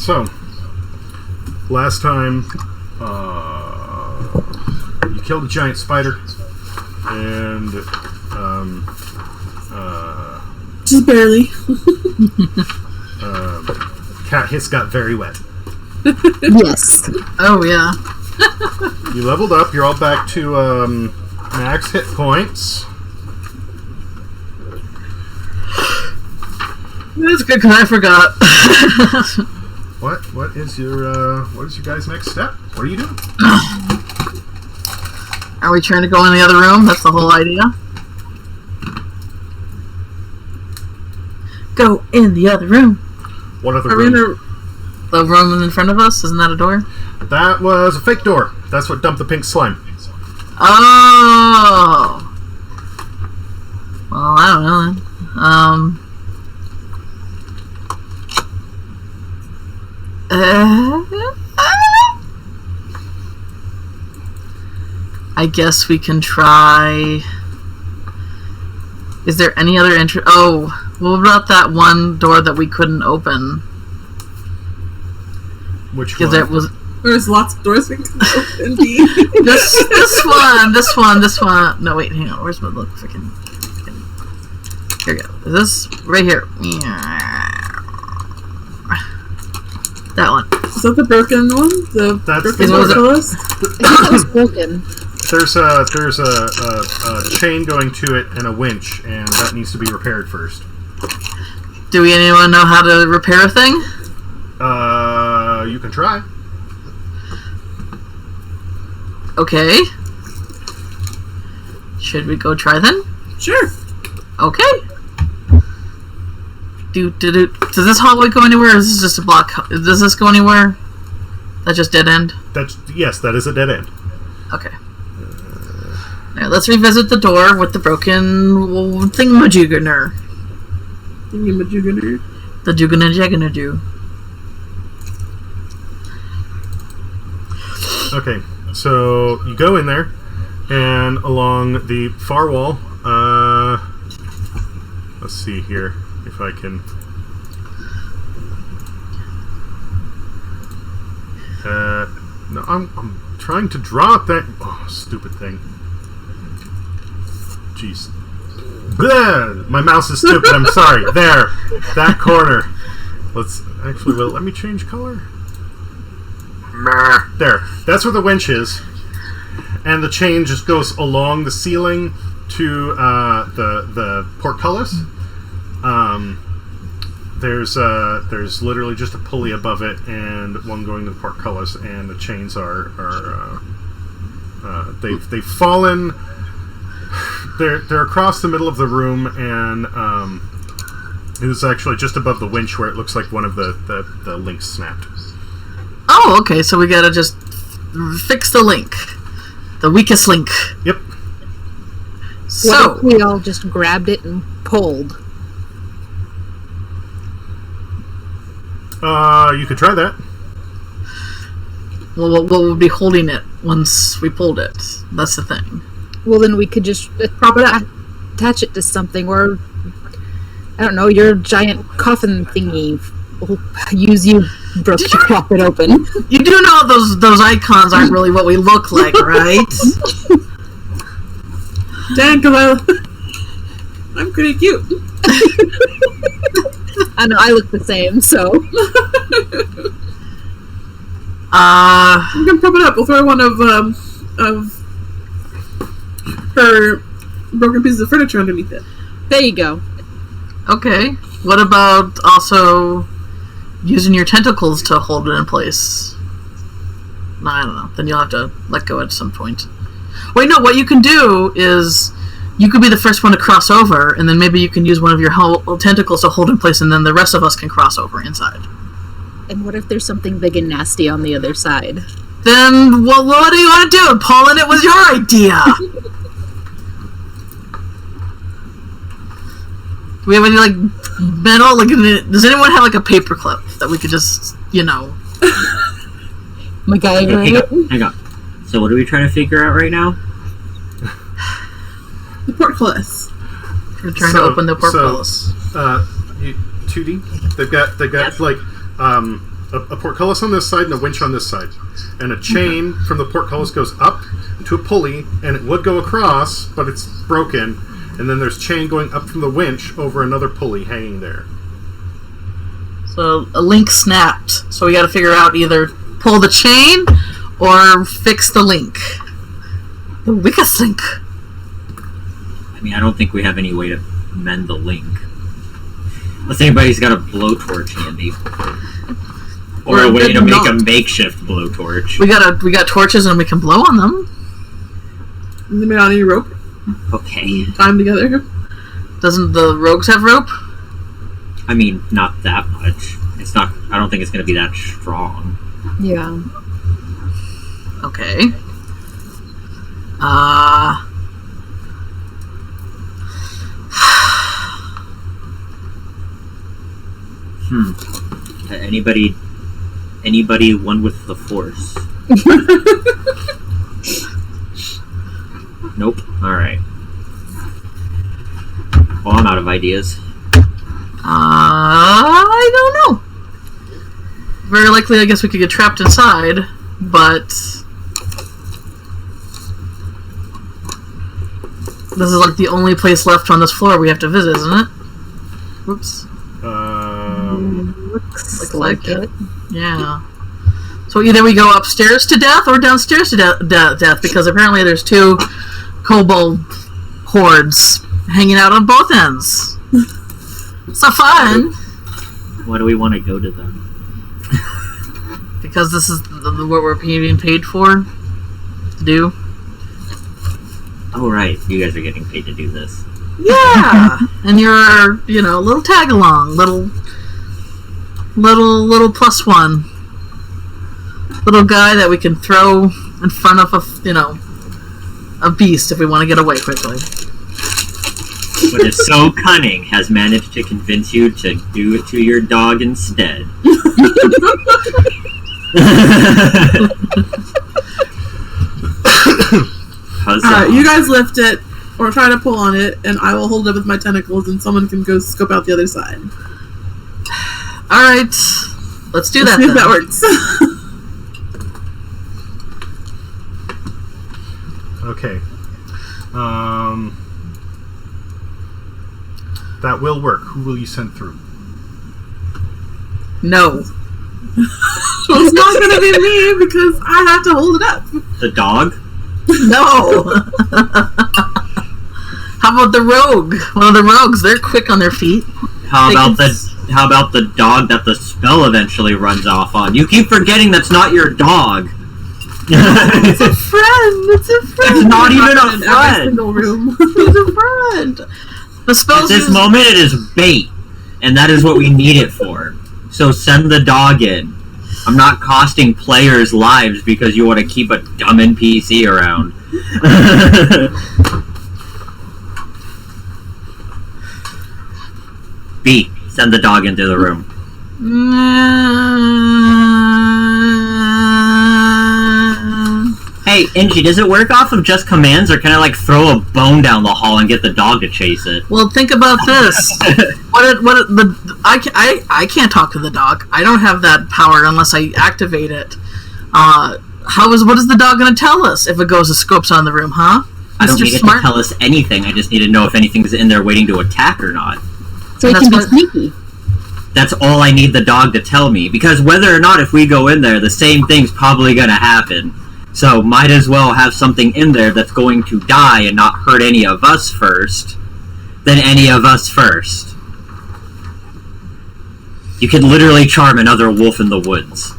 So, last time you killed a giant spider, and just barely. Cat Hiss got very wet. Yes. Oh, yeah. You leveled up. You're all back to max hit points. That's good because I forgot. What is your guys' next step? What are you doing? Are we trying to go in the other room? That's the whole idea. Go in the other room. What other Are we room? in The room in front of us? Isn't that a door? That was a fake door. That's what dumped the pink slime. Oh. Well, I don't know then. I guess we can try. Is there any other entry? Oh, what about that one door that we couldn't open? Which Because one? it was There's lots of doors we can open. this one. No, wait, hang on. Where's my look? Freaking. Here we go. Is this right here? That one. Is that the broken one? The That's broken the portcullis? It was broken. There's a chain going to it and a winch, and that needs to be repaired first. Do anyone know how to repair a thing? You can try. Okay. Should we go try then? Sure. Okay. Does this hallway go anywhere, or is this just a block? Does this go anywhere? That's just dead end? Yes, that is a dead end. Okay. Alright, let's revisit the door with the broken thingamajigger. Thingamajigger. The jugana. Okay, so you go in there, and along the far wall, let's see here if I can. No, I'm trying to drop that. Oh, stupid thing. Jeez. Bleh! My mouse is stupid. I'm sorry. There, that corner. Let's actually. Well, let me change color. There. That's where the winch is, and the chain just goes along the ceiling to the portcullis. There's literally just a pulley above it, and one going to the portcullis, and the chains they've fallen. They're across the middle of the room, and it is actually just above the winch where it looks like one of the links snapped. Oh, okay, so we gotta just fix the link. The weakest link. Yep. So, What if we all just grabbed it and pulled? You could try that. well, what would be holding it once we pulled it? That's the thing. Well, then we could just attach it to something, or I don't know, your giant coffin thingy. We'll use you, broke to prop it open. You do know those icons aren't really what we look like, right? Dan, because I'm pretty cute. I know, I look the same, so. You can prop it up. We'll throw one of her broken pieces of furniture underneath it. There you go. Okay. What about also using your tentacles to hold it in place? No, I don't know. Then you'll have to let go at some point. Wait, no. What you can do is you could be the first one to cross over, and then maybe you can use one of your tentacles to hold in place, and then the rest of us can cross over inside. And what if there's something big and nasty on the other side? Then, well, what do you want to do? Paulin, it was your idea! Do we have any, like, metal? Like, does anyone have, like, a paper clip that we could just, MacGyver. Hang on. So what are we trying to figure out right now? The portcullis. We're trying to open the portcullis. 2D. They've got Yes. like a portcullis on this side and a winch on this side. And a chain from the portcullis goes up into a pulley, and it would go across, but it's broken. And then there's chain going up from the winch over another pulley hanging there. So a link snapped. So we got to figure out either pull the chain or fix the link. The weakest link. I mean, I don't think we have any way to mend the link. Unless anybody's got a blowtorch handy. Or a way to make a makeshift blowtorch. We got torches and we can blow on them. Anybody on any rope? Okay. Time together. Doesn't the rogues have rope? I mean, not that much. It's not. I don't think it's going to be that strong. Yeah. Okay. Anybody one with the force? Nope. Alright. Well, I'm out of ideas. I don't know. Very likely, I guess we could get trapped inside, but this is like the only place left on this floor we have to visit, isn't it? Whoops. Looks like it. Yeah. So either we go upstairs to death or downstairs to death, because apparently there's two kobold hordes hanging out on both ends. So fun! Why do we want to go to them? Because this is what we're being paid for to do. Oh, right. You guys are getting paid to do this. Yeah! And you're our, little tag-along, little plus one. Little guy that we can throw in front of a beast if we want to get away quickly. But is so cunning has managed to convince you to do it to your dog instead. Huzzah. You guys lift it, or try to pull on it, and I will hold it with my tentacles, and someone can go scope out the other side. Alright, let's do that See if then. that works. Okay. That will work. Who will you send through? No. Well, it's not going to be me, because I have to hold it up. The dog? No! How about the rogue? One of the rogues, they're quick on their feet. How about the dog that the spell eventually runs off on? You keep forgetting that's not your dog. It's a friend! It's a friend! It's not even a In every friend! single room. It's a friend! The spell's At this moment, it is bait, and that is what we need it for. So send the dog in. I'm not costing players lives because you want to keep a dumb NPC around. B, send the dog into the room. Hey, Inji, does it work off of just commands, or can I like throw a bone down the hall and get the dog to chase it? Well, think about this. I can't talk to the dog. I don't have that power unless I activate it. What is the dog going to tell us if it goes and scopes on the room, huh? I don't Mr. need it Smart? to tell us anything. I just need to know if anything's in there waiting to attack or not. So he That's can be what- sneaky. That's all I need the dog to tell me. Because whether or not if we go in there, the same thing's probably going to happen. So might as well have something in there that's going to die and not hurt any of us first than any of us first. You could literally charm another wolf in the woods.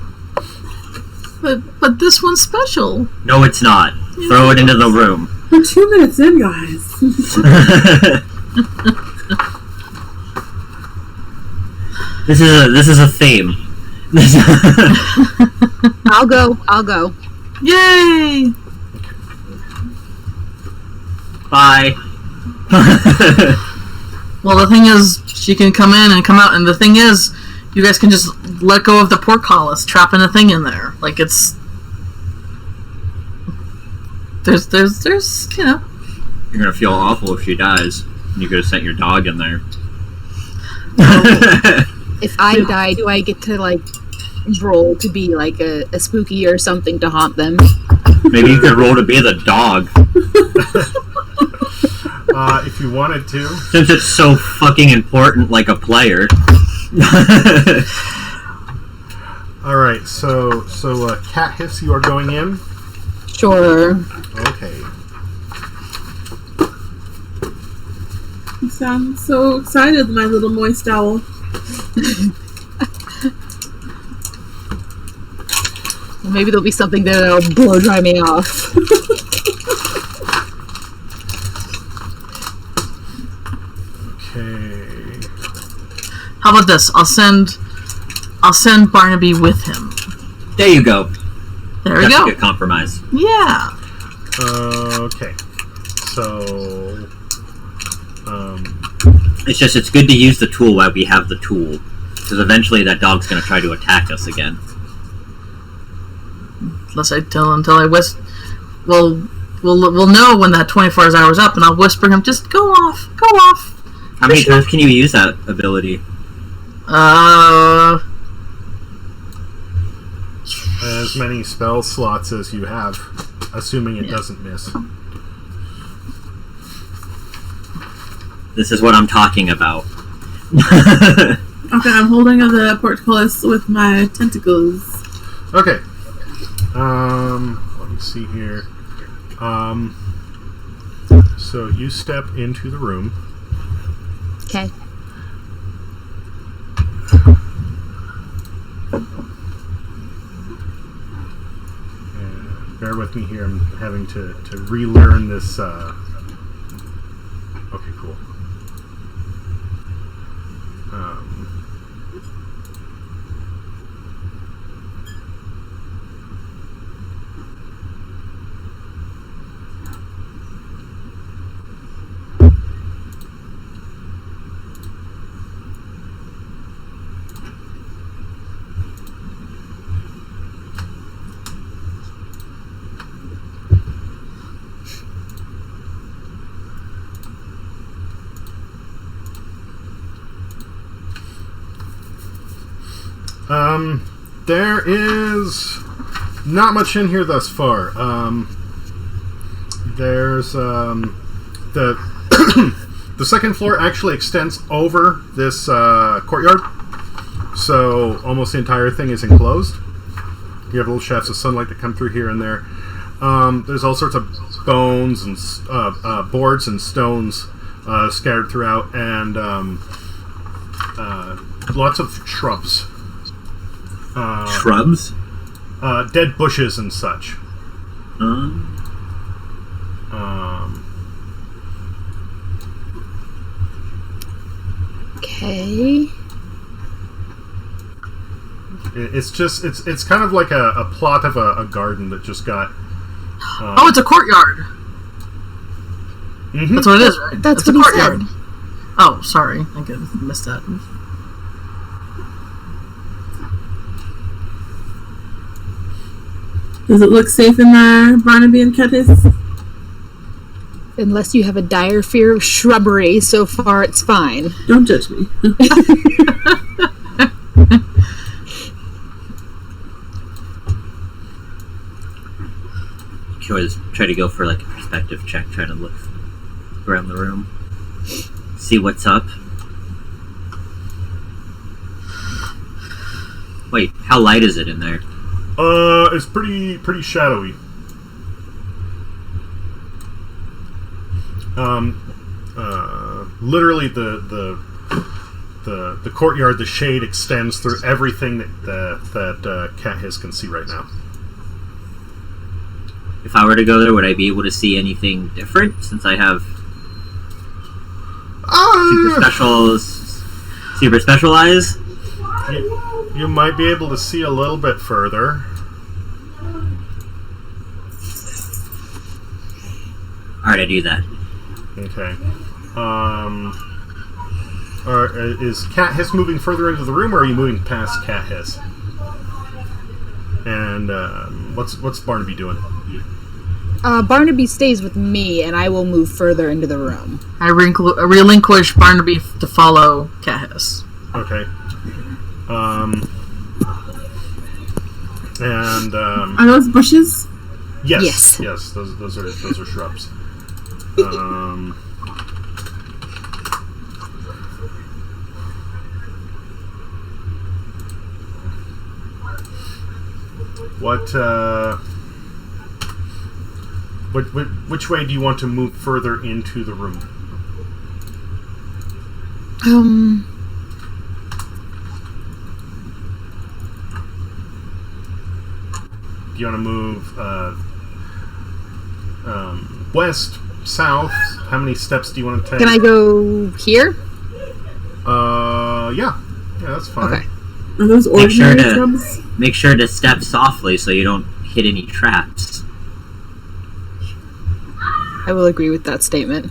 But this one's special. No, it's not. Throw it into the room. We're 2 minutes in, guys. This is a theme. I'll go. Yay! Bye. Well, the thing is, she can come in and come out, and the thing is, you guys can just let go of the portcullis, trapping the thing in there. Like, it's... There's, You're gonna feel awful if she dies. You could have sent your dog in there. If I die, do I get to roll to be like a spooky or something to haunt them. Maybe you could roll to be the dog. If you wanted to. Since it's so fucking important, like a player. Alright, so Cat Hiss, you are going in? Sure. Okay. You sound so excited, my little moist owl. Maybe there'll be something there that'll blow dry me off. Okay. How about this? I'll send Barnaby with him. There you go. There we That's go. a good compromise. Yeah. Okay. So... It's good to use the tool while we have the tool. Because eventually that dog's going to try to attack us again. Until I whisper. We'll know when that 24 hours up, and I'll whisper him, just go off. How many times can you use that ability? As many spell slots as you have, assuming it doesn't miss. This is what I'm talking about. Okay, I'm holding the portcullis with my tentacles. Okay. Let me see here. So you step into the room. Okay. Bear with me here. I'm having to relearn this. Okay, cool. There is not much in here thus far. There's the the second floor actually extends over this courtyard, so almost the entire thing is enclosed. You have little shafts of sunlight that come through here and there. There's all sorts of bones and boards and stones scattered throughout, and lots of shrubs. Shrubs? Dead bushes and such. Okay. It's kind of like a plot of a garden that just got. Oh, it's a courtyard. Mm-hmm. That's what it is, right? That's it's what a he courtyard. said. Oh, sorry, I missed that. Does it look safe in there, Barnaby and Ketis? Unless you have a dire fear of shrubbery, so far it's fine. Don't judge me. You can always try to go for like a perspective check, try to look around the room, see what's up. Wait, how light is it in there? It's pretty shadowy. Literally the courtyard, the shade extends through everything that Cat Hiss can see right now. If I were to go there, would I be able to see anything different since I have super special eyes? You might be able to see a little bit further. Alright, I do that. Okay. Is Cat Hiss moving further into the room, or are you moving past Cat Hiss? And what's Barnaby doing? Barnaby stays with me, and I will move further into the room. I relinquish Barnaby to follow Cat Hiss. Okay. And Are those bushes? yes, Yes. those are shrubs. Which way do you want to move further into the room? Do you want to move west, south? How many steps do you want to take? Can I go here? Yeah, that's fine. Okay. Are those Make sure ordinary to shrubs? make sure to step softly so you don't hit any traps. I will agree with that statement.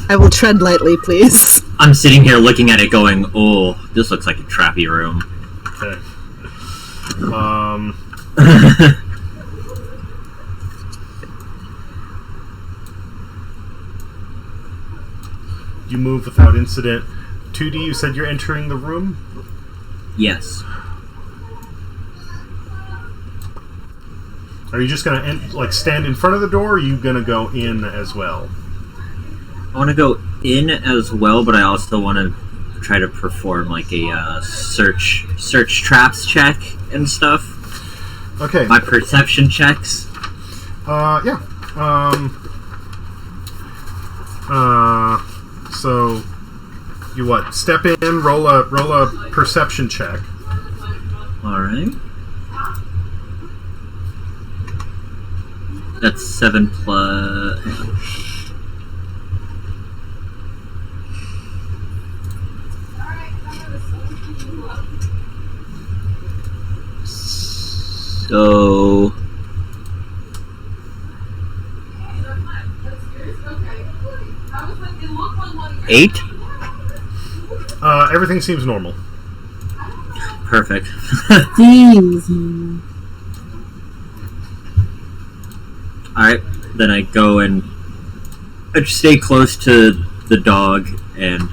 I will tread lightly, please. I'm sitting here looking at it going, oh, this looks like a trappy room. Okay. You move without incident. 2D, you said you're entering the room? Yes. Are you just going to stand in front of the door, or are you going to go in as well? I want to go in as well, but I also want to try to perform like a search traps check and stuff. Okay. My perception checks. Yeah. So you step in, roll a perception check. All right. That's 7 plus. So 8. Everything seems normal. Perfect. Thieves. Alright, then I go and I just stay close to the dog and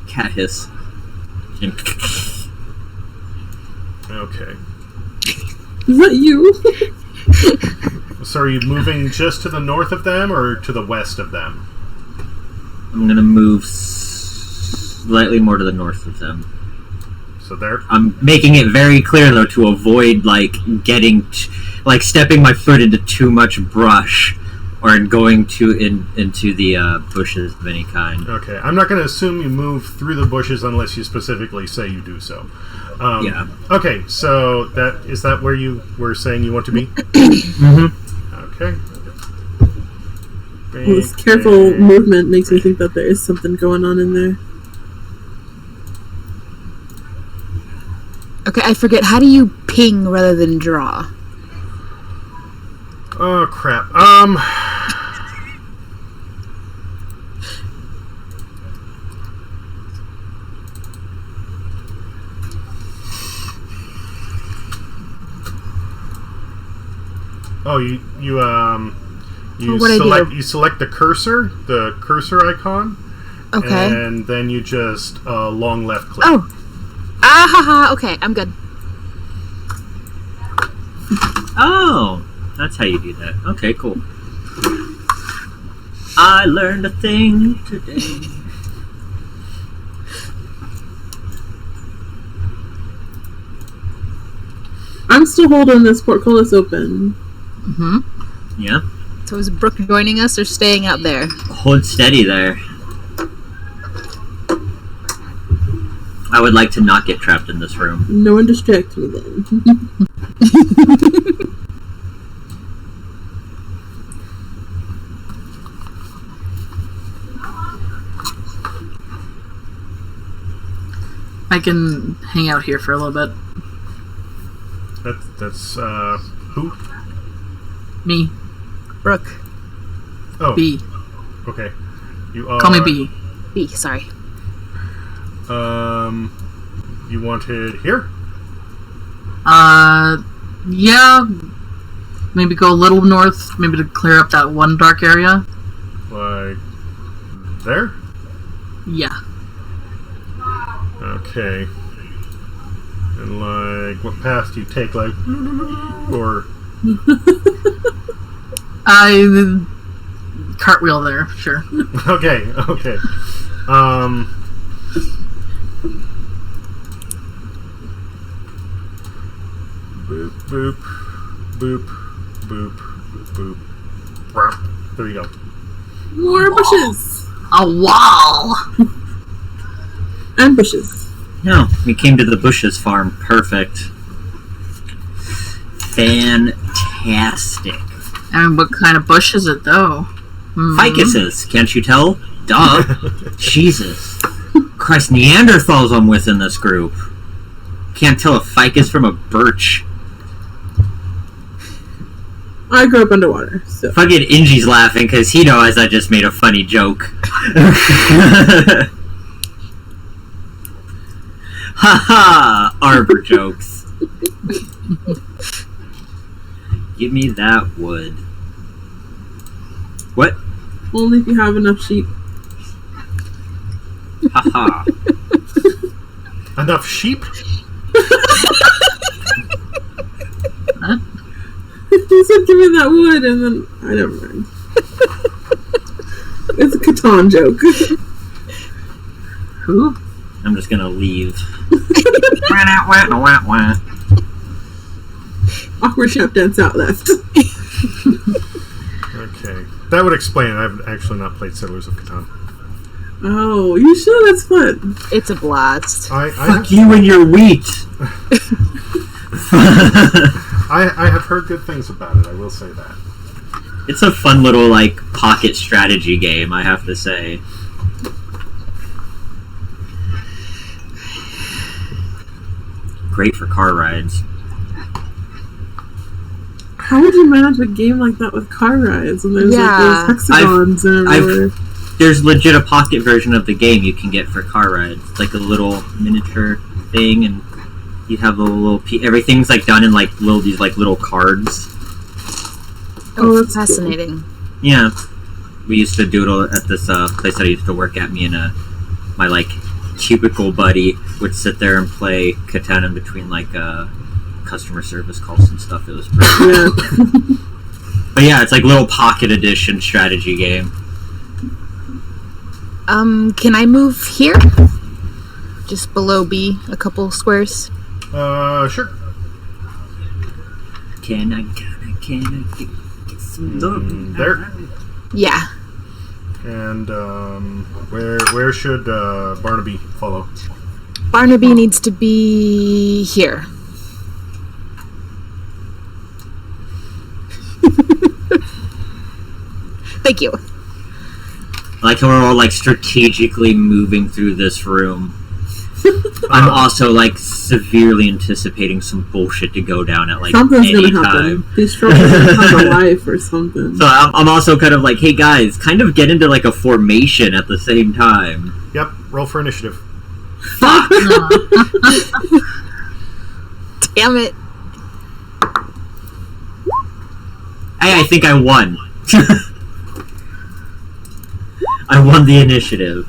cat hiss. And Okay. Is that you? So are you moving just to the north of them or to the west of them? I'm gonna move slightly more to the north of them. So there? I'm making it very clear though to avoid stepping my foot into too much brush or going into the bushes of any kind. Okay. I'm not going to assume you move through the bushes unless you specifically say you do so. Yeah. Okay, so is that where you were saying you want to be? Mm-hmm. Okay. Well, this careful movement makes me think that there is something going on in there. Okay, I forget. How do you ping rather than draw? Oh, crap. Oh, you select the cursor icon. Okay. And then you just long left click. Oh. Ah ha ha. Okay, I'm good. Oh, that's how you do that. Okay, cool. I learned a thing today. I'm still holding this portcullis open. Mm-hmm. Yeah. So is Brooke joining us or staying out there? Hold steady there. I would like to not get trapped in this room. No one distract me then. I can hang out here for a little bit. That's who? Me. Brooke. Oh, B. okay. You are. Call me B. B, sorry. You wanted here? Yeah. Maybe go a little north, maybe to clear up that one dark area. Like there? Yeah. Okay. And like, what path do you take? Like, or I cartwheel there, sure. okay. Boop, boop, boop, boop, boop. There you go. More bushes. A wall. And bushes. No, we came to the Bushes farm. Perfect. Fantastic. And what kind of bush is it, though? Ficuses, can't you tell? Duh. Jesus. Christ, Neanderthals I'm with in this group. Can't tell a ficus from a birch. I grew up underwater, so. Fucking Ingy's laughing because he knows I just made a funny joke. Haha, arbor jokes. Give me that wood. What? Only if you have enough sheep. Haha. Enough sheep? Huh? He said, give me that wood, and then I never mind. It's a Catan joke. Who? I'm just gonna leave. Awkward tap dance out left. Okay. That would explain it. I've actually not played Settlers of Catan. Oh, you sure that's fun? It's a blast. Fuck you and your wheat! I have heard good things about it, I will say that. It's a fun little, like, pocket strategy game, I have to say. Great for car rides. How would you manage a game like that with car rides? And there's like those hexagons everywhere. There's legit a pocket version of the game you can get for car rides. It's like a little miniature thing, and you have a little everything's like done in like these little cards. Oh, that's fascinating. Cool. Yeah, we used to do it at this place that I used to work at. Me and my like cubicle buddy would sit there and play Catan in between like customer service calls and stuff. It was pretty Yeah. But yeah, it's like little pocket edition strategy game. Can I move here? Just below B, a couple squares. Sure. Can I get some love? There. Yeah. And where should Barnaby follow? Barnaby needs to be here. Thank you. I like how we're all like strategically moving through this room. I'm also like severely anticipating some bullshit to go down at like Something's any gonna time. happen. These struggles are gonna have a life or something. So I'm also kind of like, hey guys, kind of get into like a formation at the same time. Yep. Roll for initiative. Fuck. Damn it. Hey, I think I won. I won the initiative.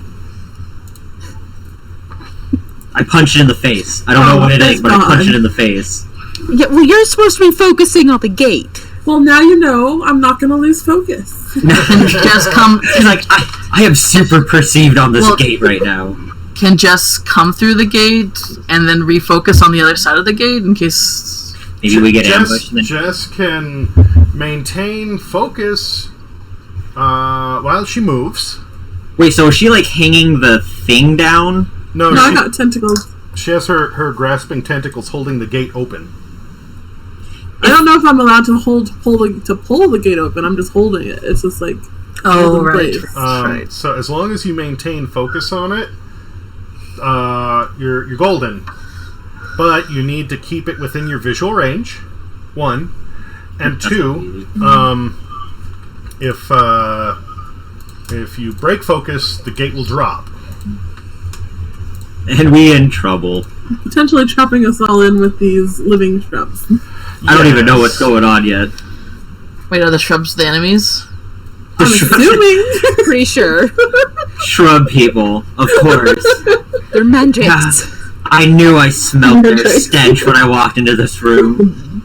I punched it in the face. I don't know what it is, but I punched it in the face. Yeah, well, you're supposed to be focusing on the gate. Well, now you know I'm not gonna lose focus. Just come. He's like, I am super perceived on this gate right now. Can Jess come through the gate and then refocus on the other side of the gate in case... Maybe we get ambushed. And then... Jess can maintain focus while she moves. Wait, so is she like hanging the thing down? No, I got tentacles. She has her grasping tentacles holding the gate open. I don't know if I'm allowed to pull the gate open. I'm just holding it. It's just like Oh, in right. place. Right. So as long as you maintain focus on it, you're golden. But you need to keep it within your visual range. One, and two, if you break focus, the gate will drop. And we in trouble. Potentially trapping us all in with these living shrubs. I don't even know what's going on yet. Wait, are the shrubs the enemies? I'm assuming. Pretty sure. Shrub people, of course. They're mandrakes. Yeah. I knew I smelled their stench when I walked into this room.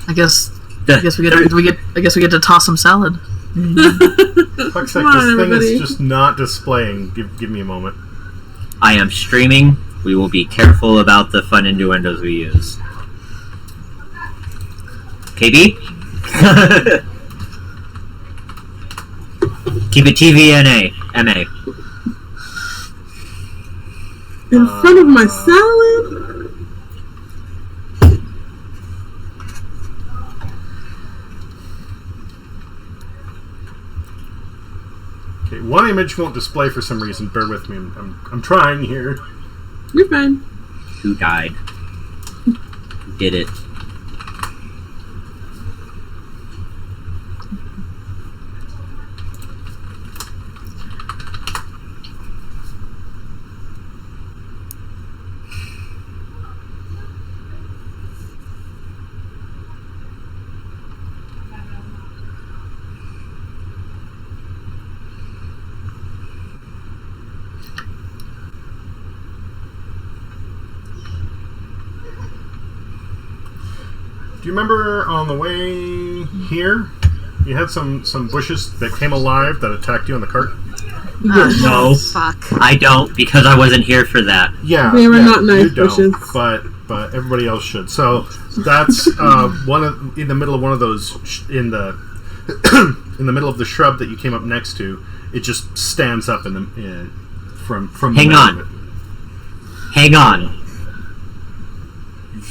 I guess we get to toss some salad. Fuck's sake, Come on, this thing everybody. is just not displaying. Give me a moment. I am streaming. We will be careful about the fun innuendos we use. KB? Keep it TVNA. MA. In front of my salad? Okay, one image won't display for some reason. Bear with me. I'm trying here. You're fine. Who died? Who did it? Do you remember on the way here, you had some bushes that came alive that attacked you on the cart? No. Fuck. I don't, because I wasn't here for that. Yeah, They were yeah, not nice you don't, bushes. but everybody else should. So that's in the middle of one of those in the in the middle of the shrub that you came up next to. It just stands up from the Hang middle on. of it. Hang on.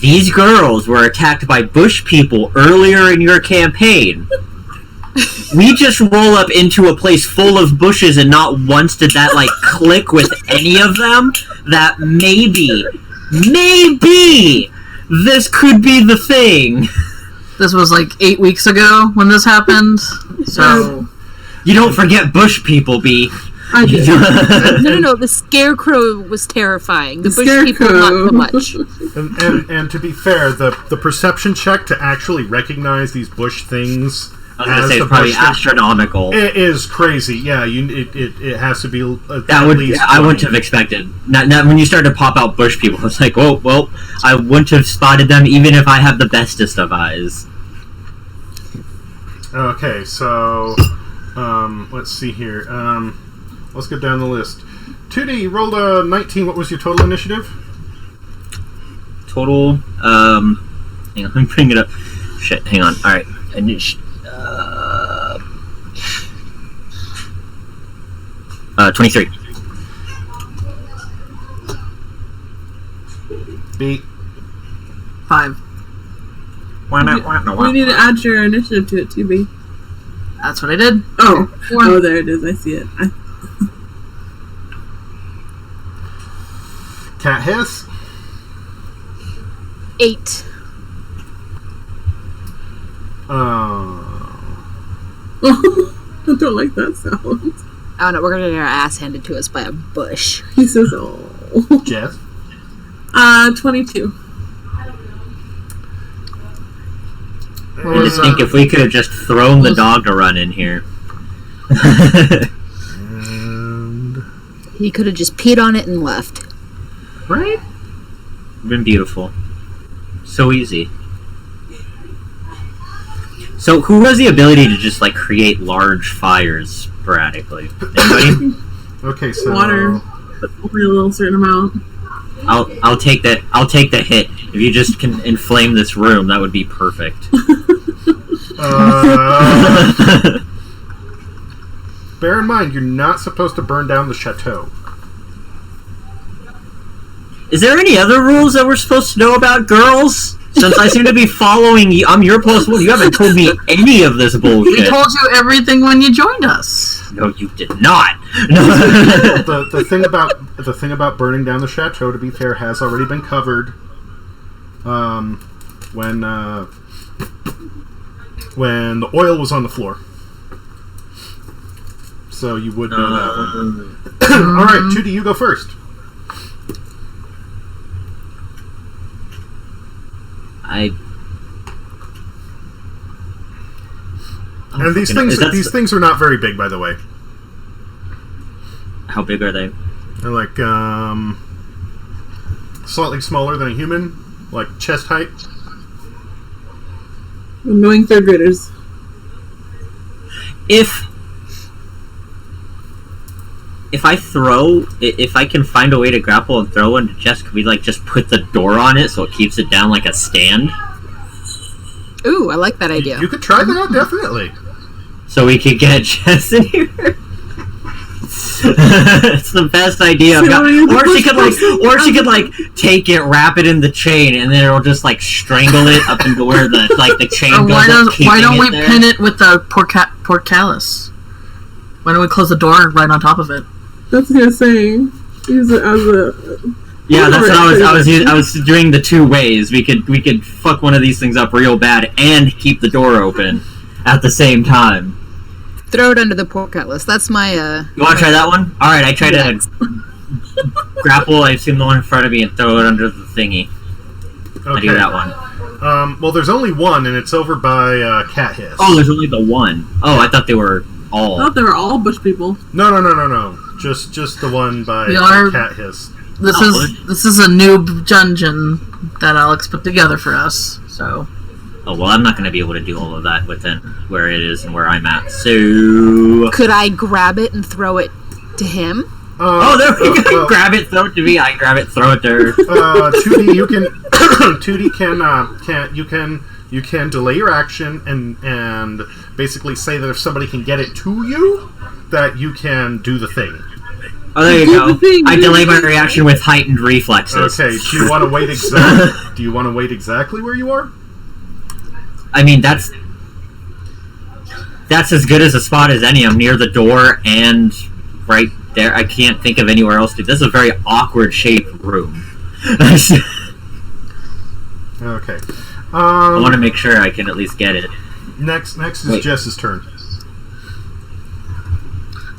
These girls were attacked by bush people earlier in your campaign. We just roll up into a place full of bushes and not once did that, click with any of them? That maybe, this could be the thing. This was 8 weeks ago when this happened. So You don't forget bush people, B. I did. No. The scarecrow was terrifying. The bush people, Scarecrow. not so much. And to be fair, the perception check to actually recognize these bush things I was gonna as say the it's probably bush thing, astronomical. it is crazy. Yeah, it has to be That at would least I wouldn't 20. have expected. Not when you started to pop out bush people, it's like, oh well, I wouldn't have spotted them even if I have the bestest of eyes. Okay, so let's see here. Let's go down the list. 2D, you rolled a 19. What was your total initiative? Total, hang on, let me bring it up. Shit, hang on. All right, 23. B. 5. You need to add your initiative to it, too, B. That's what I did. Oh, there it is. I see it. Cat hiss. 8. I don't like that sound. I don't know. We're gonna get our ass handed to us by a bush. He says, oh. Jess. 22. I just think if we could have just thrown the dog to run in here. And He could have just peed on it and left. right. Been beautiful. So easy. So who has the ability to just create large fires sporadically? Anybody? Okay, so Water. Only a little certain amount. I'll take that. I'll take the hit. If you just can inflame this room, that would be perfect. Bear in mind, you're not supposed to burn down the chateau. Is there any other rules that we're supposed to know about, girls? Since I seem to be following you, I'm your plus one. You haven't told me any of this We bullshit. told you everything when you joined us. No, you did not. The thing about burning down the chateau, to be fair, has already been covered. When the oil was on the floor, so you would know that one. All right, 2D, you go first. And these things are not very big, by the way. How big are they? They're like slightly smaller than a human, like chest height. Annoying third graders. If I can find a way to grapple and throw one to Jess, could we like just put the door on it so it keeps it down like a stand? Ooh, I like that idea. You could try that, definitely. So we could get Jess in here. It's the best idea I've got. Or she could take it, wrap it in the chain, and then it'll just like strangle it up into where the chain Or goes. why don't we pin it with the portcullis? Why don't we close the door right on top of it? That's what I was saying. Use it as a... Yeah, that's what I was doing the two ways. We could fuck one of these things up real bad and keep the door open at the same time. Throw it under the portcullis. That's my, You want to try that one? Alright, I try to grapple, I assume the one in front of me, and throw it under the thingy. Okay. I do that one. Well, there's only one, and it's over by Cat Hiss. Oh, there's only the one. Oh, I thought they were all. I thought they were all bush people. No. Just the one by Cat Hiss. This is a noob dungeon that Alex put together for us, so... Oh, well, I'm not going to be able to do all of that within where it is and where I'm at, so... Could I grab it and throw it to him? There we go! Well, grab it, throw it to me, I grab it, throw it to her. 2D, you can... 2D you can delay your action and basically say that if somebody can get it to you, that you can do the thing. Oh, there you go. I delay my reaction with heightened reflexes. Okay, do you want to wait exactly where you are? I mean, that's as good as a spot as any. I'm near the door and right there. I can't think of anywhere else to. This is a very awkward shaped room. Okay. I want to make sure I can at least get it. Next is Jess's turn.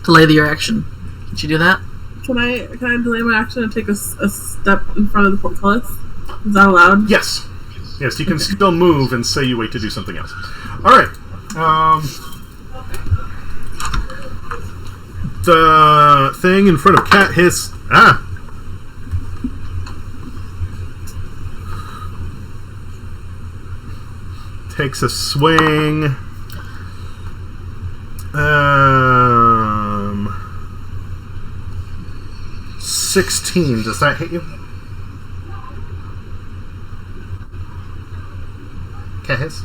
Delay your action. Can you do that? Can I delay my action and take a step in front of the portcullis? Is that allowed? Yes, you can still move and say you wait to do something else. Alright. The thing in front of Cat Hiss... takes a swing. 16. Does that hit you? Cat Hiss?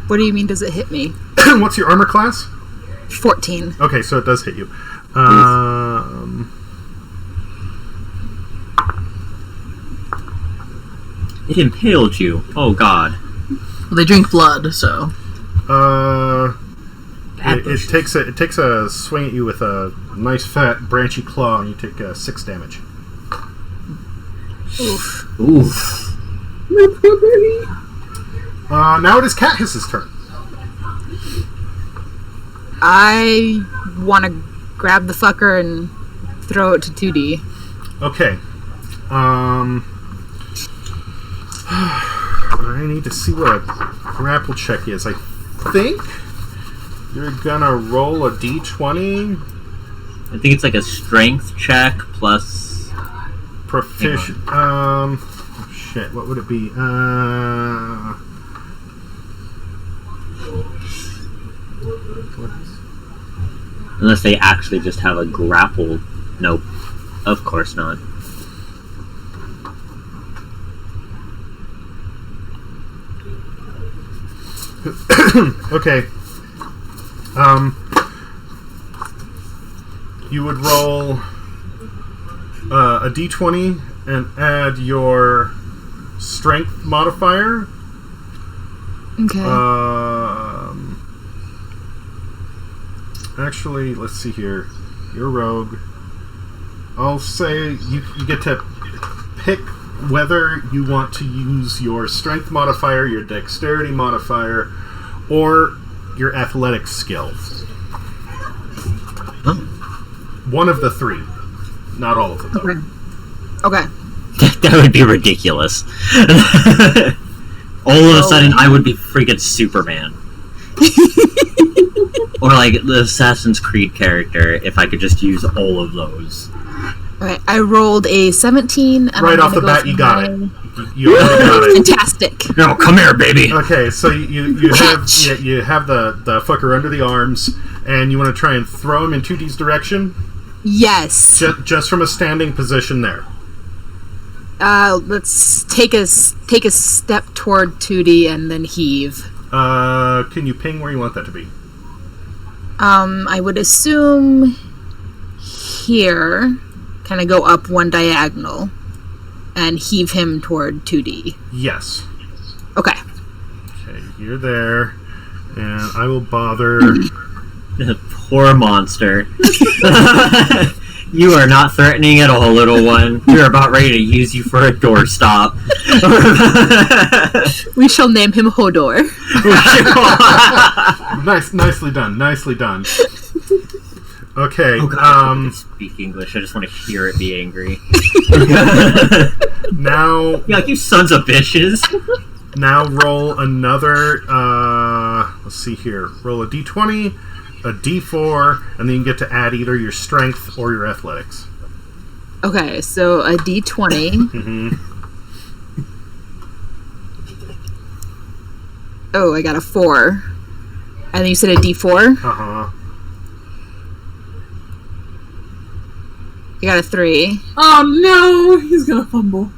What do you mean, does it hit me? What's your armor class? 14. Okay, so it does hit you. It impaled you. Oh, God. Well, they drink blood, so... It takes a swing at you with a nice fat branchy claw, and you take 6 damage. Oof. Oof. My poor baby. Now it is Cat Hiss's turn. I want to grab the fucker and throw it to 2D. Okay. I need to see what a grapple check is. I think you're gonna roll a d20. I think it's like a strength check plus... Proficient. Shit, what would it be? Unless they actually just have a grapple. Nope. Of course not. Okay. You would roll a d20 and add your strength modifier. Okay. Actually, let's see here. You're rogue. I'll say you get to pick whether you want to use your strength modifier, your dexterity modifier, or your athletics skill. One of the 3. Not all of them, though. Okay. That would be ridiculous. All of a sudden, I would be freaking Superman. Or like the Assassin's Creed character, if I could just use all of those. Alright, I rolled a 17. And Right I'm off the gonna bat, go you for got my- it. You already got it. Fantastic. No, come here, baby. Okay, so you have the fucker under the arms, and you want to try and throw him in 2D's direction, Yes. just from a standing position there. Let's take a step toward 2D and then heave. Can you ping where you want that to be? I would assume here, kind of go up one diagonal, and heave him toward 2D. Yes. Okay. Okay, you're there, and I will bother. Poor monster. You are not threatening at all, little one. We're about ready to use you for a doorstop. We shall name him Hodor. Nicely done. Nicely done. Okay. Oh God, I can speak English. I just want to hear it be angry. Now. Yeah, like you sons of bitches. Now roll another. Let's see here. Roll a d20, a d4, and then you get to add either your strength or your athletics. Okay, so a D20. Mm-hmm. Oh, I got a 4. And then you said a D4? Uh huh. You got a 3. Oh no, he's gonna fumble.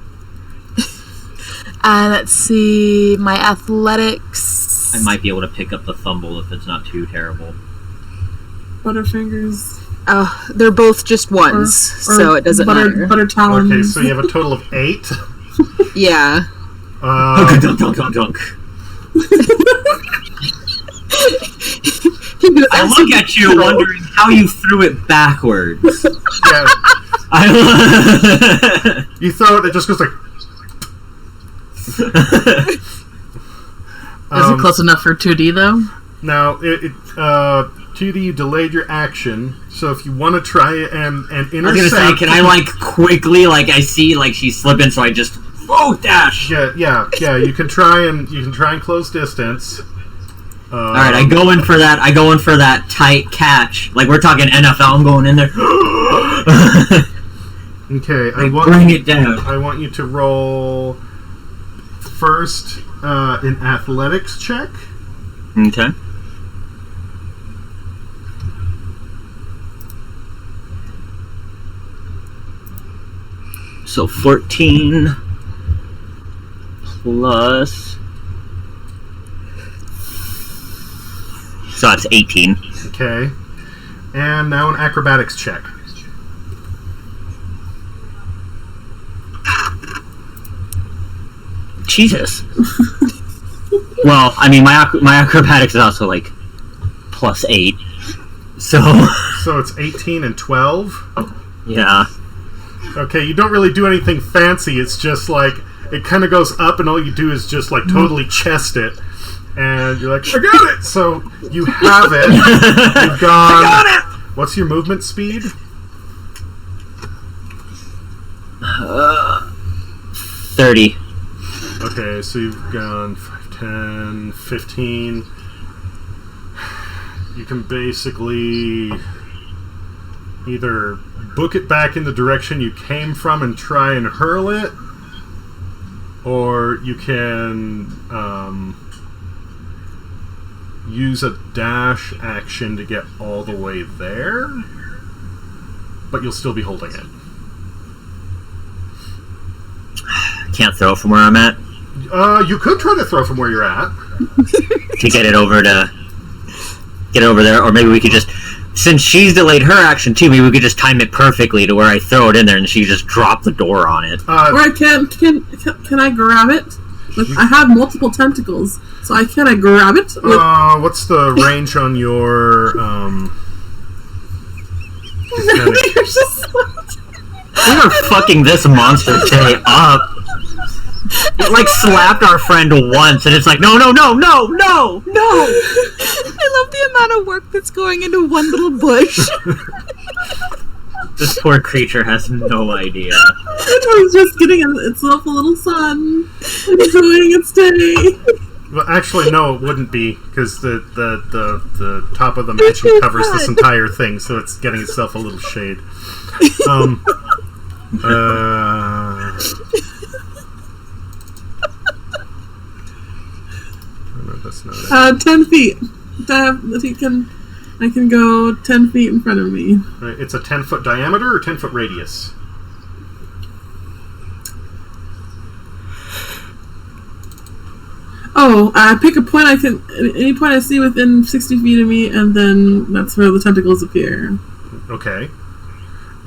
And let's see, my athletics. I might be able to pick up the fumble if it's not too terrible. Butterfingers. Oh, they're both just ones, so it doesn't matter. Butter talons. Okay, so you have a total of 8. Yeah. Dunk, dunk, dunk, dunk. I look at you wondering how you threw it backwards. Yeah. You throw it, it just goes like. Is it close enough for 2D though? Now, 2D, you delayed your action, so if you want to try it and intercept... I was gonna say, can I like quickly, like I see like she's slipping, so I just dash. Yeah. You can try and close distance. All right, I go in for that tight catch. Like we're talking NFL. I'm going in there. Okay, Bring it down. I want you to roll first an athletics check. Okay. So 14 plus. So that's 18. Okay. And now an acrobatics check. Jesus. Well, I mean, my acrobatics is also like plus 8. So it's 18 and 12. yeah. Okay, you don't really do anything fancy. It's just like it kind of goes up, and all you do is just like totally chest it, and you're like, I got it. So you have it. You've gone. I got it. What's your movement speed? 30. Okay, so you've gone 5, 10, 15. You can basically either book it back in the direction you came from and try and hurl it, or you can use a dash action to get all the way there, but you'll still be holding it. Can't throw from where I'm at You could try to throw from where you're at. to get it over there, or maybe we could just, since she's delayed her action too, maybe we could just time it perfectly to where I throw it in there and she just drop the door on it. Or can I grab it? I have multiple tentacles, so can I grab it? What's the range on your You're just We are fucking this monster day up. It like slapped our friend once, and it's like, no. I love the amount of work that's going into one little bush. This poor creature has no idea. It was just getting itself a little sun, enjoying its day. Well, actually, no, it wouldn't be, because the top of the mansion covers this entire thing, so it's getting itself a little shade. No, that's not it. 10 feet. I can go 10 feet in front of me. Right, it's a 10-foot diameter or 10-foot radius? Oh, pick a point any point I see within 60 feet of me, and then that's where the tentacles appear. Okay.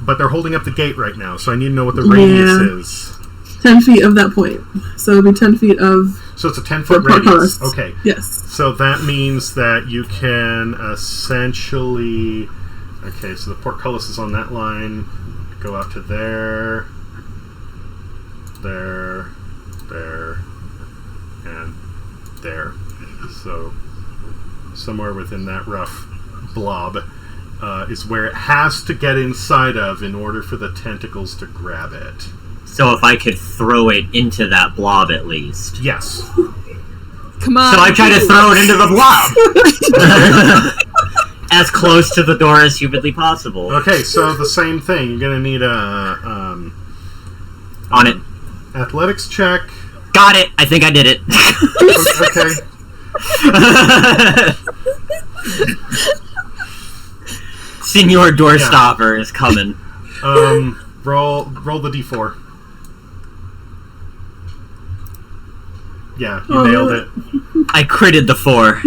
But they're holding up the gate right now, so I need to know what the radius is. 10 feet of that point. So it'll be 10 feet of... So it's a 10-foot the radius. portcullis. Okay. Yes. So that means that you can essentially... Okay, so the portcullis is on that line. Go out to there. There. And there. So somewhere within that rough blob is where it has to get inside of in order for the tentacles to grab it. So if I could throw it into that blob at least. Yes. Come on. So I try to throw it into the blob. As close to the door as humanly possible. Okay, so the same thing. You're going to need a... On it. athletics check. Got it. I think I did it. Okay. Senor Doorstopper is coming. Roll the d4. Yeah, you nailed it. I critted the 4.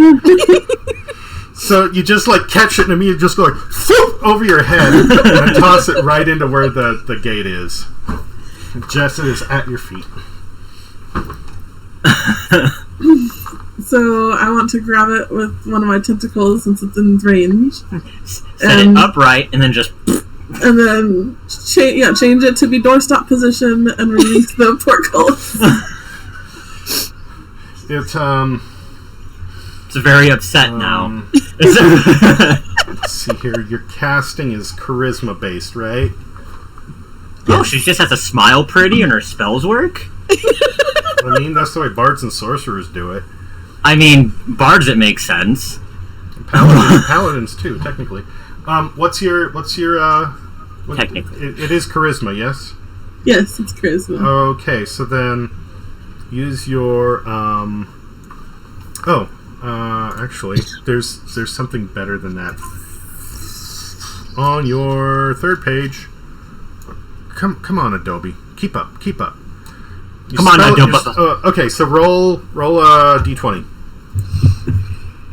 So you just like catch it and immediately just go like whoop, over your head and toss it right into where the gate is. Jess is at your feet. So I want to grab it with one of my tentacles since it's in range. Set it upright and then just... And then change it to be doorstop position and release the portcullis. It's very upset now. Let's see here. Your casting is charisma based, right? Oh, she just has a smile pretty and her spells work? I mean, that's the way bards and sorcerers do it. I mean, bards, it makes sense. Paladins too, technically. What's your Technically. It is charisma, yes? Yes, it's charisma. Okay, so then use your actually there's something better than that. On your third page. Come on, Adobe. Keep up. Come on, Adobe. Okay, so roll a d20.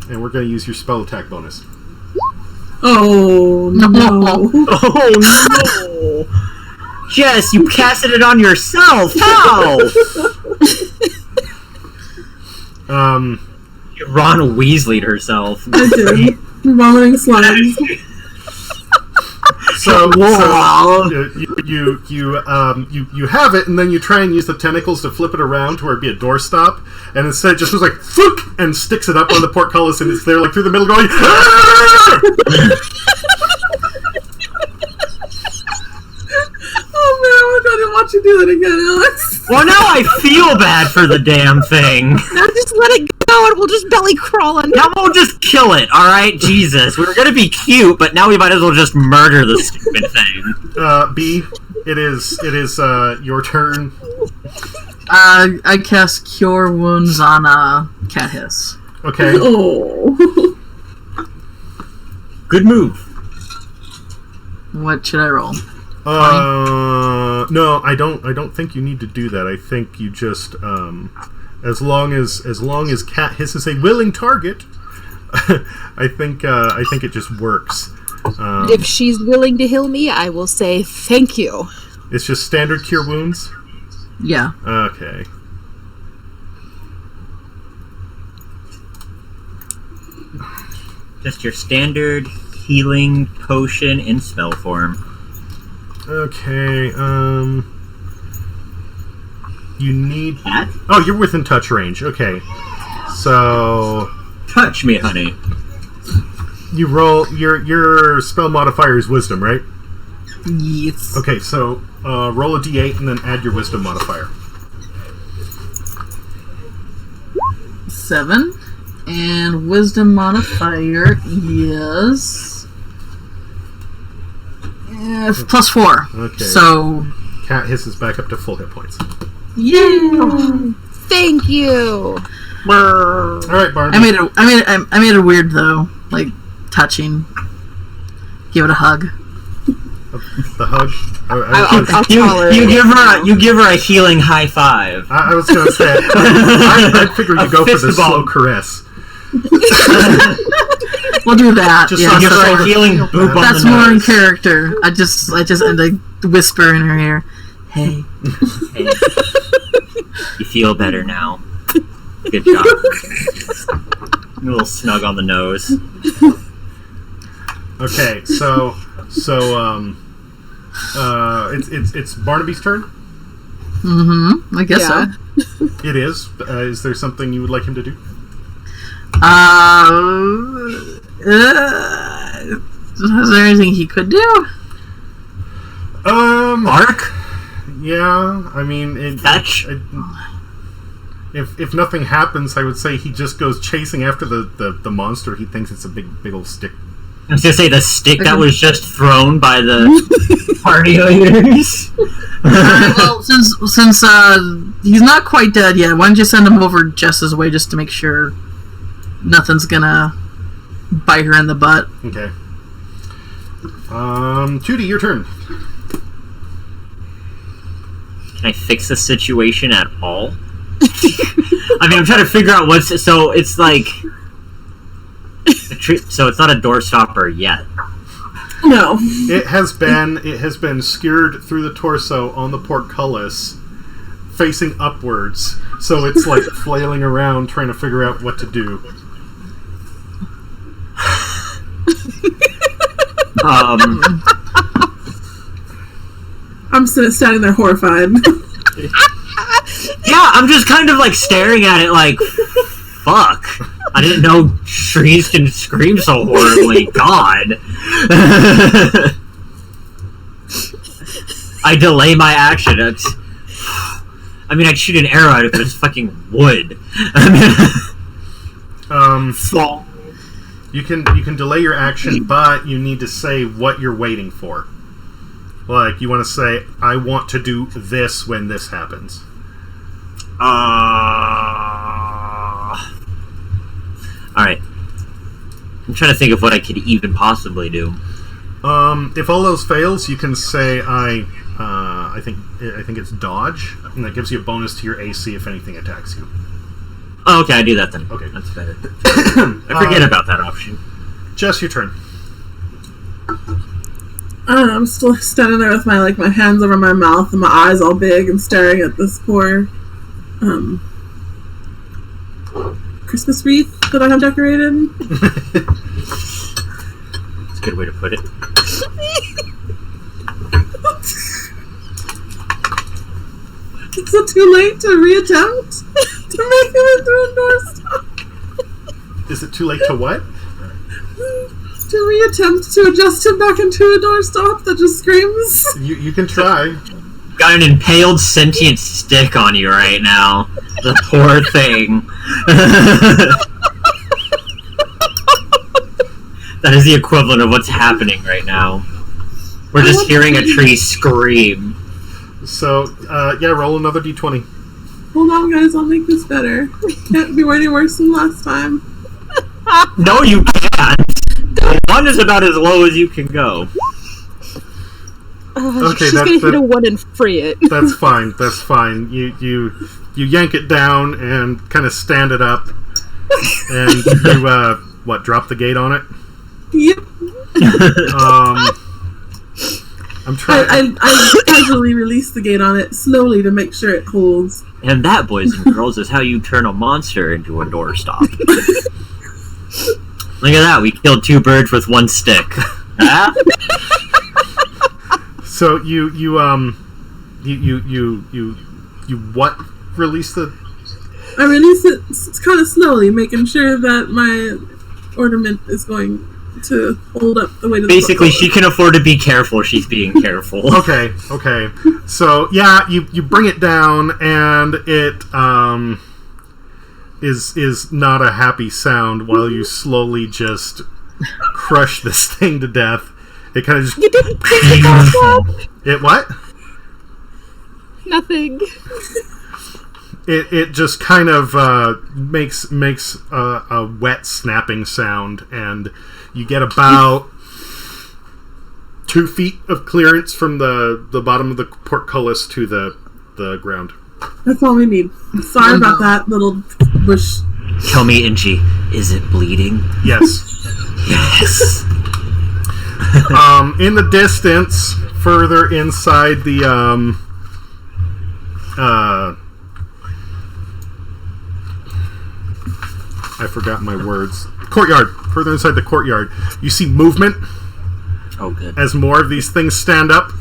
And we're going to use your spell attack bonus. Oh, no. Oh, no! Jess, you casted it on yourself! How? Ron Weasley'd herself. I did. Vomiting slimes. So you have it, and then you try and use the tentacles to flip it around to where it'd be a doorstop, and instead it just goes like "Fook!" and sticks it up on the portcullis, and it's there like through the middle going. Oh man, I didn't want you to do that again, Alex. Well, now I feel bad for the damn thing. Now just let it go and we'll just belly crawl on Now we'll just kill it, alright? Jesus. We were gonna be cute, but now we might as well just murder the stupid thing. B, it is your turn. I cast Cure Wounds on Cat Hiss. Okay. Oh. Good move. What should I roll? No, I don't think you need to do that. I think you just as long as Cat Hiss is a willing target, I think it just works. If she's willing to heal me, I will say thank you. It's just standard cure wounds? Yeah. Okay. Just your standard healing potion in spell form. Okay, you need... That? Oh, you're within touch range. Okay. So... Touch me, honey. You roll... Your spell modifier is wisdom, right? Yes. Okay, so roll a d8 and then add your wisdom modifier. 7. And wisdom modifier is +4. Okay. So, Cat hisses back up to full hit points. yay! Thank you. All right, Barnaby. I made it weird though, like touching. Give it a hug. The hug. I'll tell her. You give her a healing high five. I was going to say, I'd figure you go for the fist bump. slow caress. We'll do that. Just Yeah, on Give the her shoulder. a healing boop on that's the more in nose. character. I just and I whisper in her ear, "Hey." Hey. You feel better now. Good job. A little snug on the nose. Okay, so it's Barnaby's turn. Mm-hmm. I guess Yeah. so. It is. Is there something you would like him to do? Is there anything he could do? Mark? Yeah. I mean, if nothing happens, I would say he just goes chasing after the monster. He thinks it's a big old stick. I was gonna say the stick that was just thrown by the party leaders. Well, since he's not quite dead yet, why don't you send him over Jess's way just to make sure nothing's gonna bite her in the butt? Okay. Judy, your turn. Can I fix the situation at all? I mean, I'm trying to figure out so it's like. So it's not a door stopper yet. No. It has been skewered through the torso on the portcullis, facing upwards. So it's like flailing around, trying to figure out what to do. I'm standing there horrified. Yeah, I'm just kind of like staring at it like, fuck. I didn't know trees can scream so horribly. God. I delay my action. I'd shoot an arrow at it, but it's fucking wood. Fall. You can delay your action, but you need to say what you're waiting for. Like, you want to say, I want to do this when this happens. Alright. I'm trying to think of what I could even possibly do. If all those fails, you can say, I think it's dodge, and that gives you a bonus to your AC if anything attacks you. Oh, okay, I do that then. Okay. That's better. I forget about that option. Jess, your turn. I'm still standing there with my hands over my mouth and my eyes all big and staring at this poor Christmas wreath that I have decorated. That's a good way to put it. Is it too late to reattempt to make it into a doorstop? Is it too late to what? To reattempt to adjust him back into a doorstop that just screams? You can try. Got an impaled sentient stick on you right now. The poor thing. That is the equivalent of what's happening right now. We're just hearing a tree scream. So, roll another d20. Hold on, guys, I'll make this better. Can't be any worse than last time. No, you can't. One is about as low as you can go. Okay, she's gonna hit a 1 and free it. That's fine. That's fine. You yank it down and kind of stand it up, and you drop the gate on it. Yep. I'm trying. I casually release the gate on it slowly to make sure it holds. And that, boys and girls, is how you turn a monster into a doorstop. Look at that, we killed 2 birds with 1 stick. Ah? So you what? Release the. I release it kind of slowly, making sure that my ornament is going to hold up the weight of the Basically, book. she can afford to be careful. She's being careful. Okay. So yeah, you bring it down, and it is not a happy sound while you slowly just crush this thing to death. It kind of just... You didn't pick the box up! It what? Nothing. It just kind of makes a wet snapping sound, and you get about 2 feet of clearance from the bottom of the portcullis to the ground. That's all we need. Sorry about that little bush. Tell me, Inchi, is it bleeding? Yes. Yes. In the distance, further inside the I forgot my words. Courtyard. Further inside the courtyard, you see movement. Oh, good. As more of these things stand up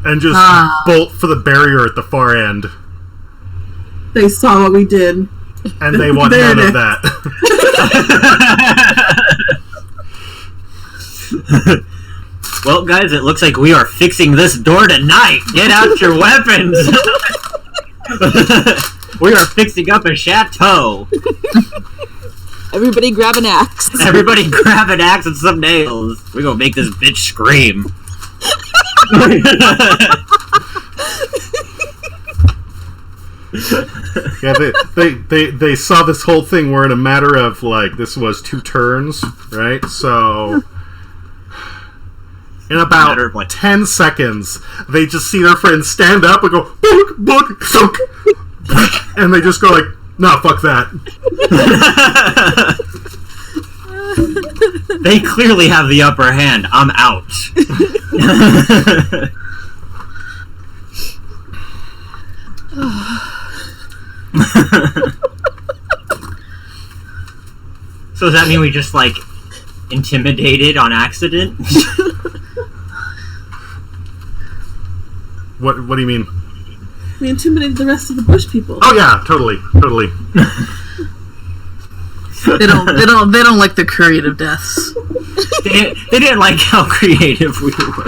and just bolt for the barrier at the far end. They saw what we did. And they want none of that. Well, guys, it looks like we are fixing this door tonight. Get out your weapons. We are fixing up a chateau. Everybody grab an axe. Everybody grab an axe and some nails. We're gonna make this bitch scream. Yeah, they saw this whole thing where in a matter of, like, this was 2 turns, right? So, in about 10 seconds, they just see their friends stand up and go, book, book, thunk, and they just go like, no, fuck that. They clearly have the upper hand. I'm out. So does that mean we just, like, intimidated on accident? What do you mean? We intimidated the rest of the bush people. Oh yeah, totally. They don't like the creative deaths. They didn't like how creative we were.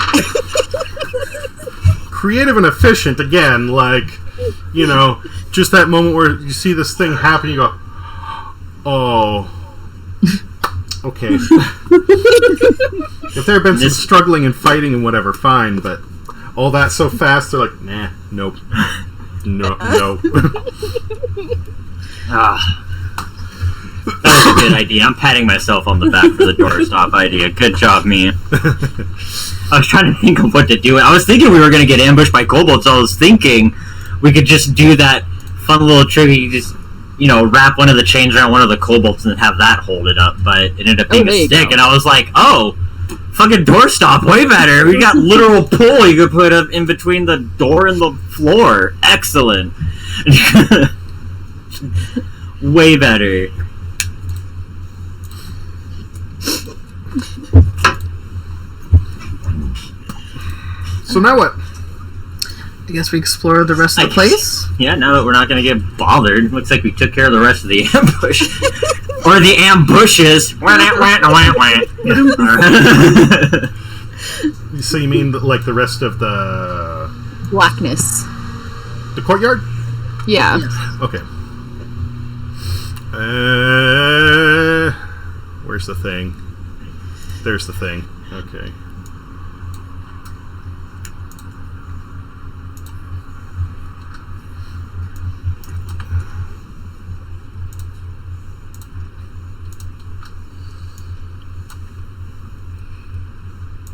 Creative and efficient, again, like, you know, just that moment where you see this thing happen, you go, oh, okay. If there had been some struggling and fighting and whatever, fine, but all that so fast, they're like, nah, nope. No. That was a good idea. I'm patting myself on the back for the doorstop idea. Good job, me. I was trying to think of what to do. I was thinking we were going to get ambushed by kobolds, so I was thinking we could just do that fun little trick. You just, you know, wrap one of the chains around one of the kobolds and have that hold it up. But it ended up being a stick, and I was like, oh, fucking doorstop, way better. We got literal pull you could put up in between the door and the floor. Excellent. Way better. So now what? I guess we explore the rest of the place. Yeah, now that we're not going to get bothered, looks like we took care of the rest of the ambush. Or the ambushes. So you mean like the rest of the Blackness. the courtyard? Yeah. Okay. Where's the thing? There's the thing. Okay.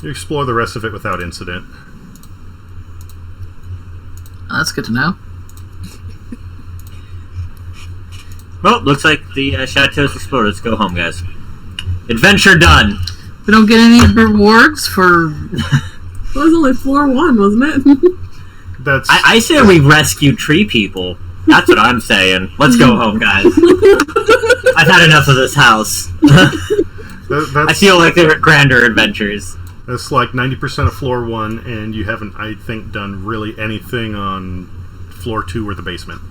You explore the rest of it without incident. Oh, that's good to know. Well, looks like the chateau's explored. Let's go home, guys. Adventure done. We don't get any rewards for... It was only floor 1, wasn't it? That's I say we rescue tree people. That's what I'm saying. Let's go home, guys. I've had enough of this house. I feel like there are grander adventures. That's like 90% of floor 1, and you haven't, I think, done really anything on floor 2 or the basement.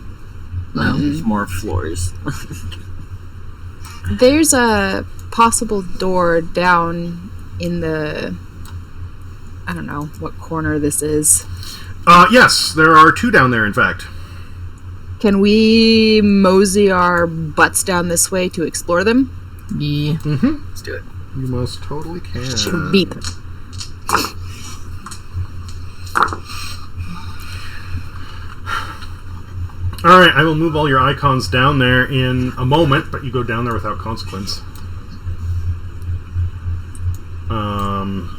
Well, there's more floors. There's a possible door down in the... I don't know what corner this is. Yes, there are 2 down there, in fact. Can we mosey our butts down this way to explore them? Yeah. Mm-hmm. Let's do it. You most totally can. Beep. Alright, I will move all your icons down there in a moment, but you go down there without consequence.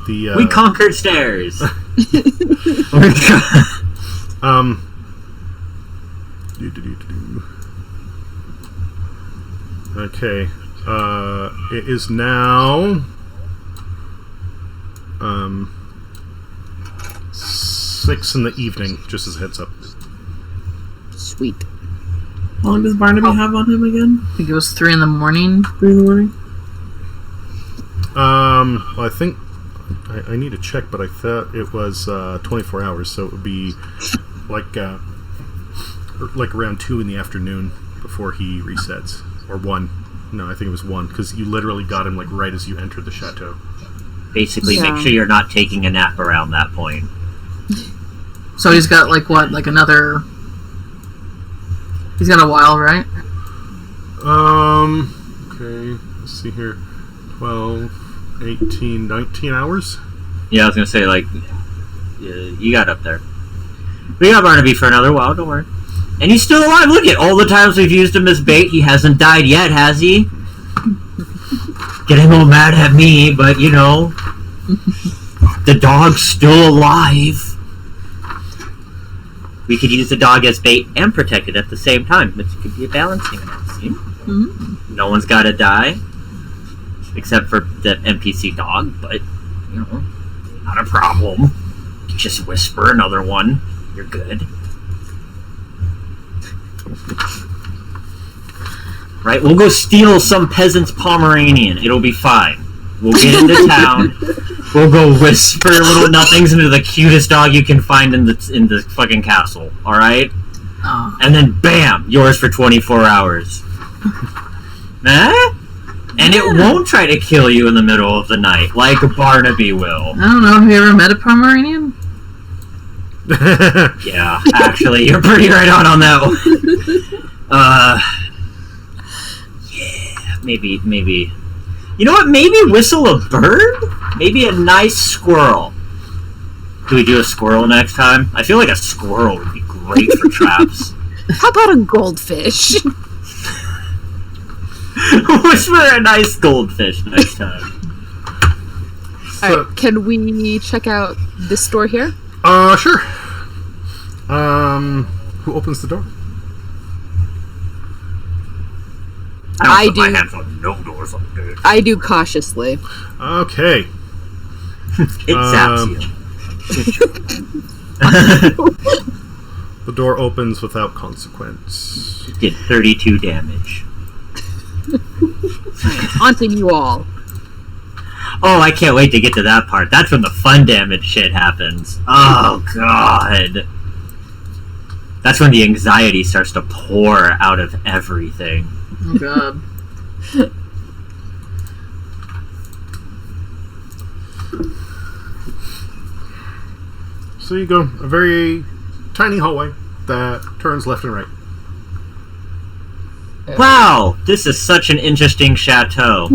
We conquered stairs. Okay. It is now 6 in the evening, just as a heads up. Sweet. How long does Barnaby have on him again? I think it was 3 in the morning. 3 in the morning? Well, I think I need to check, but I thought it was 24 hours, so it would be like around 2 in the afternoon before he resets, or 1. No, I think it was 1, because you literally got him like right as you entered the chateau. Basically, Yeah. make sure you're not taking a nap around that point. So he's got like what? Like another. He's got a while, right? Okay, let's see here. 12, 18, 19 hours? Yeah, I was gonna say, like, you got up there. We got Barnaby for another while, don't worry. And he's still alive. Look at all the times we've used him as bait. He hasn't died yet, has he? Getting all mad at me, but you know, the dog's still alive. We could use the dog as bait and protect it at the same time. It could be a balancing act. See? Mm-hmm. No one's got to die, except for the NPC dog. But you know, not a problem. You just whisper another one. You're good. Right, we'll go steal some peasant's Pomeranian. It'll be fine. We'll get into town. We'll go whisper little nothings into the cutest dog you can find in the fucking castle. All right, Oh. and then bam, yours for 24 hours. And it won't try to kill you in the middle of the night like Barnaby will. I don't know. Have you ever met a Pomeranian? Yeah, actually, you're pretty right on that one. Yeah, maybe. You know what? Maybe whistle a bird? Maybe a nice squirrel. Do we do a squirrel next time? I feel like a squirrel would be great for traps. How about a goldfish? Whisper a nice goldfish next time. Alright, can we check out this store here? Sure. Who opens the door? I put my do. hands on no doors like this. I do cautiously. Okay. It zaps you. The door opens without consequence. Did 32 damage. Haunting you all. Oh, I can't wait to get to that part. That's when the fun damage shit happens. Oh, God. That's when the anxiety starts to pour out of everything. Oh god. So you go a very tiny hallway that turns left and right. Wow, this is such an interesting chateau.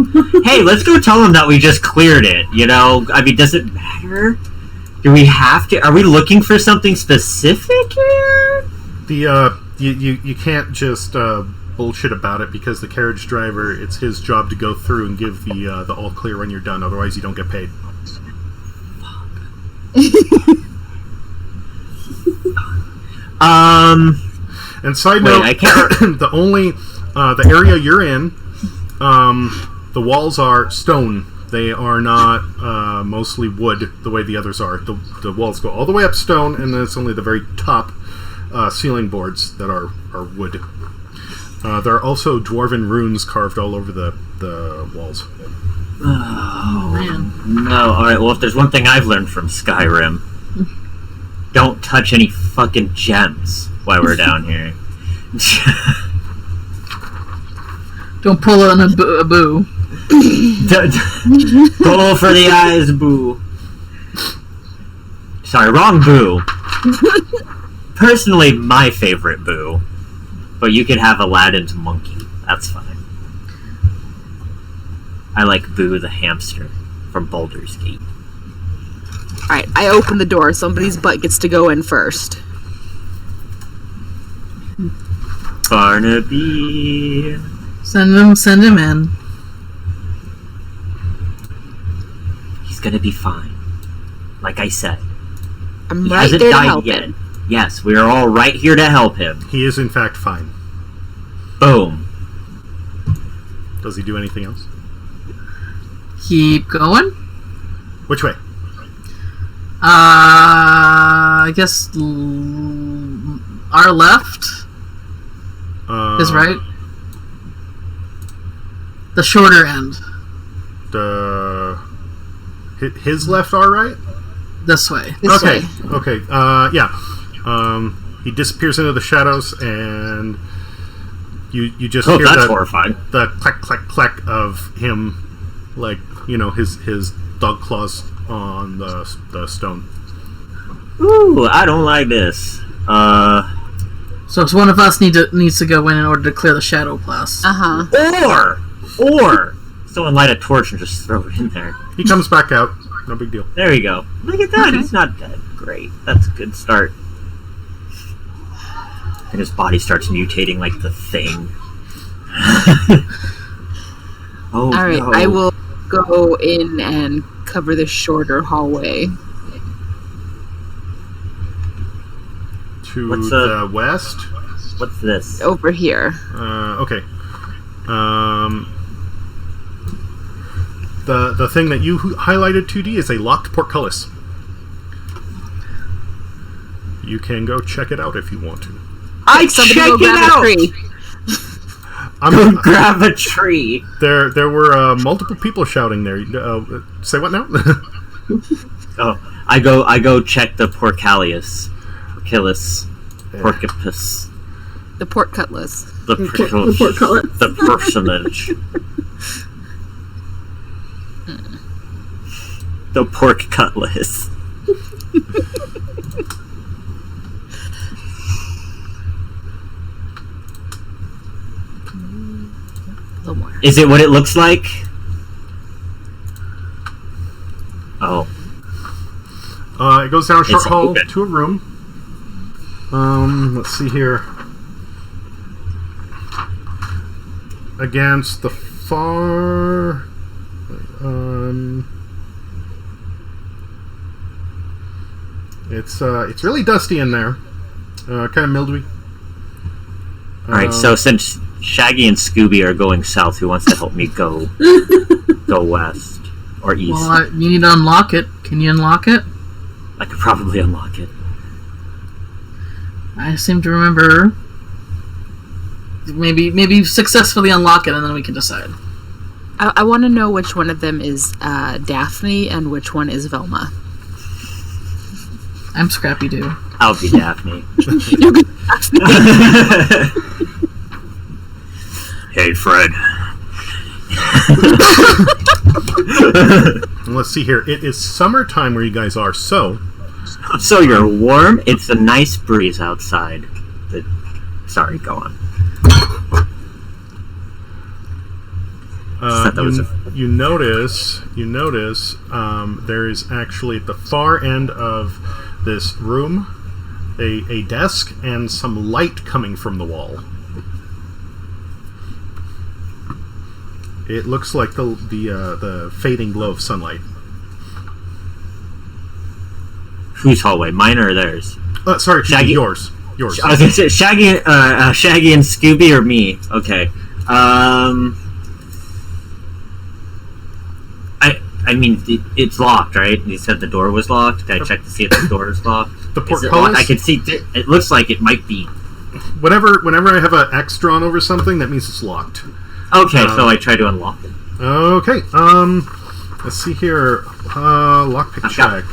Hey, let's go tell them that we just cleared it, you know? I mean, does it matter? Do we have to? Are we looking for something specific here? You can't just bullshit about it because the carriage driver, it's his job to go through and give the all clear when you're done. Otherwise, you don't get paid. And side note, I can't. the only the area you're in, the walls are stone. They are not mostly wood the way the others are. The walls go all the way up stone, and then it's only the very top ceiling boards that are wood. There are also dwarven runes carved all over the walls. Oh man. No, alright, well, if there's one thing I've learned from Skyrim, don't touch any fucking gems while we're down here. Don't pull on a boo. Pull for the eyes, boo. Sorry, wrong boo. Personally, my favorite boo. But you could have Aladdin's monkey. That's fine. I like Boo the hamster from Baldur's Gate. Alright, I open the door. Somebody's butt gets to go in first. Barnaby. Send him in. He's gonna be fine. Like I said. I'm He right hasn't there to died help yet. him. Yes, we are all right here to help him. He is, in fact, fine. Boom. Does he do anything else? Keep going. Which way? I guess our left is right. The shorter end. His left, our right? This way. This Okay. way. Okay. Yeah. He disappears into the shadows, and you just Oh, hear that's horrifying. the clack clack clack of him, like his dog claws on the stone. Ooh, I don't like this. So it's one of us needs to go in order to clear the shadow class. Or someone light a torch and just throw it in there. He comes back out. No big deal. There you go. Look at that. He's not dead. Great. That's a good start. And his body starts mutating like the Thing. Oh, Alright, no. I will go in and cover the shorter hallway. To What's the west. What's this? Over here. Okay. The thing that you highlighted 2D is a locked portcullis. You can go check it out if you want to. Somebody check go it grab out! a tree. Go grab a tree. There were multiple people shouting there. Say what now? Oh, I go check the Porcalius. Porcipus. The pork cutlass. The portcullis. The personage. The pork cutlass. A little more. Is it what it looks like? Oh. It goes down a short It's hall open. to a room. Let's see here. Against the far... It's really dusty in there. Kind of mildewy. Alright, so since Shaggy and Scooby are going south, who wants to help me go west or east? Well, you need to unlock it. Can you unlock it? I could probably unlock it. I seem to remember. Maybe successfully unlock it, and then we can decide. I want to know which one of them is Daphne and which one is Velma. I'm Scrappy Doo. I'll be Daphne. You could Daphne. Hey, Fred. Let's see here. It is summertime where you guys are, so... So you're warm? It's a nice breeze outside. Sorry, go on. You notice there is actually at the far end of this room a desk and some light coming from the wall. It looks like the fading glow of sunlight. Whose hallway? Mine or theirs? Sorry, Shaggy- yours. I was gonna say Shaggy and Scooby or me. Okay. I mean, it's locked, right? You said the door was locked. Did I check to see if the door is locked? The Is it portcullis? locked? I can see. It looks like it might be. Whenever I have an X drawn over something, that means it's locked. Okay, so I try to unlock it. Okay. Let's see here. Lockpick check.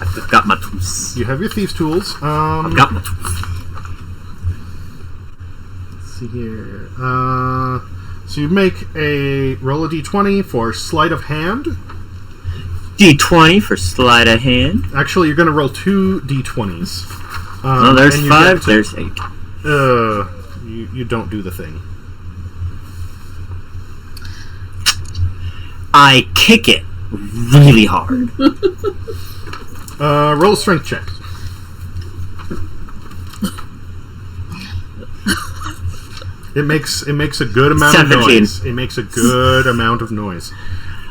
I've got my tools. You have your thieves' tools. I've got my tools. Let's see here. So you make a roll a d20 for sleight of hand. D20 for sleight of hand. Actually, you're going to roll 2 d20s. Oh, there's and you 5. get- There's 8. You don't do the thing. I kick it really hard. Roll a strength check. It makes a good amount 17. of noise. It makes a good amount of noise.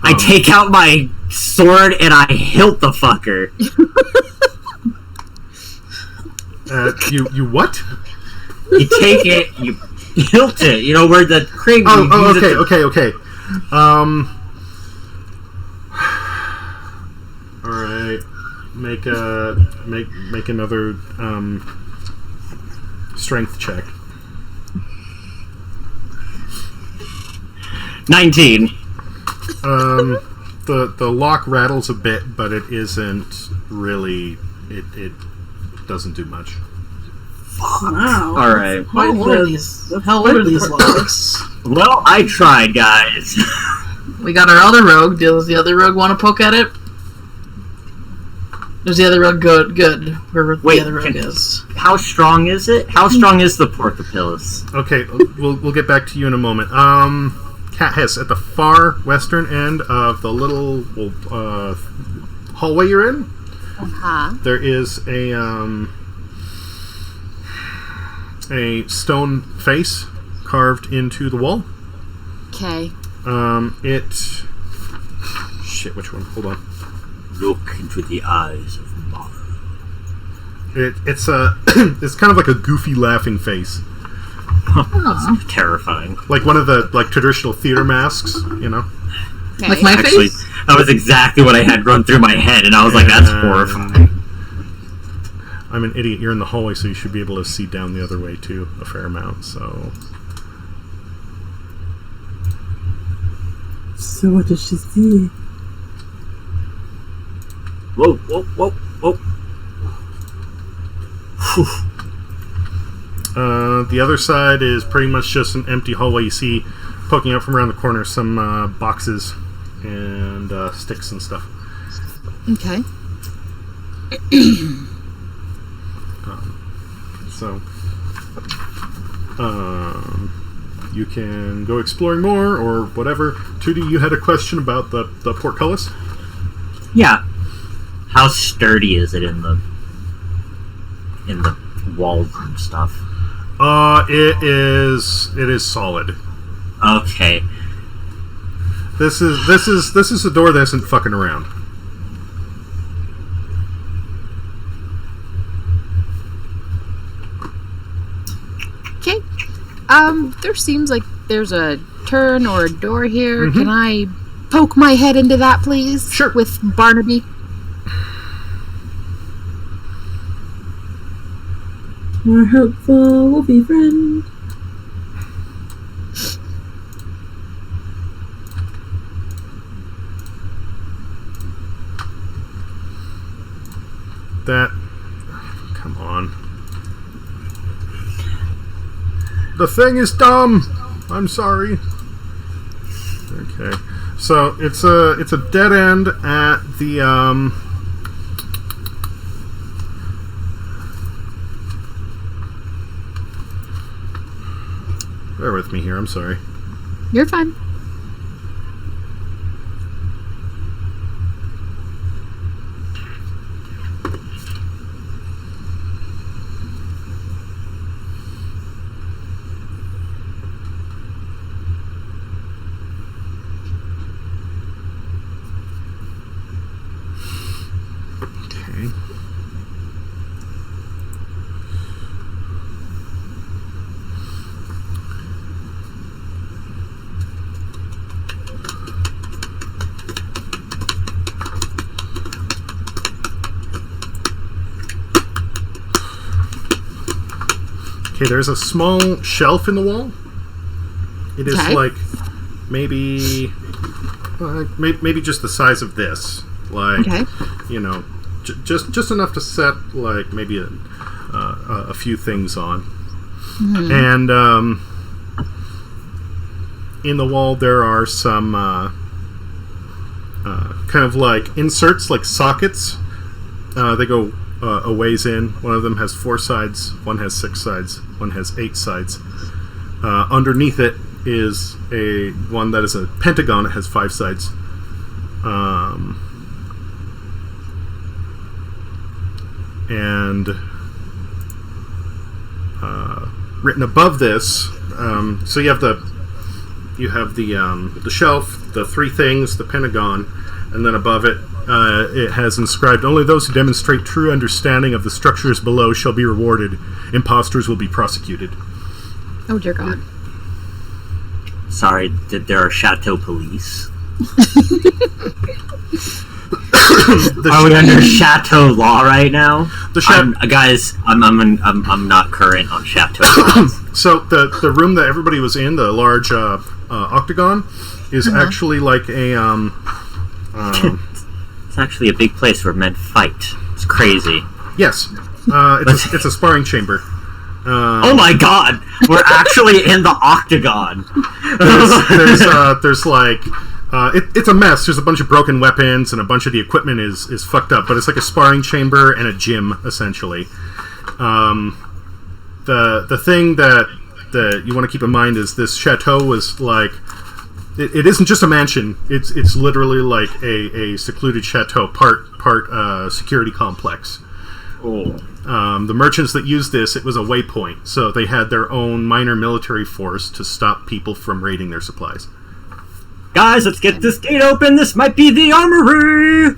I take out my sword and I hilt the fucker. You what? You take it, you hilt it. You know where the crane. Okay. All right. Make another strength check. 19. The lock rattles a bit, but it isn't really. It doesn't do much. Wow. All right. How old are these locks? Well, I tried, guys. We got our other rogue. Does the other rogue want to poke at it? Does the other rogue good? Where Wait, the other rogue is. How strong is it? How strong is the porcopillis? Okay, we'll get back to you in a moment. Cat Hiss, at the far western end of the little hallway you're in, there is a stone face carved into the wall. Okay. Shit, which one? Hold on. Look into the eyes of Mara. It's it's kind of like a goofy laughing face, That's terrifying. like one of the traditional theater masks, you know. Okay. Like my Actually, face? that was exactly what I had run through my head, and I was like, "That's And horrifying." I'm an idiot. You're in the hallway, so you should be able to see down the other way too, a fair amount. So So what does she see? Whoa! the other side is pretty much just an empty hallway. You see, poking out from around the corner, some boxes and sticks and stuff. Okay. So, you can go exploring more or whatever. Tootie, you had a question about the portcullis? Yeah. How sturdy is it in the walls and stuff? It is solid. Okay. This is a door that isn't fucking around. Okay. There seems like there's a turn or a door here. Mm-hmm. Can I poke my head into that, please? Sure. With Barnaby. More helpful will be friend. Come on. The thing is dumb. I'm sorry. Okay. So it's a dead end at the Bear with me here, I'm sorry. You're fine. Okay. Okay, there's a small shelf in the wall. It is Okay. like maybe just the size of this. Like, Okay. you know, just enough to set like maybe a few things on. And in the wall there are some kind of like inserts, like sockets. They go a ways in. One of them has 4 sides, one has 6 sides, one one has 8 sides. Underneath it is a one that is a pentagon. It has 5 sides. And written above this, so you have the shelf, the 3 things, the pentagon, and then above it, it has inscribed, "Only those who demonstrate true understanding of the structures below shall be rewarded. Imposters will be prosecuted." Oh dear God. Sorry, that there are chateau police. Are we under chateau law right now? Guys, I'm not current on chateau law. So the room that everybody was in, the large octagon, is actually like a It's actually a big place where men fight. It's crazy. Yes, it's a sparring chamber. Oh my God! We're actually in the octagon. There's like it's a mess. There's a bunch of broken weapons and a bunch of the equipment is fucked up. But it's like a sparring chamber and a gym essentially. The thing that you want to keep in mind is this chateau was like. It isn't just a mansion. It's literally like a secluded chateau, part security complex. Oh. The merchants that used this, it was a waypoint, so they had their own minor military force to stop people from raiding their supplies. Guys, let's get this gate open. This might be the armory.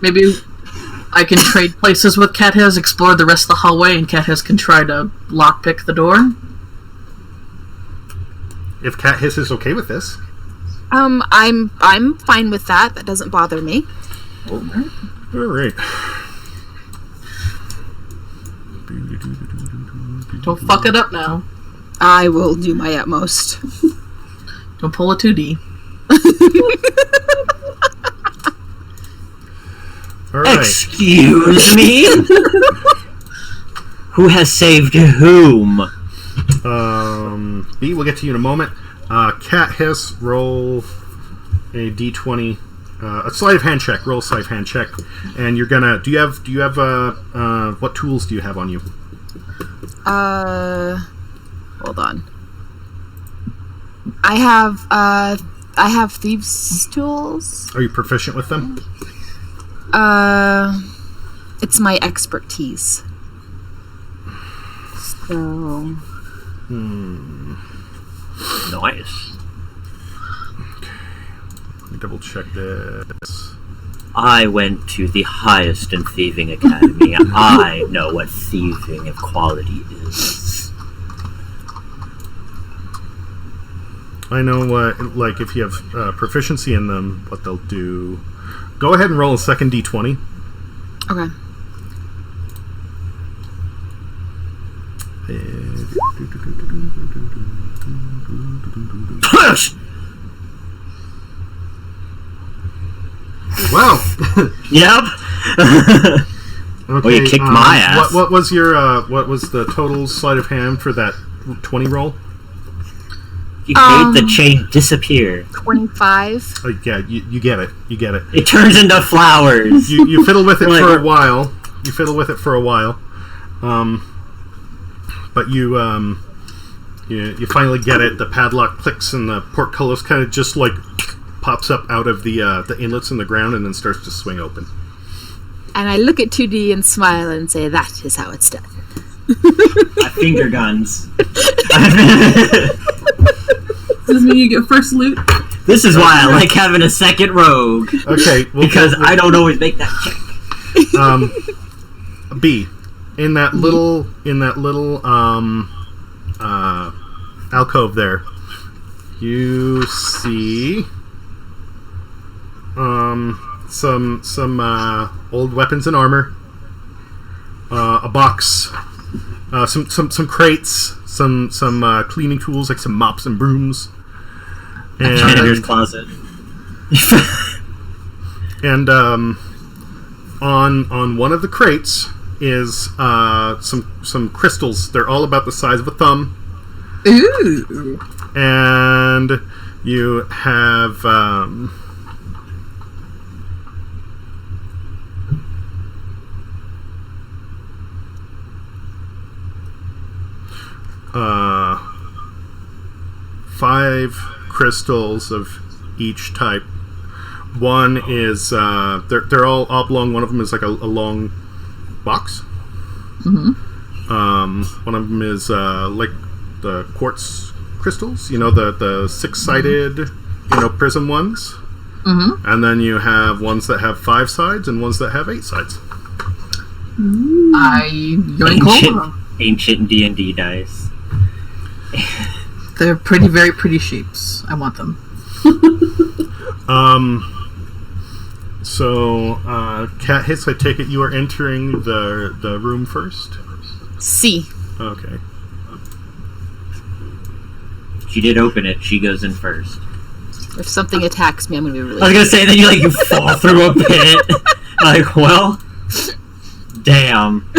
Maybe I can trade places with Catheas, explore the rest of the hallway, and Catheas can try to lockpick the door. If Cat Hiss is okay with this. I'm fine with that. That doesn't bother me. All right. Don't fuck it up now. I will do my utmost. Don't pull a 2D. All right. Excuse me? Who has saved whom? B, we'll get to you in a moment. Cat Hiss, roll a d20, a sleight of hand check. Roll a sleight of hand check, and you're gonna. Do you have what tools do you have on you? Hold on. I have thieves' tools. Are you proficient with them? It's my expertise. So. Nice. Okay. Let me double check this. I went to the highest in thieving academy. I know what thieving of quality is. I know what, like, if you have proficiency in them, what they'll do. Go ahead and roll a second d20. Okay. Push! Wow. Yep. Okay, well, you kicked my ass. What was your what was the total sleight of hand for that 20 roll? You made the chain disappear. 25. Oh, yeah, you get it. You get it. It turns into flowers. You fiddle with it for a while. You fiddle with it for a while. But you finally get it. The padlock clicks and the portcullis kind of just like pops up out of the inlets in the ground and then starts to swing open. And I look at 2D and smile and say, "That is how it's done." My finger guns. Does this mean you get first loot? This is why I like having a second rogue. Okay, because I don't always make that check. B, in that little alcove there, you see some old weapons and armor, a box, some crates, some cleaning tools like some mops and brooms, and Janitor's closet. and on one of the crates is some crystals. They're all about the size of a thumb. Ooh. And you have 5 crystals of each type. One is they're all oblong. One of them is like a long box. One of them is like the quartz crystals. You know, the 6-sided prism ones. And then you have ones that have 5 sides and ones that have 8 sides. Ancient D&D dice. They're very pretty shapes. I want them. So, Cat Hits, I take it you are entering the room first? C. Okay. She did open it. She goes in first. If something attacks me, I'm gonna be really. I was gonna say that you fall through a pit. Like, well, damn.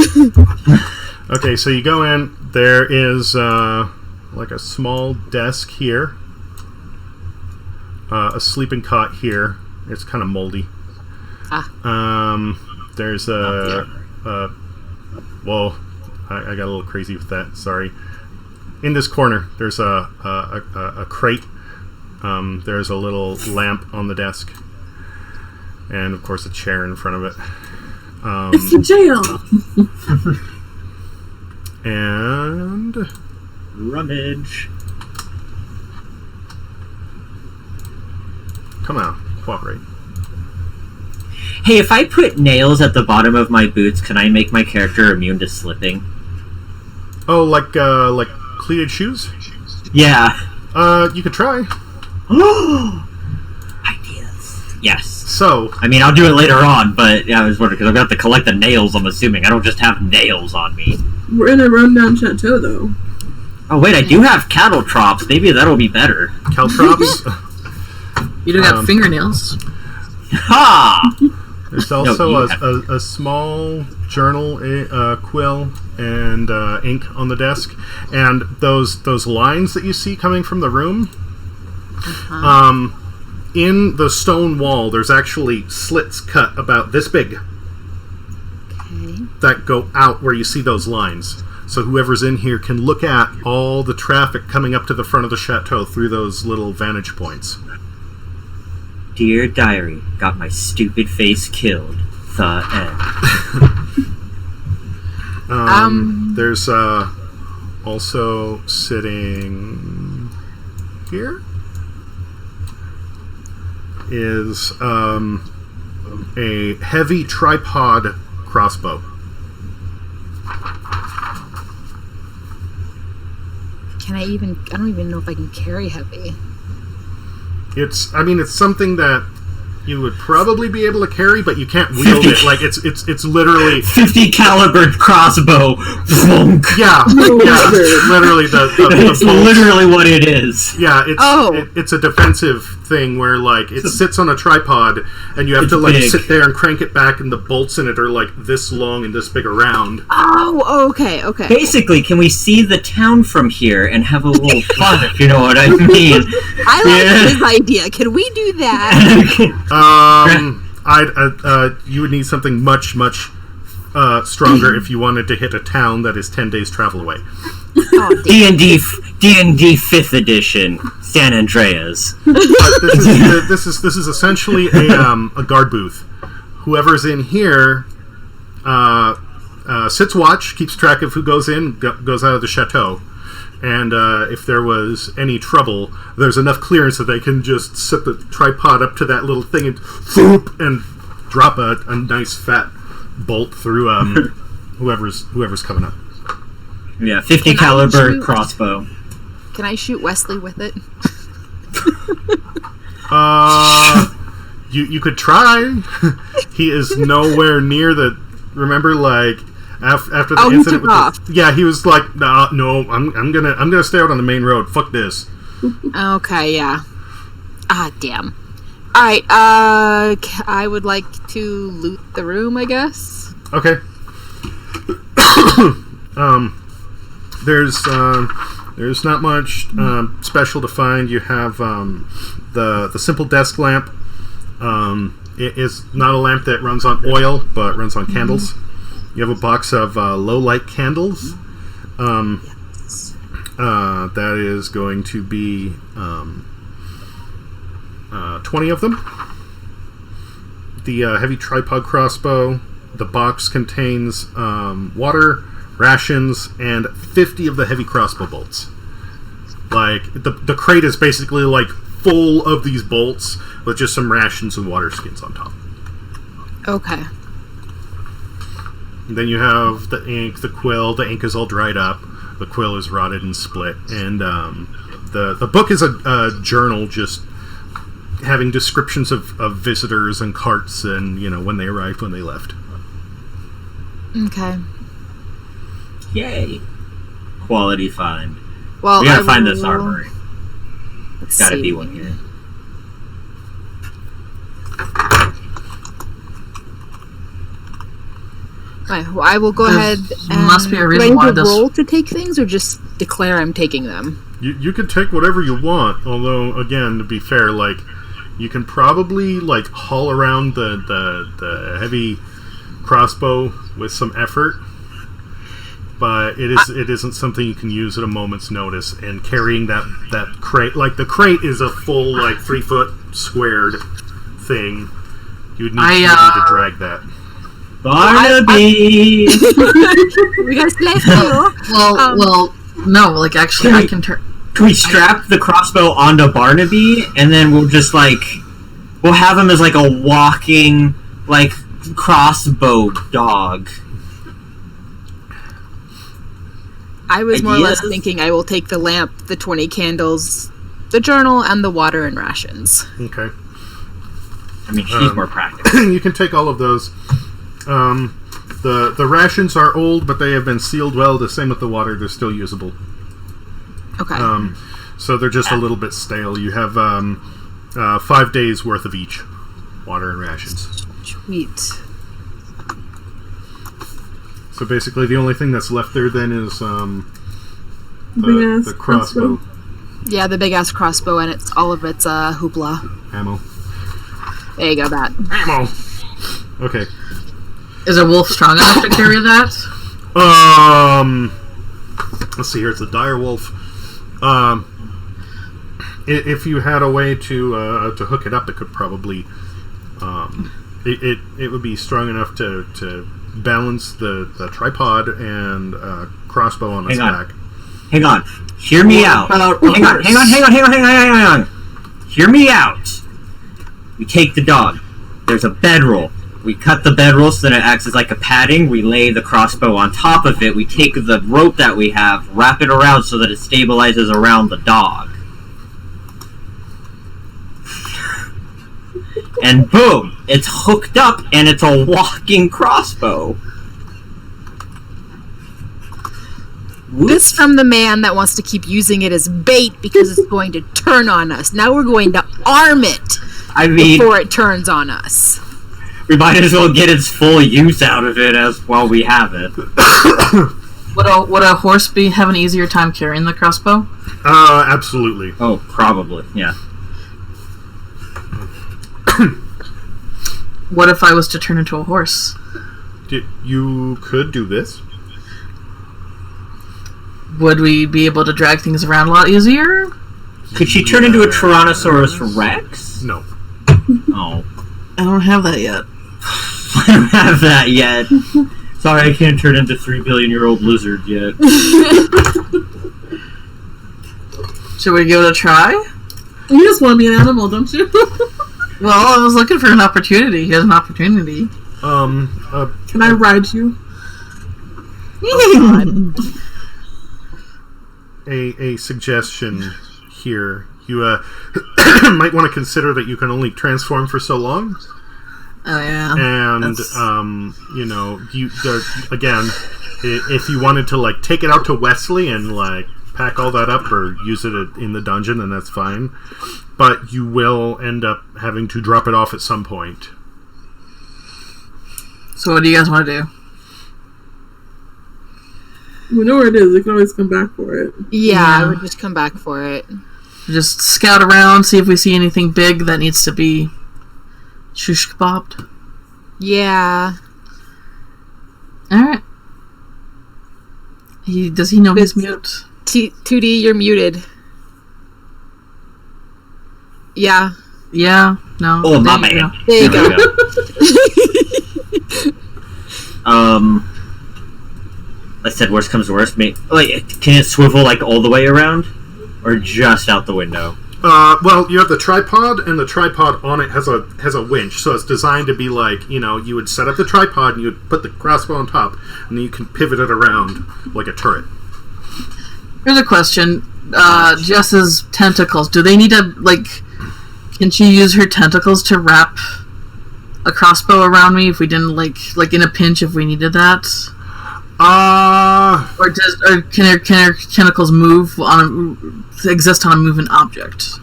Okay, so you go in. There is like a small desk here, a sleeping cot here. It's kind of moldy. There's well, I got a little crazy with that. Sorry. In this corner, there's a crate. There's a little lamp on the desk, and of course a chair in front of it. It's a jail. And Rummage. come on, cooperate. Hey, if I put nails at the bottom of my boots, can I make my character immune to slipping? Oh, like cleated shoes? Yeah. You could try. Ideas. Yes. So, I mean, I'll do it later on, but yeah, I was wondering, because I'm going to have to collect the nails, I'm assuming. I don't just have nails on me. We're in a rundown chateau, though. Oh, wait, I do have cattle trops. Maybe that'll be better. caltrops. You don't have fingernails. Ha! There's also a small journal, quill, and ink on the desk, and those lines that you see coming from the room. In the stone wall, there's actually slits cut about this big that go out where you see those lines. So whoever's in here can look at all the traffic coming up to the front of the chateau through those little vantage points. Dear diary, got my stupid face killed. The end. There's also sitting here is a heavy tripod crossbow. I don't even know if I can carry heavy. It's something that you would probably be able to carry, but you can't wield it. Like it's literally 50 caliber crossbow. yeah, literally the It's literally what it is. Yeah, it's a defensive thing where like it sits on a tripod and you have to like sit there and crank it back, and the bolts in it are like this long and this big around. Oh, okay. Basically, can we see the town from here and have a little fun, if you know what I mean? I like this idea. Can we do that? You would need something much stronger if you wanted to hit a town that is 10 days travel away. D&D 5th edition, San Andreas. This is essentially a guard booth. Whoever's in here sits watch, keeps track of who goes in, goes out of the chateau. And if there was any trouble, there's enough clearance that they can just set the tripod up to that little thing and whoop, and drop a nice fat bolt through whoever's coming up. Yeah, 50 caliber crossbow. Can I shoot Wesley with it? You could try. He is nowhere near the. Remember, like after the incident with off. He was like, nah, no, I'm gonna stay out on the main road. Fuck this. Okay, yeah. Damn. All right. I would like to loot the room, I guess. Okay. There's not much special to find. You have the simple desk lamp. It is not a lamp that runs on oil, but runs on candles. You have a box of low light candles. That is going to be 20 of them. The heavy tripod crossbow. The box contains water, rations, and 50 of the heavy crossbow bolts. Like, the crate is basically like full of these bolts with just some rations and water skins on top. Okay. And then you have the ink, the quill. The ink is all dried up. The quill is rotted and split. And the book is a journal just having descriptions of visitors and carts and, when they arrived, when they left. Okay. Yay. Quality find. Well, We gotta find this armory. Let's Gotta see. be one here. Right, well, I will go ahead and... must be a do reason I need why to this- roll to take things, or just declare I'm taking them? You can take whatever you want, although, again, to be fair, like, you can probably, like, haul around the heavy crossbow with some effort, but it isn't something you can use at a moment's notice, and carrying that crate, like, the crate is a full, like, 3-foot squared thing. You would need to drag that. Barnaby! We got to let go. Well, no, like, actually, I can turn... Can we strap the crossbow onto Barnaby, and then we'll just, like... We'll have him as, like, a walking, like, crossbow dog. I was more or less Ideas? thinking I will take the lamp, the 20 candles, the journal, and the water and rations. Okay. I mean, she's more practical. You can take all of those. The rations are old, but they have been sealed well. The same with the water; they're still usable. Okay. So they're just a little bit stale. You have 5 days worth of each water and rations. Sweet. So basically, the only thing that's left there then is Big-ass the crossbow Yeah, the big-ass crossbow, and it's all of its hoopla. ammo. There you go, that. Ammo. Okay. Is a wolf strong enough to carry that? Let's see here. It's a dire wolf. If you had a way to hook it up, it could probably it would be strong enough to balance the tripod and crossbow on its back. Hang on. Hear me out. Hang on. Hear me out. We take the dog. There's a bedroll. We cut the bedroll so that it acts as like a padding. We lay the crossbow on top of it. We take the rope that we have, wrap it around so that it stabilizes around the dog. And boom! It's hooked up and it's a walking crossbow. This from the man that wants to keep using it as bait because it's going to turn on us. Now we're going to arm it I mean, before it turns on us. we might as well get its full use out of it as while we have it. Would a horse have an easier time carrying the crossbow? Absolutely. Oh, probably, yeah. What if I was to turn into a horse? You could do this. Would we be able to drag things around a lot easier? Could she turn into a Tyrannosaurus Rex? No. Oh. I don't have that yet. I don't have that yet. Sorry, I can't turn into 3 billion-year-old lizard yet. Should we give it a try? You just want to be an animal, don't you? Well, I was looking for an opportunity. Here's an opportunity. Can I ride you? A suggestion here. You might want to consider that you can only transform for so long. Oh yeah. And again, if you wanted to like take it out to Wesley and like pack all that up or use it in the dungeon, then that's fine. But you will end up having to drop it off at some point. So what do you guys want to do? We know where it is. We can always come back for it. Yeah, I would just come back for it. Just scout around, see if we see anything big that needs to be shush kebabbed. Yeah. Alright. Does he know he's mute? 2D, you're muted. Yeah. Yeah. No. Oh, my there you man. go. There you There go. we I said worst comes to worst. Like, can it swivel like all the way around, or just out the window? Well, you have the tripod, and the tripod on it has a winch, so it's designed to be like, you would set up the tripod, and you would put the crossbow on top, and then you can pivot it around like a turret. Here's a question. Jess's tentacles. Do they need to, like... Can she use her tentacles to wrap a crossbow around me if we didn't, like in a pinch if we needed that? Or can her tentacles exist on a moving object?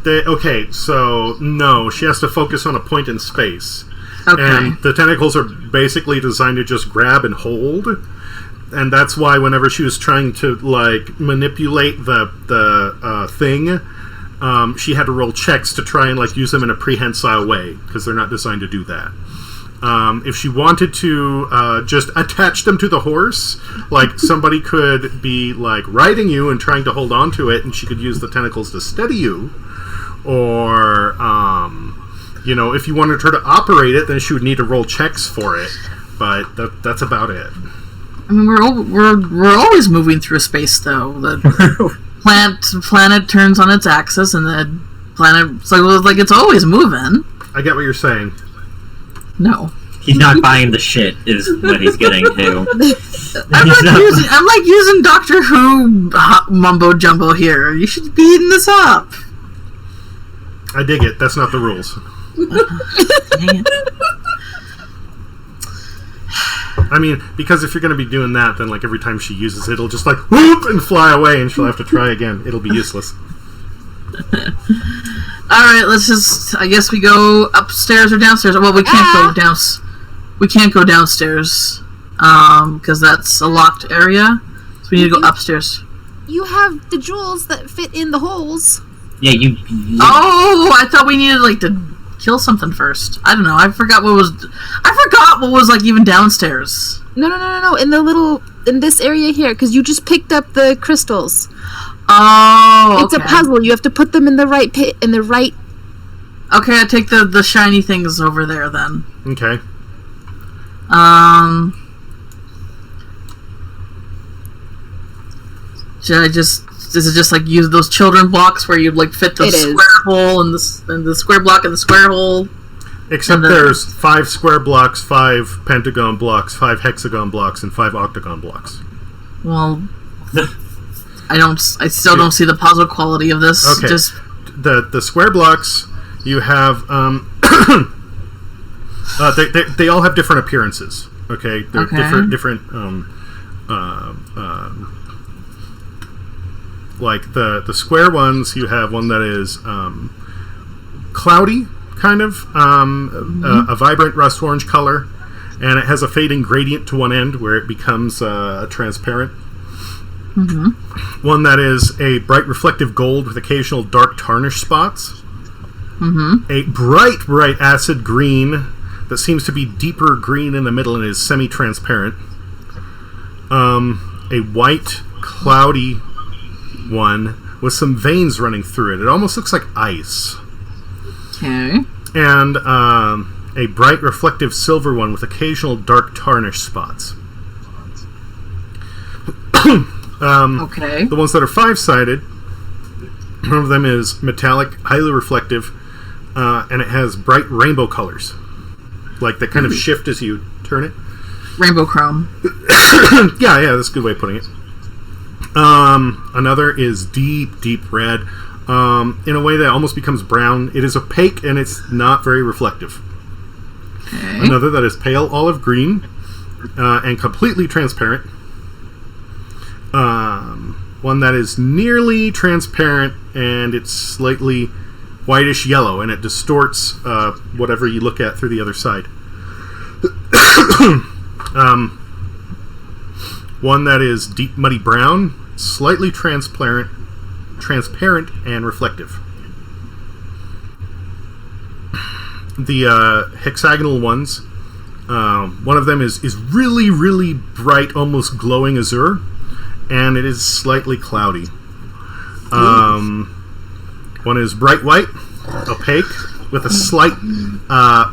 Okay, so no, she has to focus on a point in space. Okay. And the tentacles are basically designed to just grab and hold. And that's why whenever she was trying to like manipulate the thing, she had to roll checks to try and like use them in a prehensile way, because they're not designed to do that. If she wanted to just attach them to the horse, like somebody could be like riding you and trying to hold on to it, and she could use the tentacles to steady you. Or, if you wanted her to operate it, then she would need to roll checks for it. But that's about it. I mean, we're always moving through space, though. The planet turns on its axis, and the planet's like it's always moving. I get what you're saying. No. He's not buying the shit, is what he's getting to. I'm like using Doctor Who mumbo jumbo here. You should be eating this up. I dig it. That's not the rules. Dang it. I mean, because if you're going to be doing that, then like every time she uses it, it'll just like whoop and fly away, and she'll have to try again. It'll be useless. Alright, let's just... I guess we go upstairs or downstairs. Well, we can't go we can't go downstairs. Because that's a locked area. So we need to go upstairs. You have the jewels that fit in the holes. Yeah, you. Oh, I thought we needed, like, to kill something first. I don't know. I forgot what was like, even downstairs. No. In this area here, because you just picked up the crystals. Oh, It's a puzzle. You have to put them in the right pit, in the right... Okay, I take the shiny things over there, then. Okay. Should I just... Is it just like use those children blocks where you like fit the square hole and the square block and the square hole? Except there's 5 square blocks, 5 pentagon blocks, 5 hexagon blocks, and 5 octagon blocks. Well, I still don't see the puzzle quality of this. Okay. Just the square blocks, you have they all have different appearances. Okay, they're different. Like the square ones, you have one that is cloudy, kind of a vibrant rust orange color, and it has a fading gradient to one end where it becomes transparent. Mm-hmm. One that is a bright reflective gold with occasional dark tarnish spots. Mm-hmm. A bright acid green that seems to be deeper green in the middle and is semi-transparent. A white, cloudy one with some veins running through it. It almost looks like ice. Okay. And a bright, reflective silver one with occasional dark tarnish spots. Okay. The ones that are 5-sided, one of them is metallic, highly reflective, and it has bright rainbow colors. Like they kind of shift as you turn it. Rainbow chrome. Yeah, that's a good way of putting it. Another is deep red, in a way that almost becomes brown. It is opaque and it's not very reflective. Okay. Another that is pale olive green, and completely transparent. One that is nearly transparent and it's slightly whitish yellow, and it distorts whatever you look at through the other side. One that is deep muddy brown, slightly transparent and reflective. The hexagonal ones, one of them is really bright, almost glowing azure, and it is slightly cloudy. One is bright white, opaque, with a slight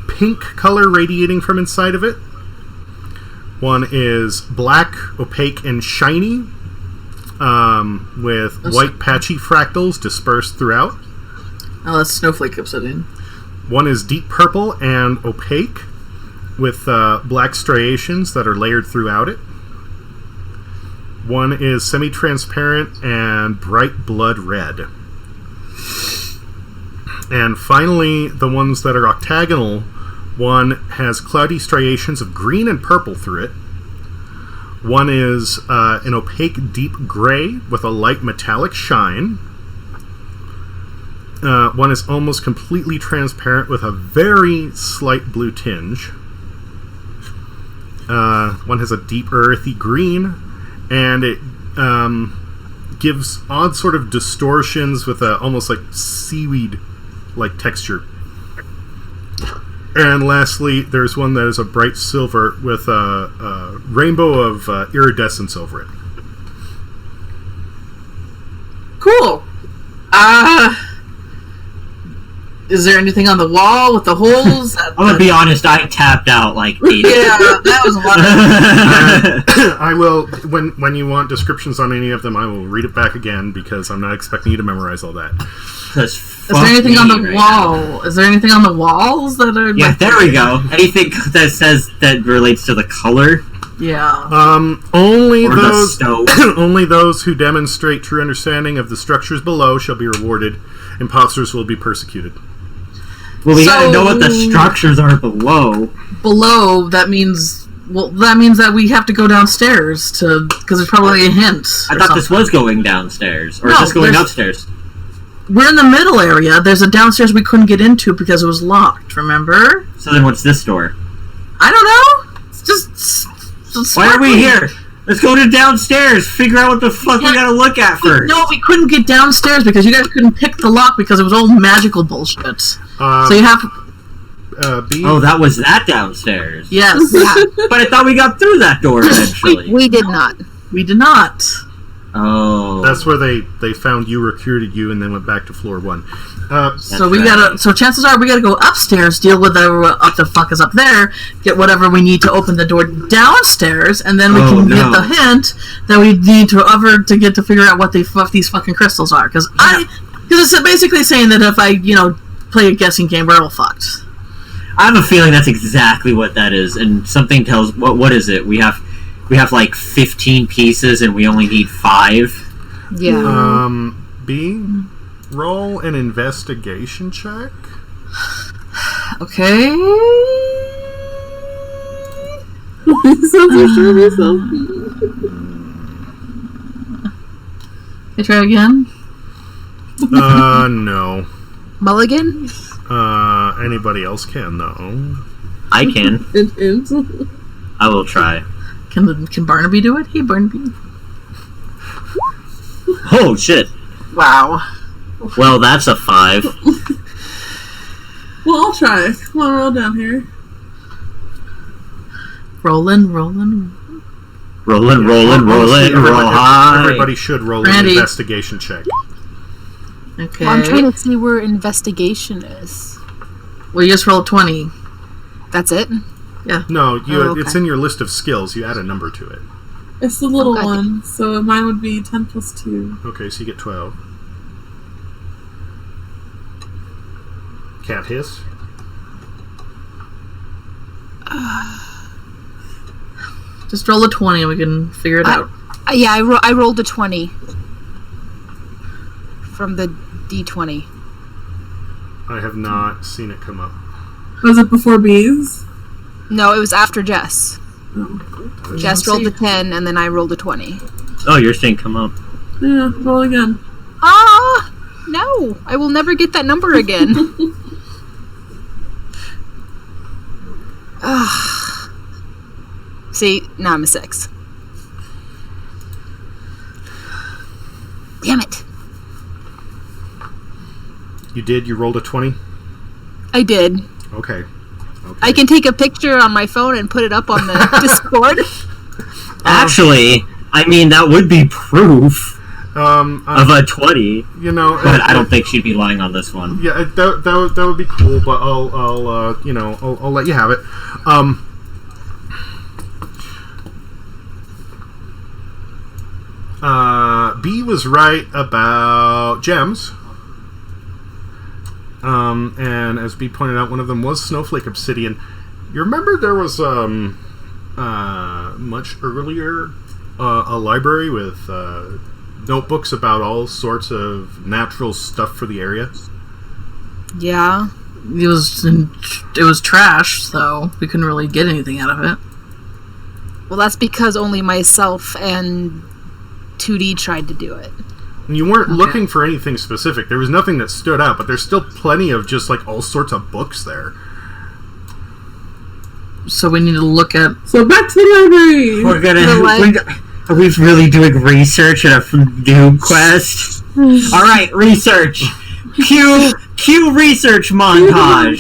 pink color radiating from inside of it. One is black, opaque, and shiny, with white patchy fractals dispersed throughout. Oh, that's snowflake obsidian. One is deep purple and opaque, with black striations that are layered throughout it. One is semi-transparent and bright blood red. And finally, the ones that are octagonal, one has cloudy striations of green and purple through it. One is an opaque deep gray with a light metallic shine. One is almost completely transparent with a very slight blue tinge. One has a deep earthy green, and it gives odd sort of distortions with a almost like seaweed-like texture. And lastly, there's one that is a bright silver with a rainbow of iridescence over it. Cool. Is there anything on the wall with the holes? I'm gonna be honest, I tapped out like 8. Yeah, that was a lot of... I will, when you want descriptions on any of them, I will read it back again, because I'm not expecting you to memorize all that. Is there anything on the wall? Is there anything on the walls that are... Yeah, there we go. Anything that says that relates to the color? Yeah. Only Or the those stove. only those who demonstrate true understanding of the structures below shall be rewarded. Imposters will be persecuted. Well, we gotta So- know what the structures are below. Below, that means... Well, that means that we have to go downstairs to... Because there's probably a hint. I thought this was going downstairs. Or No, is this going there's- upstairs? We're in the middle area. There's a downstairs we couldn't get into because it was locked, remember? So then what's this door? I don't know. It's just Why are we here? Let's go to downstairs. Figure out what the fuck we gotta look at first. No, we couldn't get downstairs because you guys couldn't pick the lock because it was all magical bullshit. So you have... B. Oh, that was that downstairs. Yes. But I thought we got through that door eventually. We did not. We did not. Oh. That's where they found you, recruited you, and then went back to floor 1. So we gotta... So chances are we gotta go upstairs, deal with what the fuck is up there, get whatever we need to open the door downstairs, and then we can get the hint that we need to get to figure out what these fucking crystals are. Because it's basically saying that if I, play a guessing game, we're all fucked. I have a feeling that's exactly what that is, and something tells... What is it? We have like 15 pieces, and we only need 5. Yeah. B. Roll an investigation check. Okay. So for sure of yourself. Can I try again? No. Mulligan? Anybody else can, though. I can. I will try. Can Barnaby do it? Hey, Barnaby. Oh, shit. Wow. Well, that's a 5. Well, I'll try. Come on, roll down here. Rolling. Rolling, Honestly, roll high. Everybody should roll Randy. an investigation check. Okay. Well, I'm trying to see where investigation is. Well, you just roll 20. That's it? No, okay. it's in your list of skills. You add a number to it. It's the little Okay. one, so mine would be 10 plus 2. Okay, so you get 12. Cat hiss. Just roll a 20 and we can figure it out. Yeah, I rolled a 20 from the D20. I have not seen it come up. Was it before bees? No, it was after Jess. Oh. Jess rolled a 10, and then I rolled a 20. Oh, yours didn't come up. Yeah, roll again. Ah! No! I will never get that number again. See, now I'm a 6. Damn it. You did? You rolled a 20? I did. Okay. I can take a picture on my phone and put it up on the Discord. Actually, I mean, that would be proof of a 20. You know, But I don't think she'd be lying on this one. Yeah, that would be cool, but I'll let you have it. B was right about gems. And as B pointed out, one of them was Snowflake Obsidian. You remember there was much earlier a library with notebooks about all sorts of natural stuff for the area? Yeah. It was trash, so we couldn't really get anything out of it. Well, that's because only myself and 2D tried to do it. And you weren't looking for anything specific. There was nothing that stood out, but there's still plenty of just like all sorts of books there. So we need to look at... So back to the library! Are we really doing research at a new quest? Alright, research! Cue research montage!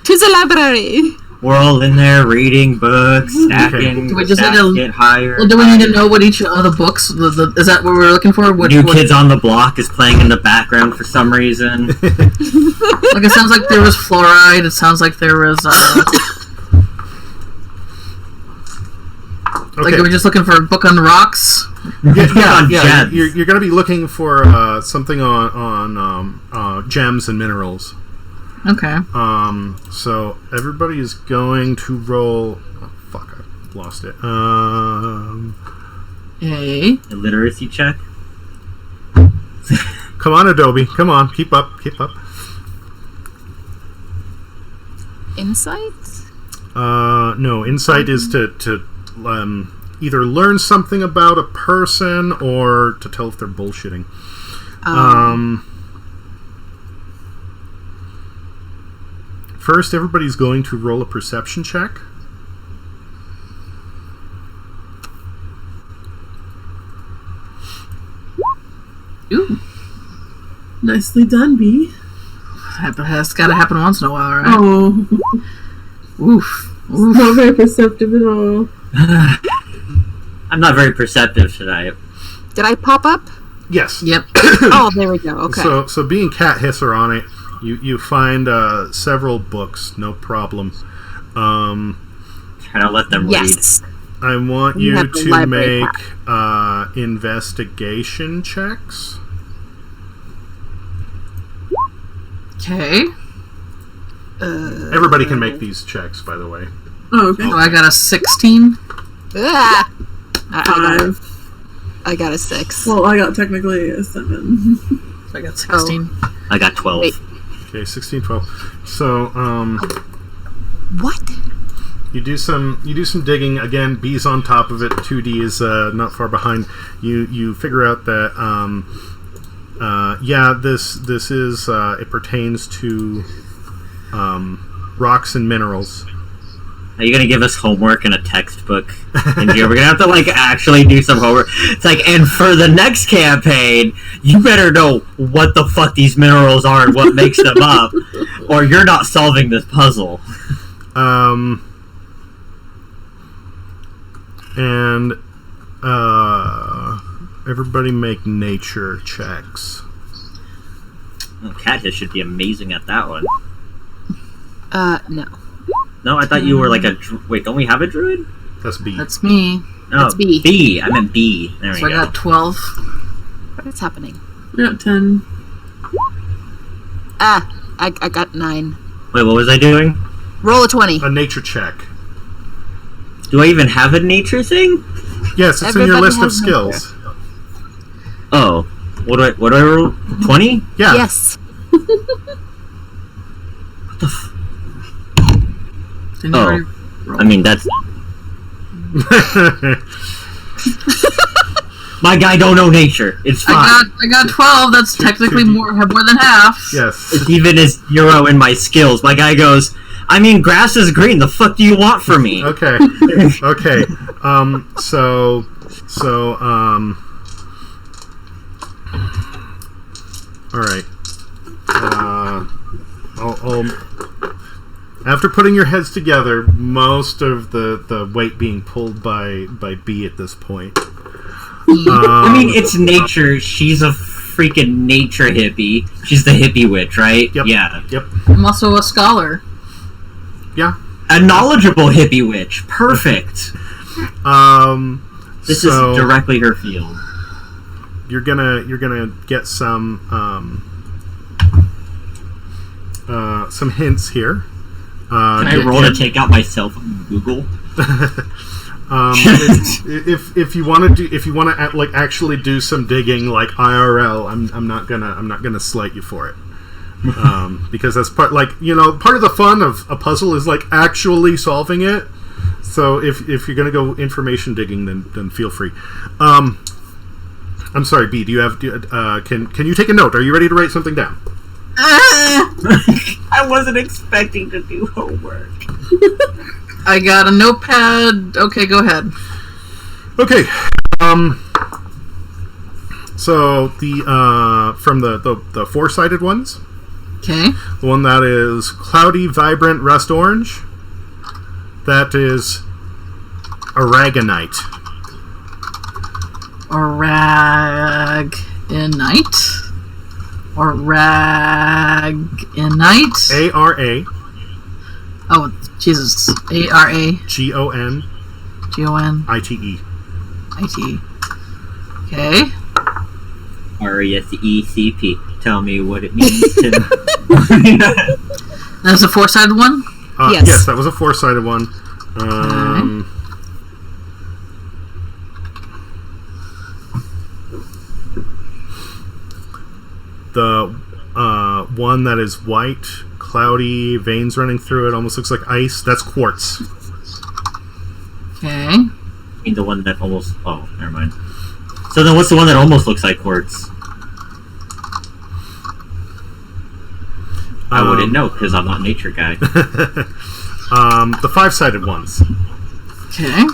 To the library! We're all in there reading books, stacking, Do we just need to get higher. Well, do we need to know what each of the books... is that what we're looking for? New Kids on the Block is playing in the background for some reason. Like, it sounds like there was fluoride. It sounds like there was... Like, are we just looking for a book on the rocks? Yeah. You're going to be looking for something on gems and minerals. Okay. So everybody is going to roll. Oh, fuck! I lost it. A literacy check. Come on, Adobe. Come on, keep up. Insight? No. Insight is to either learn something about a person or to tell if they're bullshitting. First, everybody's going to roll a perception check. Ooh. Nicely done, B. Has got to happen once in a while, right? Oh. Oof. Not very perceptive at all. I'm not very perceptive tonight. Did I pop up? Yes. Yep. Oh, there we go. Okay. So being cat hisser on it, you find several books, no problem. Try to let them yes. I want You you have the to library make investigation checks. Okay. Everybody can make these checks, by the way. Oh, okay. So I got a 16. Ah! Five. I got a 6. Well, I got technically a 7. So I got 16. I got 12. Wait. Okay, 16, 12. So, What? you do some digging. Again, B's on top of it. 2D is not far behind. You figure out that this is it pertains to rocks and minerals. Are you gonna give us homework in a textbook? And we're gonna have to actually do some homework. It's and for the next campaign, you better know what the fuck these minerals are and what makes them up, or you're not solving this puzzle. And everybody make nature checks. Oh, Cat should be amazing at that one. No. No, I thought you were a... Wait, don't we have a druid? That's B. That's me. Oh, That's B. B. I meant B. There we So I go. got 12. What is happening? I got 10. I got 9. Wait, what was I doing? Roll a 20. A nature check. Do I even have a nature thing? Yes, it's in your Everybody list of has skills. Oh. What do I roll? 20? Yeah. Yes. What the Didn't you already roll? I mean, that's... My guy don't know nature. It's fine. I got 12. That's technically more than half. Yes. It's even as Euro in my skills. My guy goes, I mean, grass is green. The fuck do you want from me? Okay. Okay. All right. After putting your heads together, most of the weight being pulled by B at this point. I mean, it's nature. She's a freaking nature hippie. She's the hippie witch, right? Yep. Yeah. Yep. I'm also a scholar. Yeah. A knowledgeable hippie witch. Perfect. This is directly her field. You're gonna get some hints here. Can I roll to take out myself from Google? if you want to like actually do some digging like IRL, I'm not gonna slight you for it. Because that's part of the fun of a puzzle is like actually solving it. So if you're gonna go information digging, then feel free. I'm sorry, B. Can you take a note? Are you ready to write something down? I wasn't expecting to do homework. I got a notepad. Okay, go ahead. Okay. So the from the four-sided ones. Okay. The one that is cloudy, vibrant, rust orange. That is aragonite. Aragonite. A-R-A. Oh, Jesus. A-R-A. G-O-N. G-O-N. I-T-E. Okay. R-E-S-E-C-P. Tell me what it means to... That's a four-sided one? Yes. Yes, that was a four-sided one. The one that is white, cloudy, veins running through it, almost looks like ice. That's quartz. Okay. I mean the one that almost... Oh, never mind. So then what's the one that almost looks like quartz? I wouldn't know, because I'm not a nature guy. The five-sided ones. Okay.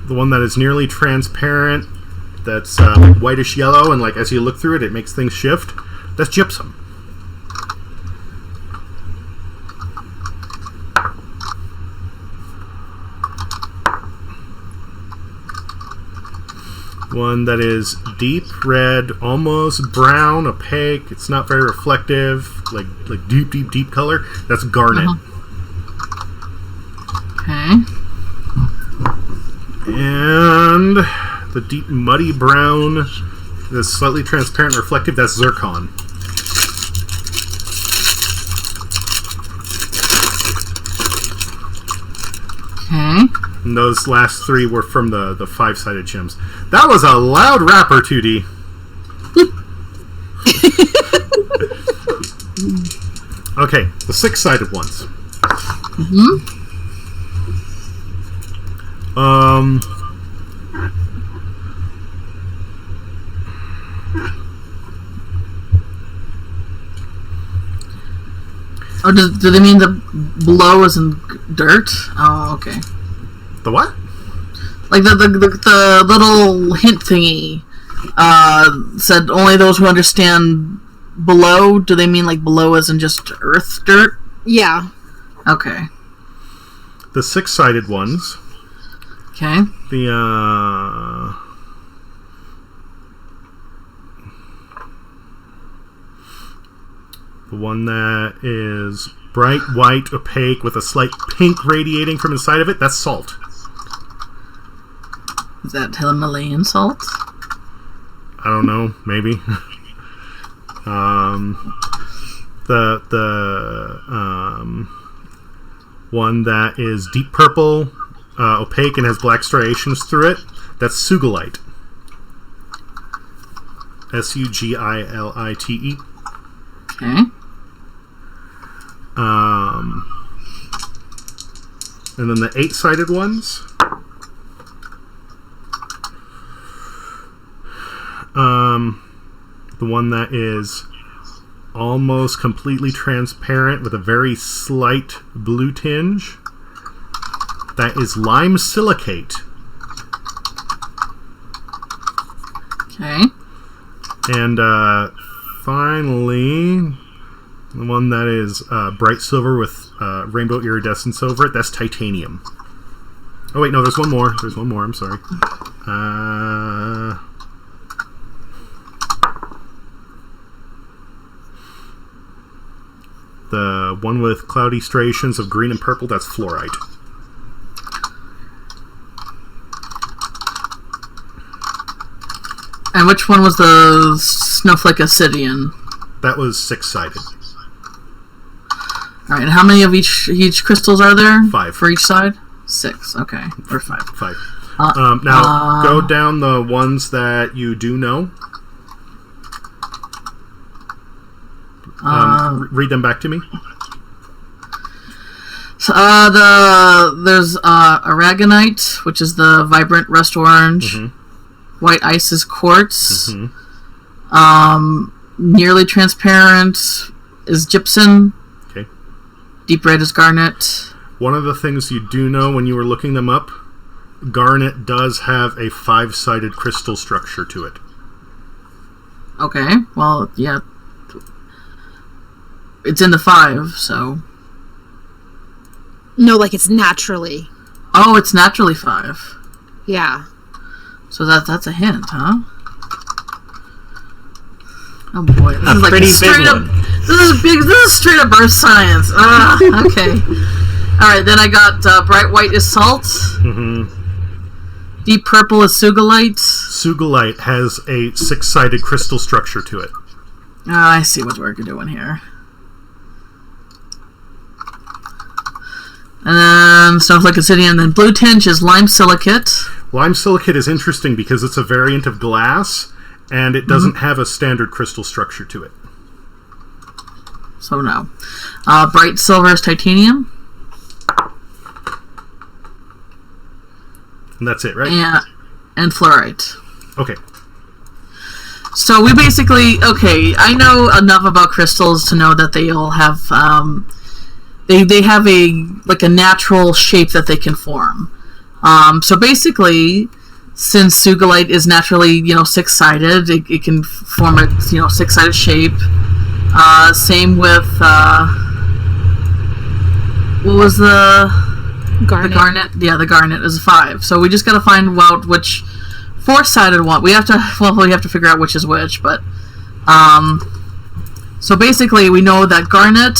The one that is nearly transparent, that's like whitish yellow, and like as you look through it, it makes things shift. That's gypsum. One that is deep red, almost brown, opaque. It's not very reflective, like deep color. That's garnet. Okay. And the deep muddy brown, the slightly transparent, reflective. That's zircon. Okay. And those last three were from the five-sided gems. That was a loud rapper, 2D. Okay, the six-sided ones. Oh, do they mean the below is in dirt? Oh, okay. The what? Like the little hint thingy said only those who understand below. Do they mean like below as in just earth dirt? Yeah. Okay. The six-sided ones. Okay. The one that is bright white, opaque, with a slight pink radiating from inside of it, that's salt. Is that Himalayan salt? I don't know, maybe. The one that is deep purple, opaque, and has black striations through it, that's sugilite. S-U-G-I-L-I-T-E. Okay. And then the eight-sided ones. The one that is almost completely transparent with a very slight blue tinge. That is lime silicate. Okay. And finally, the one that is bright silver with rainbow iridescence over it, that's titanium. Oh wait, no, there's one more. There's one more, I'm sorry. The one with cloudy striations of green and purple, that's fluorite. And which one was the snowflake obsidian? That was 6-sided. Alright, and how many of each crystals are there? 5. For each side? 6, okay. Or 5. 5. Now, go down the ones that you do know. Read them back to me. So, there's aragonite, which is the vibrant rust orange. Mm-hmm. White ice is quartz. Mm-hmm. Nearly transparent is gypsum. Okay. Deep red is garnet. One of the things you do know when you were looking them up, garnet does have a 5-sided crystal structure to it. Okay, well, yeah. It's in the 5, so... No, like it's naturally. Oh, it's naturally 5. Yeah. So that's a hint, huh? Oh boy, this is like pretty straight big up. one. This is straight up earth science. Okay. All right, then I got bright white is salt. Mm-hmm. Deep purple is sugilite. Sugilite has a 6-sided crystal structure to it. I see what we're doing here. And then snowflake obsidian. Then blue tinge is lime silicate. Lime silicate is interesting because it's a variant of glass, and it doesn't have a standard crystal structure to it. So no. Bright silver is titanium. And that's it, right? And fluorite. Okay. So we basically, okay, I know enough about crystals to know that they all have, they have a natural shape that they can form. So basically, since sugilite is naturally, 6-sided, it can form a, 6-sided shape. Same with, what was the Garnet. The garnet? Yeah, the garnet is a 5. So we just gotta find out which 4-sided one. We have to figure out which is which, but, so basically we know that garnet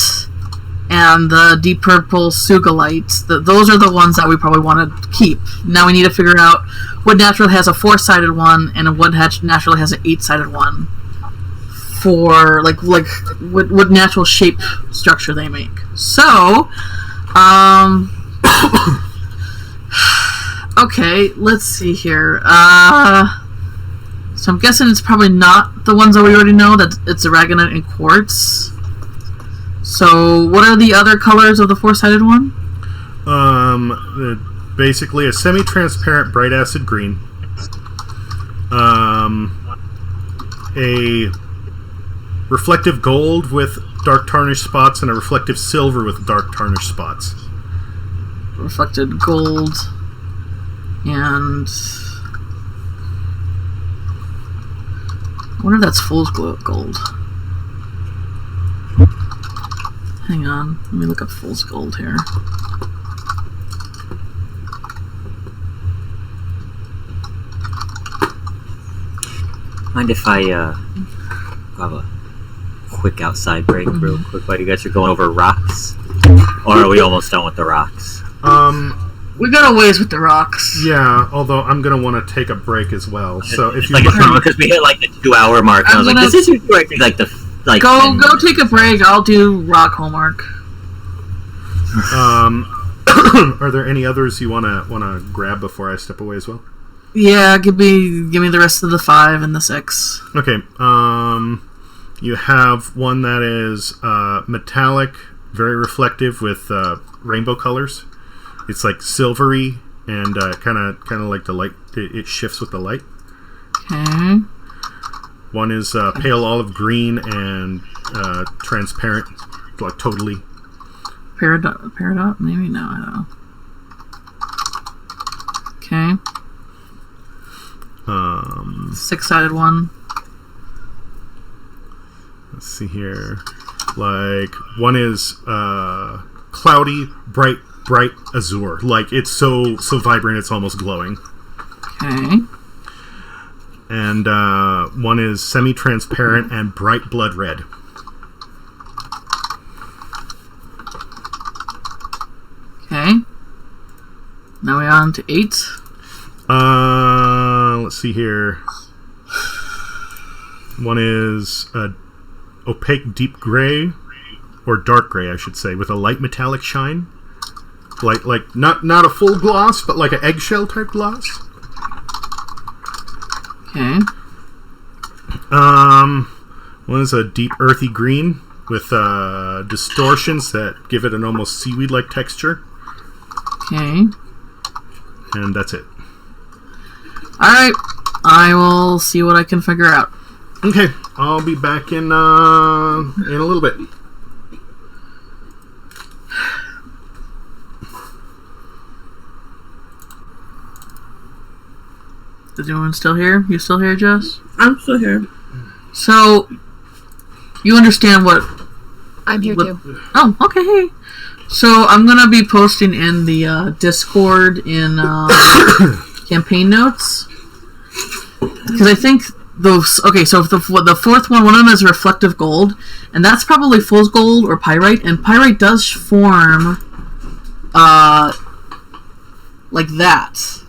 and the deep purple sugilite, those are the ones that we probably want to keep. Now we need to figure out what naturally has a 4-sided one and what naturally has an 8-sided one. For what natural shape structure they make. So, okay, let's see here. So I'm guessing it's probably not the ones that we already know. That it's aragonite and quartz. So, what are the other colors of the 4-sided one? Basically a semi-transparent bright acid green. A reflective gold with dark tarnished spots, and a reflective silver with dark tarnished spots. Reflected gold and I wonder if that's fool's gold. Hang on, let me look up fool's gold here. Mind if I have a quick outside break real quick while you guys are going over rocks? Or are we almost done with the rocks? We got a ways with the rocks. Yeah, although I'm going to want to take a break as well. So if It's you like because we hit like the 2-hour mark, and I was like, this is like the Go take a break. I'll do rock homework. Are there any others you wanna grab before I step away as well? Yeah, give me the rest of the 5 and the 6. Okay. You have one that is metallic, very reflective with rainbow colors. It's like silvery and kind of like the light. It shifts with the light. Okay. One is pale olive green and transparent, like totally. Peridot? Maybe? No, I don't know. Okay. 6-sided one. see here. Like, one is cloudy, bright azure. Like, it's so vibrant, it's almost glowing. Okay. And one is semi-transparent and bright blood red. Okay. Now we're on to 8. Let's see here. One is opaque deep gray, or dark gray, I should say, with a light metallic shine. Like not a full gloss, but like an eggshell type gloss. Okay. One is a deep earthy green with distortions that give it an almost seaweed-like texture. Okay. And that's it. Alright. I will see what I can figure out. Okay, I'll be back in a little bit. Is anyone still here? You still here, Jess? I'm still here. So, you understand what... I'm here too. Oh, okay, hey. So, I'm going to be posting in the Discord in campaign notes. Because I think those... Okay, so the fourth one of them is reflective gold. And that's probably fool's gold or pyrite. And pyrite does form... like that.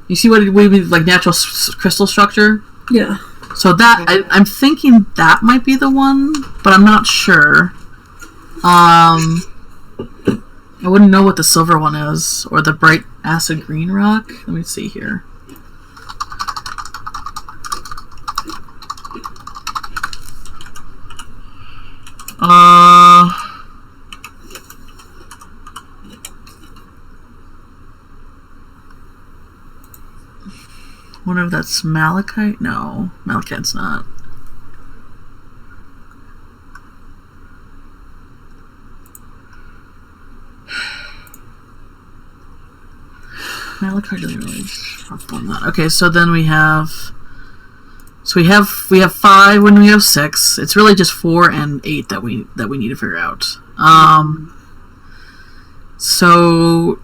You see what we mean, like natural crystal structure? Yeah. So that I'm thinking that might be the one, but I'm not sure. I wouldn't know what the silver one is, or the bright acid green rock. Let me see here. Wonder if that's malachite? No, malachite's not. Malachite doesn't really perform that. Okay, so then we have... So we have 5 when we have 6. It's really just 4 and 8 that we need to figure out. So...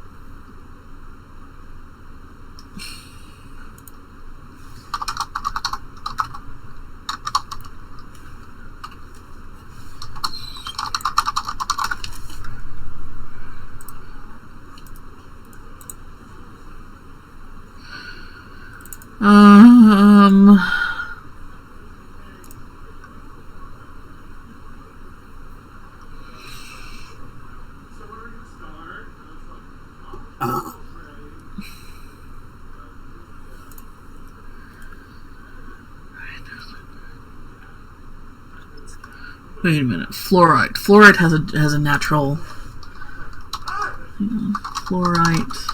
Wait a minute. Fluorite. Fluorite has a natural... Fluorite...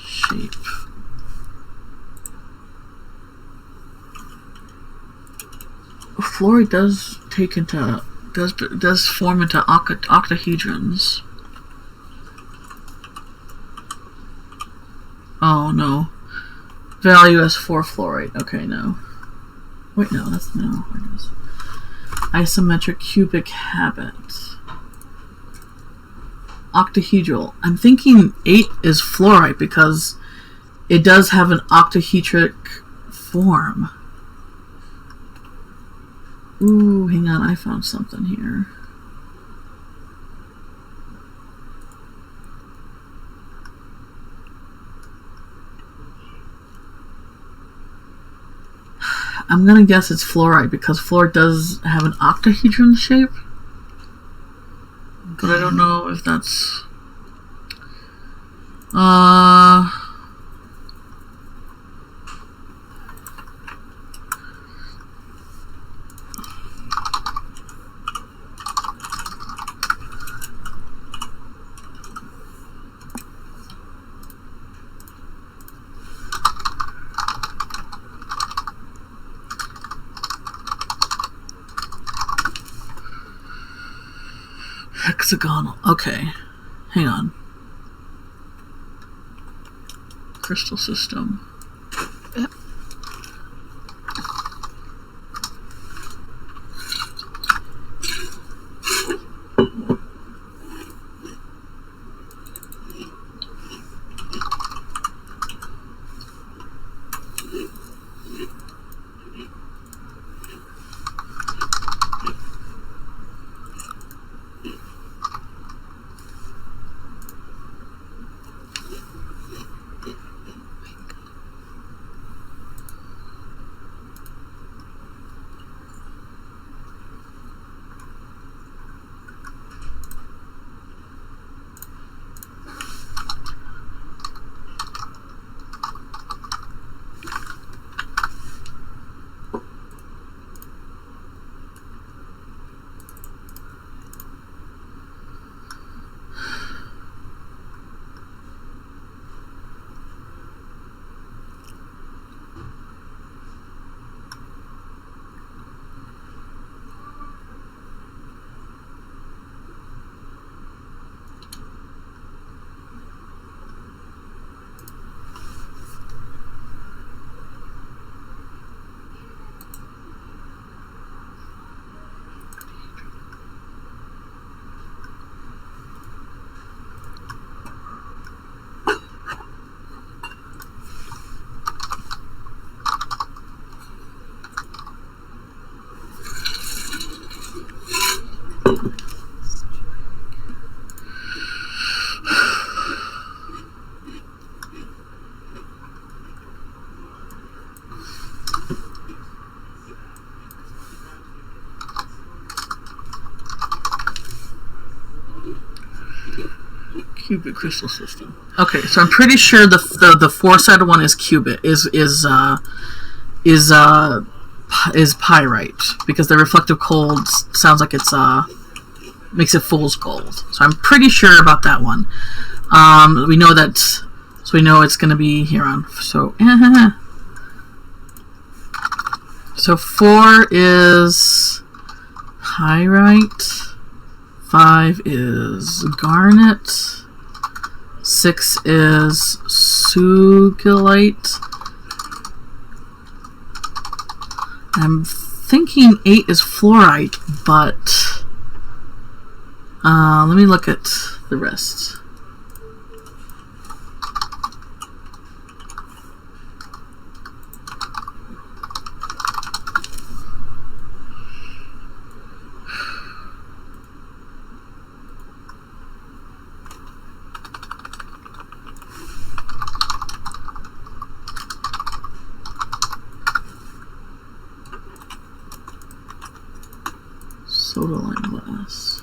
shape. Fluorite does take into... does form into octahedrons. Oh, no. Value as 4 fluorite. Okay, no. Wait, no, that's no. Isometric cubic habit. Octahedral. I'm thinking 8 is fluorite because it does have an octahedric form. Ooh, hang on, I found something here. I'm gonna guess it's fluorite because fluorite does have an octahedron shape. But I don't know if that's... hexagonal. Okay. Hang on. Crystal system. Cubic crystal system. Okay, so I'm pretty sure the four-sided one is pyrite, because the reflective cold sounds like it's makes it fool's gold. So I'm pretty sure about that one. We know that, so we know it's going to be here on. So so 4 is pyrite, 5 is garnet, 6 is sugilite. I'm thinking 8 is fluorite, but let me look at the rest. Soda lime glass.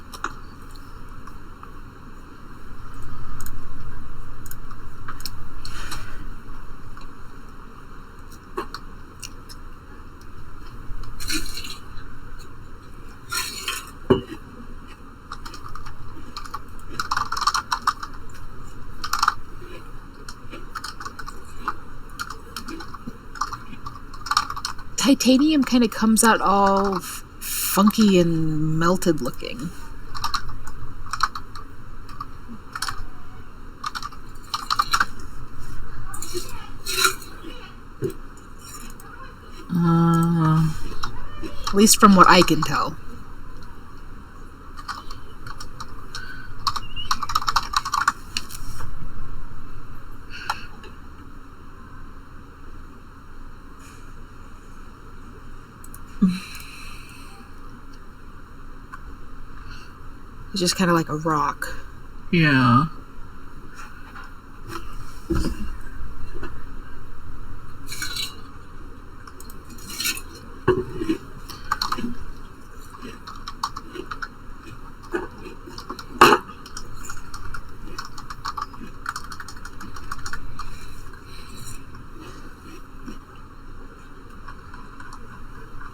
Titanium kind of comes out all funky and melted looking. At least from what I can tell. It's just kind of like a rock. Yeah.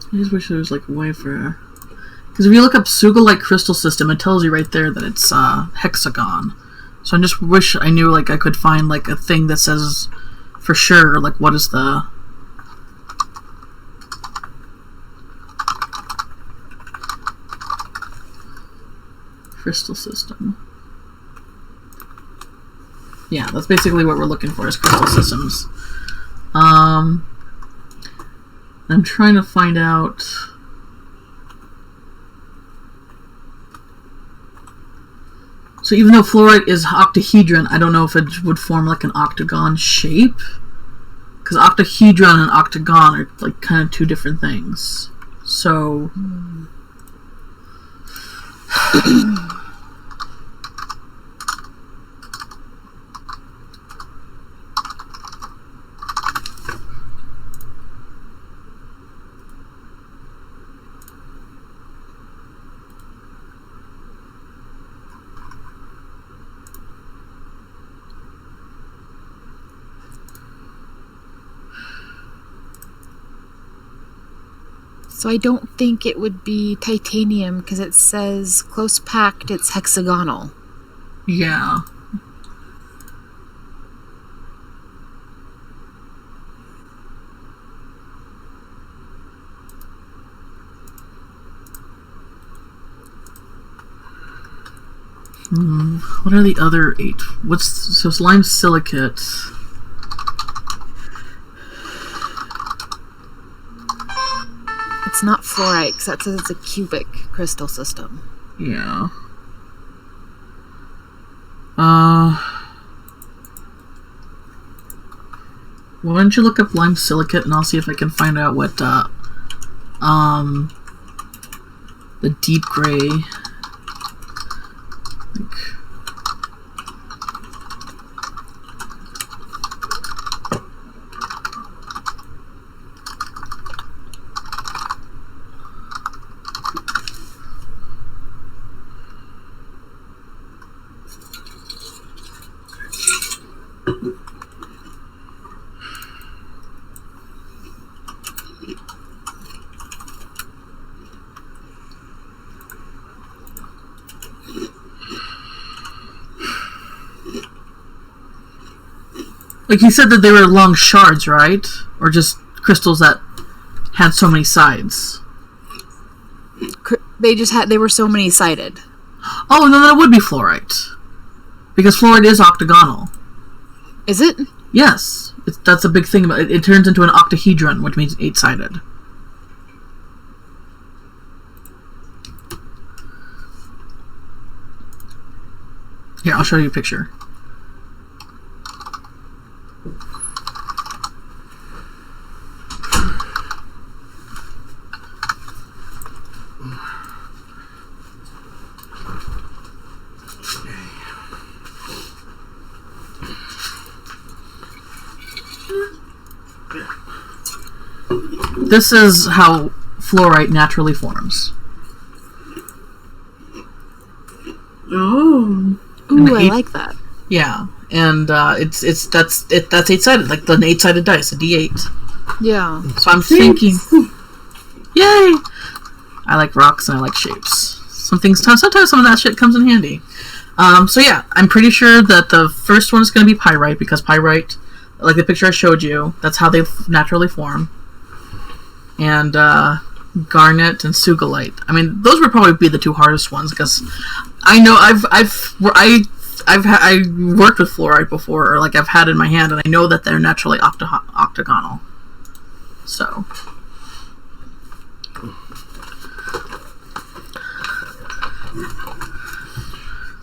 I just wish there was like a way for, because if you look up Sugilite crystal system, it tells you right there that it's hexagon. So I just wish I knew, like, I could find like a thing that says for sure, like, what is the crystal system. Yeah, that's basically what we're looking for, is crystal systems. I'm trying to find out. So even though fluorite is octahedron, I don't know if it would form like an octagon shape. Because octahedron and octagon are like kind of two different things. So... So I don't think it would be titanium because it says close packed, it's hexagonal. Yeah. What are the other 8? So it's lime silicate. It's not fluorite because that says it's a cubic crystal system. Yeah. Why don't you look up lime silicate and I'll see if I can find out what the deep gray, like, Like you said that they were long shards, right? Or just crystals that had so many sides. They were so many sided. Oh, no, that would be fluorite. Because fluorite is octagonal. Is it? Yes. That's a big thing about it. It turns into an octahedron, which means 8-sided. Here, I'll show you a picture. This is how fluorite naturally forms. Oh. Ooh, I like that. Yeah, and that's 8-sided, like the 8-sided dice, a D8. Yeah. So I'm thinking, yay! I like rocks and I like shapes. Sometimes some of that shit comes in handy. So yeah, I'm pretty sure that the first one is going to be pyrite, because pyrite, like the picture I showed you, that's how they naturally form. And garnet and sugalite. I mean, those would probably be the two hardest ones, because I know I worked with fluorite before, or like I've had it in my hand, and I know that they're naturally octagonal. So.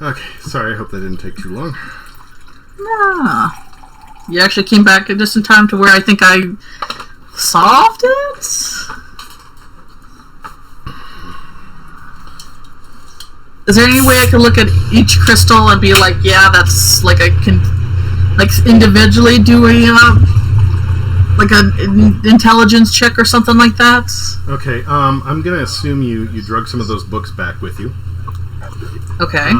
Okay, sorry, I hope that didn't take too long. Yeah. You actually came back just in time to where I think I solved it? Is there any way I could look at each crystal and be like, yeah, that's like I can, like, individually do a like an intelligence check or something like that? Okay, I'm gonna assume you drug some of those books back with you. Okay.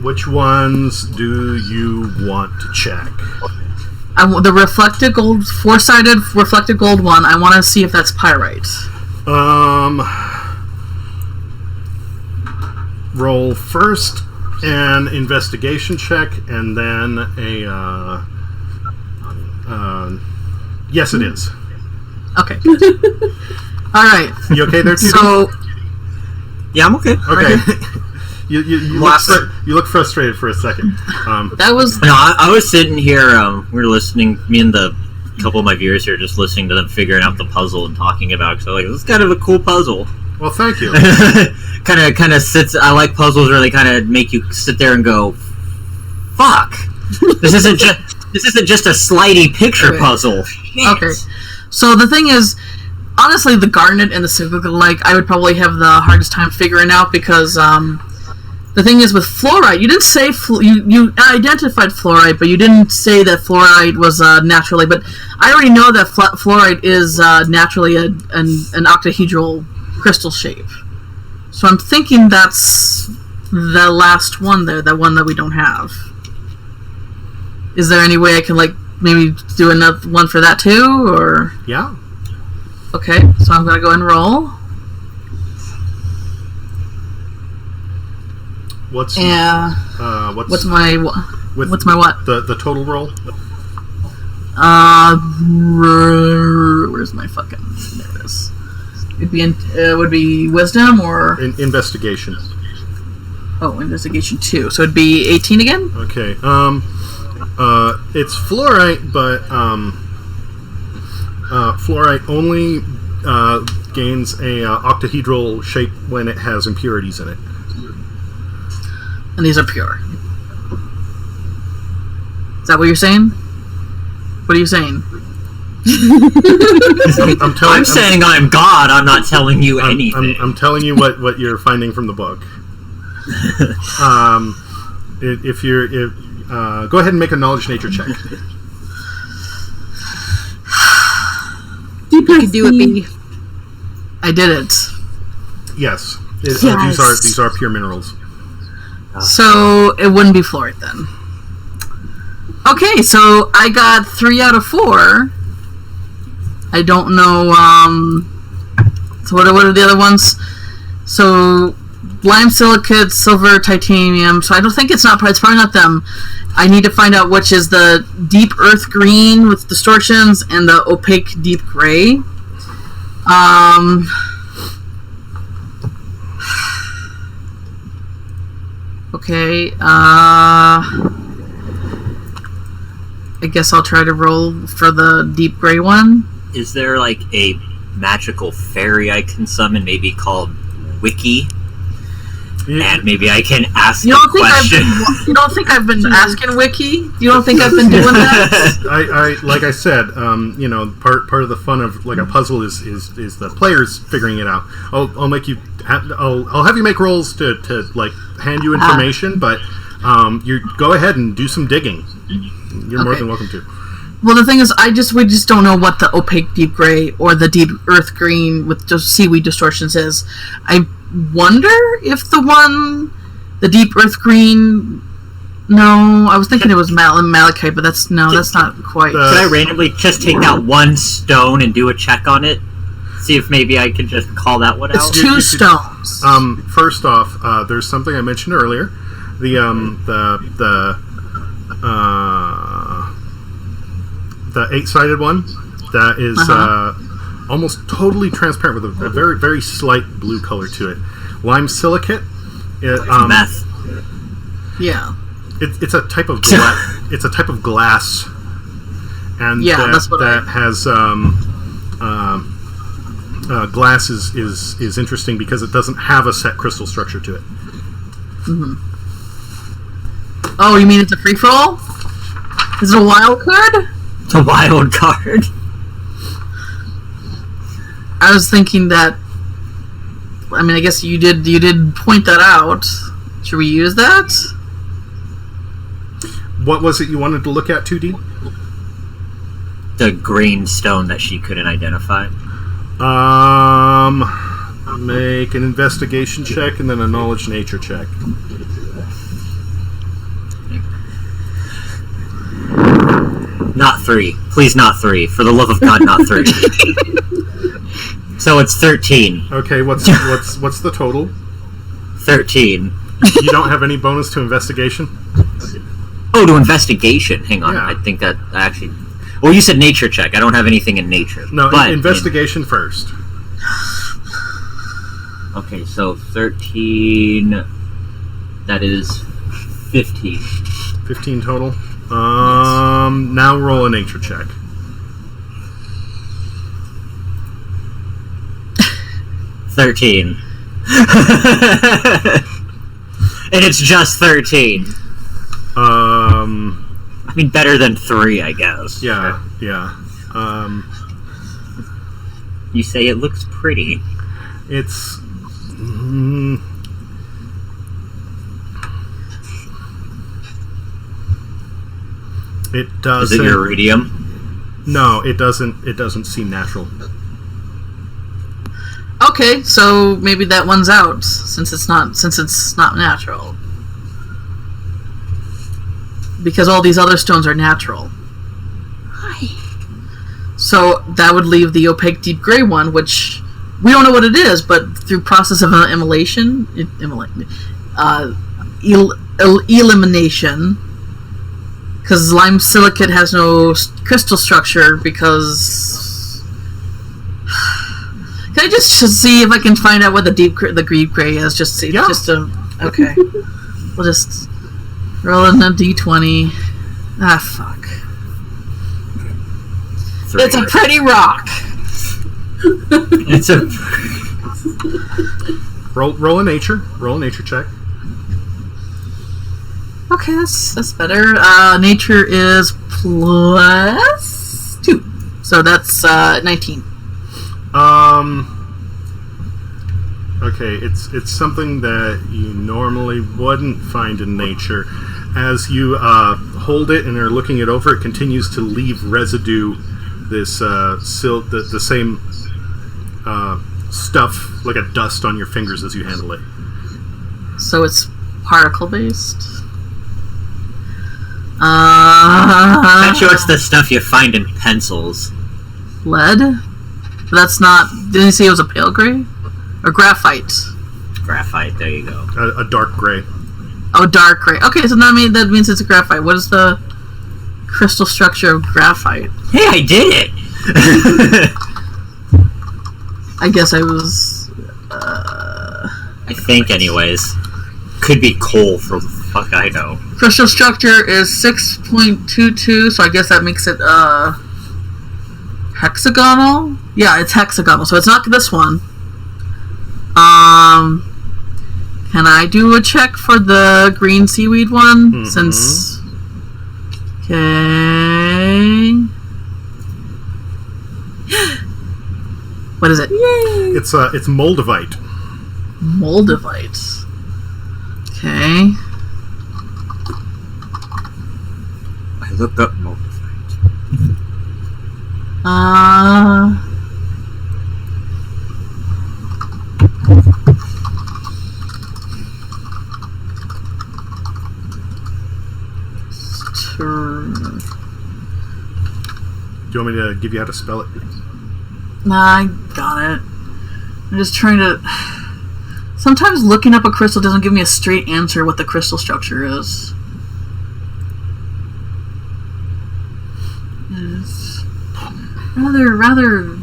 Which ones do you want to check? The reflected gold, 4-sided reflected gold one. I want to see if that's pyrite. Roll first an investigation check, and then a. Yes, it is. Okay. All right. You okay there, too? So. Yeah, I'm okay. Okay. You look frustrated for a second. That was... No, I was sitting here, we were listening, me and the couple of my viewers here, just listening to them figuring out the puzzle and talking about it. So, like, this is kind of a cool puzzle. Well, thank you. kind of sits... I like puzzles where they kind of make you sit there and go, fuck! This isn't just a slidey picture puzzle. Shit. Okay. So the thing is, honestly, the Garnet and the Sugalite, I would probably have the hardest time figuring out, because the thing is with fluorite, you didn't say you identified fluorite, but you didn't say that fluorite was naturally. But I already know that fluorite is naturally an octahedral crystal shape. So I'm thinking that's the last one there, that one that we don't have. Is there any way I can, like, maybe do another one for that too, or? Yeah. Okay, so I'm gonna go and roll. What's my what? The total roll? Where's my fucking? There it is. Would be wisdom or investigation. Oh, investigation 2. So it'd be 18 again. Okay. It's fluorite, but fluorite only gains a octahedral shape when it has impurities in it. And these are pure. Is that what you're saying? What are you saying? I'm saying I'm God. I'm not telling you anything. I'm telling you what you're finding from the book. Go ahead and make a knowledge nature check. You can do it, baby. I did it. Yes. Yes. These are pure minerals. So it wouldn't be fluorite then. Okay, so I got 3 out of 4. I don't know. So what are the other ones? So lime silicate, silver, titanium. So I don't think it's probably not them. I need to find out which is the deep earth green with distortions and the opaque deep gray. Okay. I guess I'll try to roll for the deep gray one. Is there like a magical fairy I can summon, maybe called Wiki? And maybe I can ask a question. You don't think I've been asking Wiki? You don't think I've been doing that? I like I said, part of the fun of like a puzzle is the players figuring it out. I'll make you. I'll have you make rolls to like hand you information, but you go ahead and do some digging. You're more than welcome to. Well, the thing is, we just don't know what the opaque deep gray or the deep earth green with just seaweed distortions is. I wonder if the deep earth green. No, I was thinking it was malachite, but that's not quite. Could I randomly just take out one stone and do a check on it? See if maybe I can just call that one out. It's two stones. First off, there's something I mentioned earlier. The 8-sided one that is almost totally transparent with a very, very slight blue color to it. Lime silicate. Meth. Yeah. It's a type of it's a type of glass, and that has glass is interesting because it doesn't have a set crystal structure to it. Mm-hmm. Oh, you mean it's a free for all? Is it a wild card? It's a wild card. I was thinking that. I mean, I guess you did point that out. Should we use that? What was it you wanted to look at, 2D? The green stone that she couldn't identify. Make an investigation check and then a knowledge nature check. Not 3. Please, not 3. For the love of God, not 3. So it's 13. Okay, what's the total? 13. You don't have any bonus to investigation? Oh, to investigation. Hang on. Yeah. I think that I actually... Well, you said nature check. I don't have anything in nature. No, but investigation first. Okay, so 13... That is 15. 15 total? Now roll a nature check. $13. And it's just 13. I mean, better than 3, I guess. Yeah. You say it looks pretty. It's... it doesn't... Is it iridium? No, it doesn't seem natural. Okay, so maybe that one's out since it's not natural. Because all these other stones are natural. Hi. So that would leave the opaque deep gray one, which we don't know what it is, but through process of elimination, because lime silicate has no crystal structure. Because can I just see if I can find out what the deep gray is? Okay. We'll just roll in a d20. Ah, fuck. 3. It's a pretty rock. It's a... Roll a nature check. Okay, that's better. Nature is plus 2. So that's 19. Okay, it's something that you normally wouldn't find in nature. As you hold it and are looking it over, it continues to leave residue. This the same stuff, like a dust on your fingers as you handle it. So it's particle based. Bet you it's the stuff you find in pencils. Lead? But that's not... Didn't you say it was a pale gray? Or graphite? Graphite, there you go. A dark gray. Oh, dark gray. Okay, so that means it's a graphite. What is the crystal structure of graphite? Hey, I did it! I guess I was... I think, anyways. Could be coal for the fuck I know. Crystal structure is 6.22, so I guess that makes it, hexagonal? Yeah, it's hexagonal, so it's not this one. Can I do a check for the green seaweed one? Mm-hmm. Since... Okay... What is it? Yay! It's Moldavite. Moldavite. Okay. I looked up Moldavite. Do you want me to give you how to spell it? Nah, I got it. I'm just trying to... Sometimes looking up a crystal doesn't give me a straight answer what the crystal structure is. It's rather...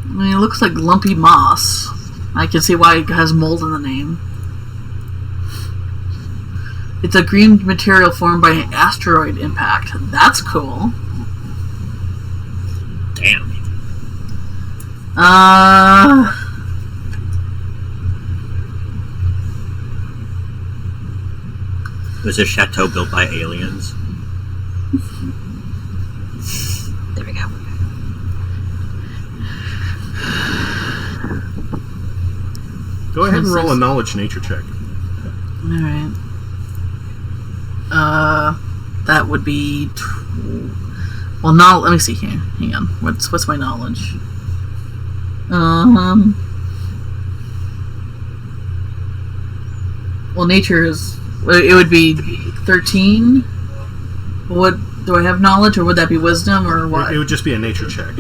I mean, it looks like lumpy moss. I can see why it has mold in the name. It's a green material formed by an asteroid impact. That's cool. Damn. Was a chateau built by aliens? There we go. Go ahead and roll a knowledge nature check. Alright. That would be... Well, now, let me see here. Hang on. What's my knowledge? Well, nature is... It would be 13? What... Do I have knowledge, or would that be wisdom, or what? It would just be a nature check.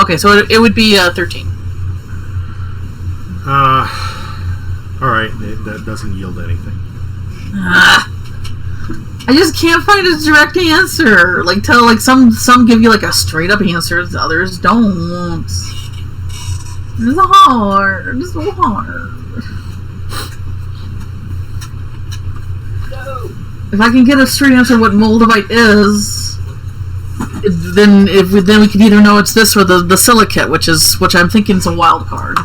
Okay, so it would be 13. Alright, that doesn't yield anything. I just can't find a direct answer. Some give you like a straight up answer, others don't. It's hard. It's so hard. If I can get a straight answer what Moldavite is, then we could either know it's this or the silicate, which I'm thinking is a wild card.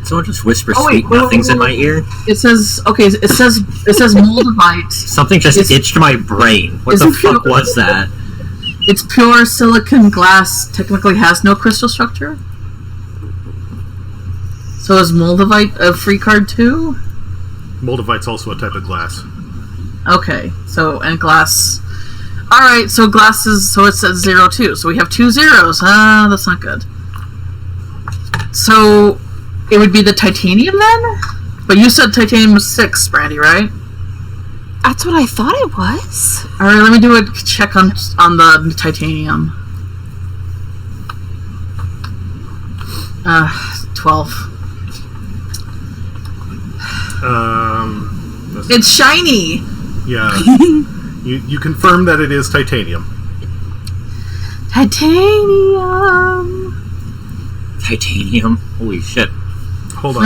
Someone just whisper sweet nothings in my ear. It says Moldavite. Something just itched my brain. What the fuck was that? It's pure silicon glass. Technically has no crystal structure. So is Moldavite a free card too? Moldavite's also a type of glass. Okay, so and glass. All right, so glass is so it says 0 2. So we have 2 zeros. That's not good. So it would be the titanium then? But you said titanium was 6, Brandy, right? That's what I thought it was. Alright, let me do a check on the titanium. 12. It's shiny! Yeah. You confirm that it is titanium. Titanium! Titanium? Holy shit. Hold on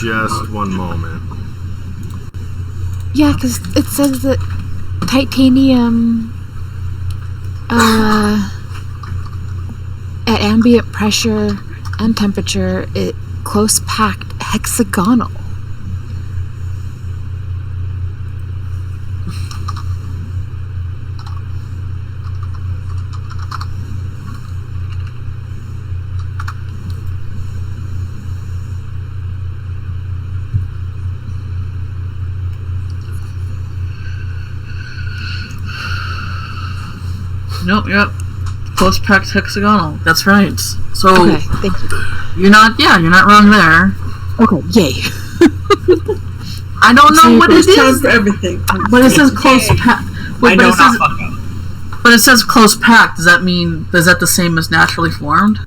just one moment. Yeah, because it says that titanium, at ambient pressure and temperature, it close packed hexagonal. Nope, yep. Close packed hexagonal. That's right. So Okay, thank you. you're not wrong there. Okay, yay. I don't know what it First time is. for everything. But it says close packed. I know not fuck up. But it says close packed. Does that mean is that the same as naturally formed?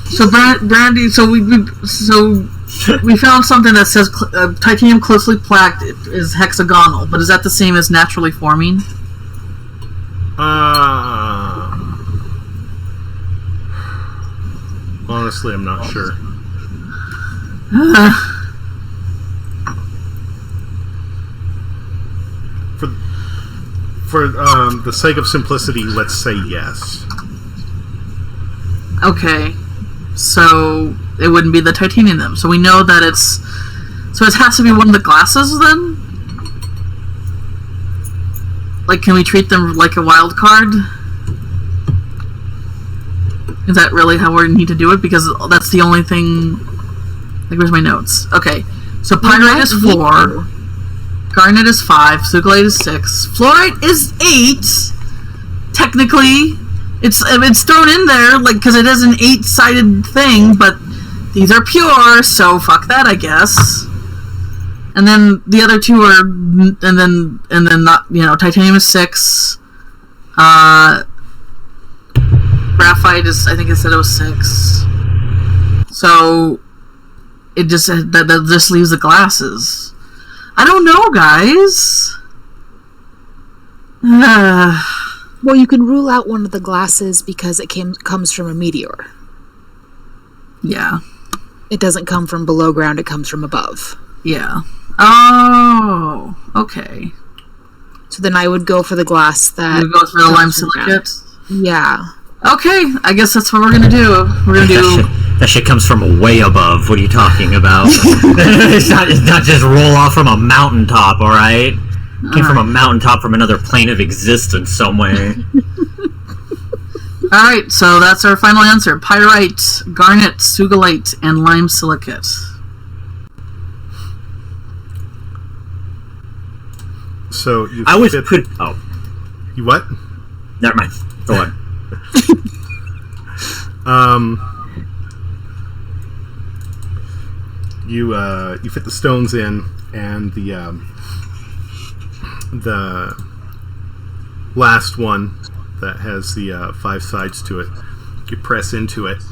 So Brandy, so we found something that says titanium closely packed is hexagonal, but is that the same as naturally forming? Honestly, I'm not sure. For the sake of simplicity, let's say yes. Okay, so it wouldn't be the titanium then. So we know that it's. So it has to be one of the glasses then? Like, can we treat them like a wild card? Is that really how we need to do it? Because that's the only thing. Like, where's my notes? Okay, so Pyrite is 4. Garnet is 5. Sugilite is 6. Fluorite is 8. Technically, it's thrown in there like because it is an 8-sided thing, but these are pure, so fuck that, I guess. And then the other two are, and then not, titanium is 6. Graphite is, I think I said it was 6. So it just that just leaves the glasses. I don't know, guys. Well, you can rule out one of the glasses because it comes from a meteor. Yeah. It doesn't come from below ground, it comes from above. Yeah. Oh, okay. So then I would go for the glass that... You go for the lime silicate? Yeah. Okay, I guess that's what we're gonna do. We're gonna do... That shit comes from way above. What are you talking about? it's not just roll off from a mountaintop, alright? Came from a mountaintop from another plane of existence somewhere. Alright, so that's our final answer. Pyrite, Garnet, Sugilite, and lime silicate. So you I was fit- put... Oh. You what? Never mind. Go on. You fit the stones in, and the last one that has the 5 sides to it, you press into it,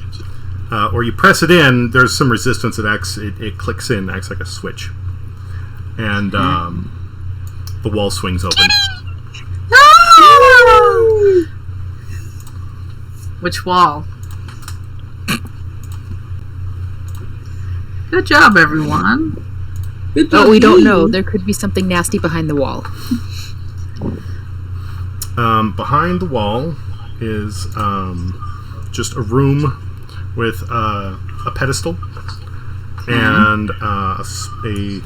or you press it in. There's some resistance. It clicks in, acts like a switch, and the wall swings open. Which wall? Good job, everyone. Good job, But we don't you. know. There could be something nasty behind the wall. Behind the wall is just a room with a pedestal and a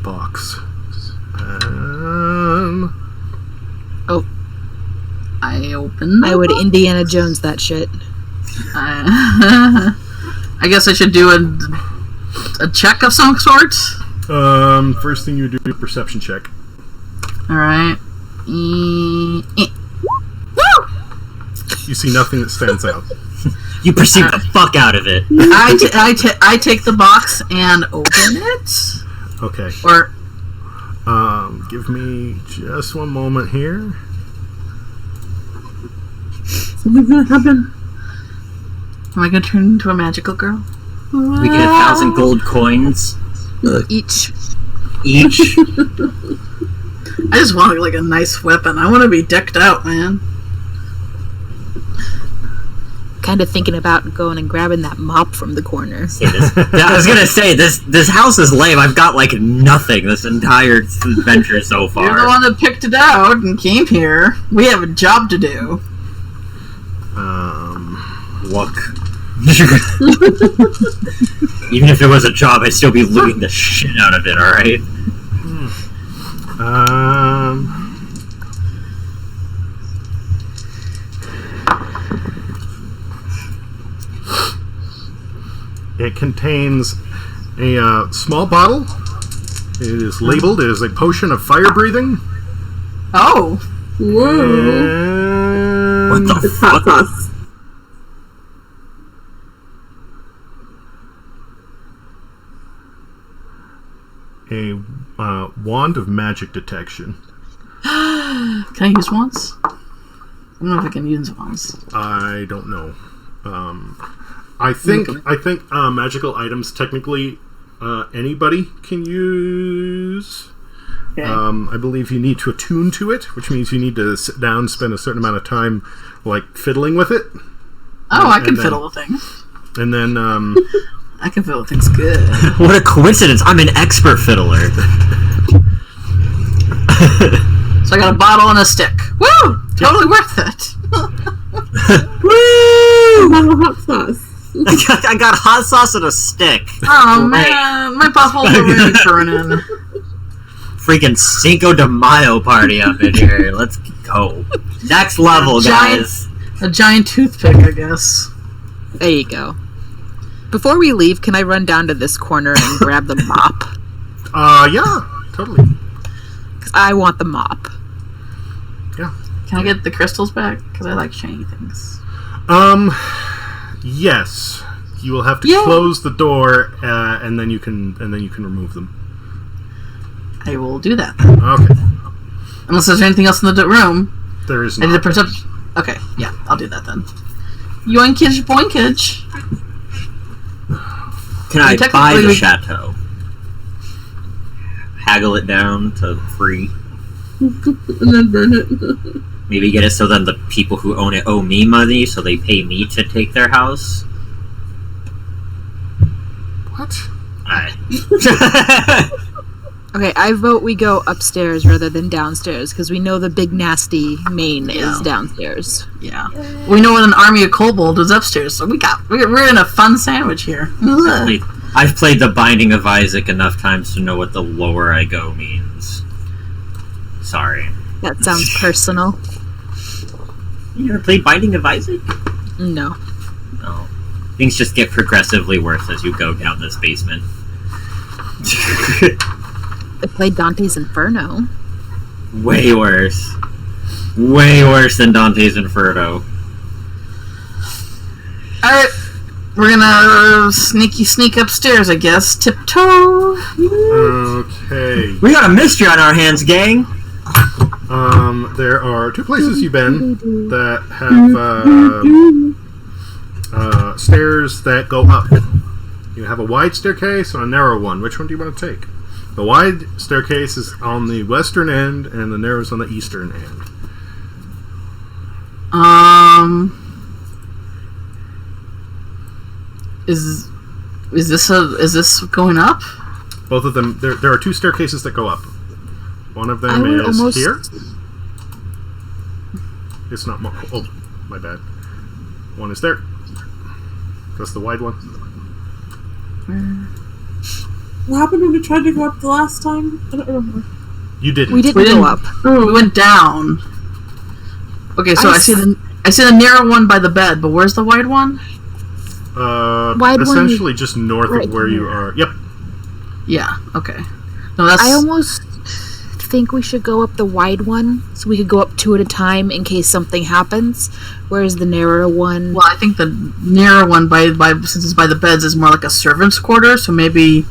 box. Oh, I opened. I would Indiana Jones that shit. I guess I should do a check of some sort. First thing you do, a perception check. All right. You see nothing that stands out. You perceive the fuck out of it. I take the box and open it. Okay. Or Give me just one moment here. Something's gonna happen. am I gonna turn into a magical girl? We get 1,000 gold coins Each. each. I just want like a nice weapon. I want to be decked out, man. Kind of thinking about going and grabbing that mop from the corner. I was gonna say this house is lame. I've got like nothing this entire adventure so You're the far. one that picked it out and came here. We have a job to do. Look. Even if it was a job, I'd still be looting the shit out of it. All right. It contains a small bottle. It is labeled. It is a potion of fire breathing. Oh, Whoa. What the It's hot fuck? sauce. a wand of magic detection. Can I use wands? I don't know if I can use wands. I don't know. I think magical items technically anybody can use. Okay. I believe you need to attune to it, which means you need to sit down and spend a certain amount of time like fiddling with it. Oh, I can fiddle with things. And then I can fiddle with things good. What a coincidence! I'm an expert fiddler. So I got a bottle and a stick. Woo! Totally worth it. Woo! Bottle of hot sauce. I got hot sauce and a stick. Oh man, my butthole's already burning. Freaking Cinco de Mayo party up in here. Let's go. Next level, guys. A giant toothpick, I guess. There you go. Before we leave, can I run down to this corner and grab the mop? Yeah, totally. Because I want the mop. Yeah. Can I get the crystals back? Because I like shiny things. Yes. You will have to close the door, and then you can remove them. I will do that. Okay. Unless there's anything else in the room. There is I did not. a perception. Okay, yeah, I'll do that then. Yoinkage boinkage. Can I buy technically the we- chateau? Haggle it down to free. And then burn it. Maybe get it so then the people who own it owe me money, so they pay me to take their house. What? Alright. Okay, I vote we go upstairs rather than downstairs, because we know the big nasty main is downstairs. Yeah. We know what an army of kobold is upstairs, so we're in a fun sandwich here. Wait, I've played The Binding of Isaac enough times to know what the lower I go means. Sorry. That sounds personal. You ever played Binding of Isaac? No. No. Things just get progressively worse as you go down this basement. I played Dante's Inferno. Way worse. Way worse than Dante's Inferno. Alright. We're gonna sneak upstairs, I guess. Tiptoe. Okay. We got a mystery on our hands, gang! There are two places you've been that have stairs that go up. You have a wide staircase and a narrow one. Which one do you want to take? The wide staircase is on the western end, and the narrow is on the eastern end. Is this going up? Both of them. There are two staircases that go up. One of I them would is almost- here. It's not. Oh, my bad. One is there. That's the wide one. What happened when we tried to go up the last time? I don't remember. You didn't. We didn't We didn't- go up. We went down. Okay, so I see the narrow one by the bed, but where's the wide one? Wide one essentially just north right of where you here. are. Yep. Yeah. Okay. No, that's. I almost think we should go up the wide one, so we could go up two at a time in case something happens, whereas the narrow one... Well, I think the narrow one by since it's by the beds is more like a servant's quarter, so maybe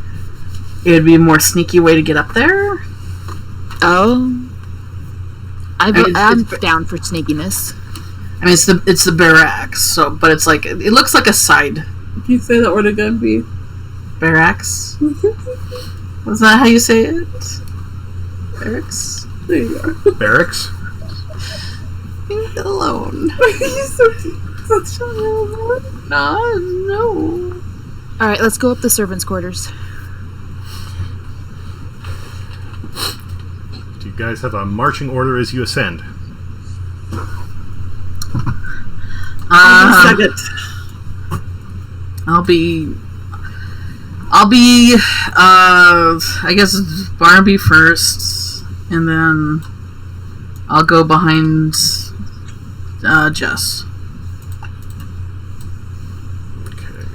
it would be a more sneaky way to get up there. Oh. I'm it's- down for sneakiness. I mean, it's the barracks, so but it's like it looks like a side If you say that word again, be. barracks. Was that how you say it? Barracks. There you are. Barracks. Leave it alone. You're so such a No. Alright, let's go up the servants' quarters. Do you guys have a marching order as you ascend? Second. I'll be I guess Barnaby first, and then I'll go behind Jess. Okay.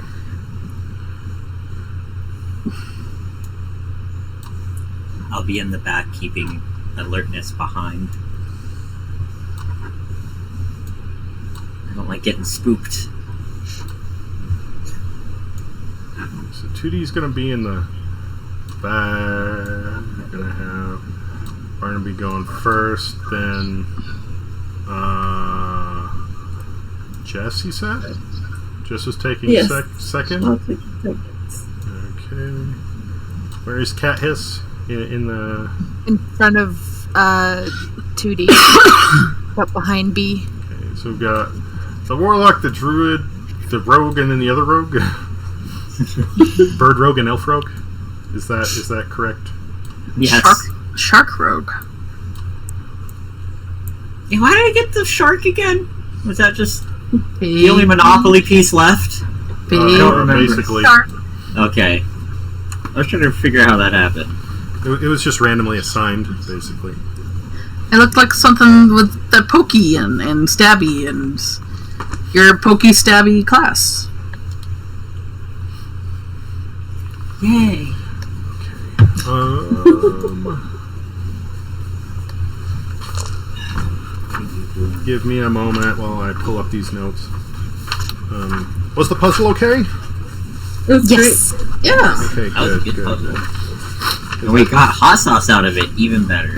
I'll be in the back keeping alertness behind. I don't like getting spooked. So 2D is going to be in the that. You're gonna have Barnaby going first, then Jess, you said? Jess was taking Yes. second? I'll take seconds. Okay. Where is Cat Hiss? In the... In front of 2D. Up behind B. Okay, so we've got the Warlock, the Druid, the Rogue, and then the other Rogue. Bird Rogue and Elf Rogue. Is that correct? Yes. Shark Rogue. Hey, why did I get the shark again? Was that just B. the only Monopoly piece left? B. I don't remember. Basically. Shark. Okay. I was trying to figure out how that happened. It was just randomly assigned, basically. It looked like something with the pokey and stabby and your pokey stabby class. Yay. Give me a moment while I pull up these notes. Was the puzzle okay? It was Yes. Yeah. Okay, That was a good, good good. puzzle. And we got hot sauce out of it, even better.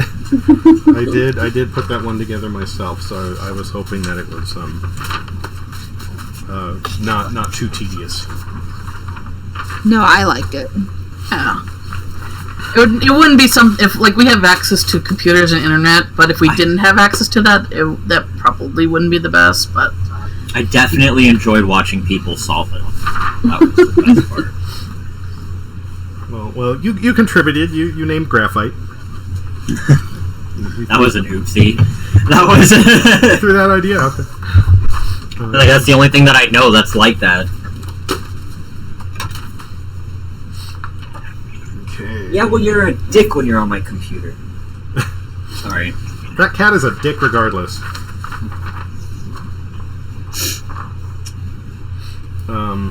I did put that one together myself, so I was hoping that it was not too tedious. No, I liked it. Yeah. It wouldn't be if like we have access to computers and internet, but if we didn't have access to that, that probably wouldn't be the best. But I definitely enjoyed watching people solve it. That was the best part. Well, you contributed. You named Graphite. That was an oopsie. That was. You threw that idea out there. Like that's the only thing that I know that's like that. Okay. Yeah, well, you're a dick when you're on my computer. Sorry. That cat is a dick regardless.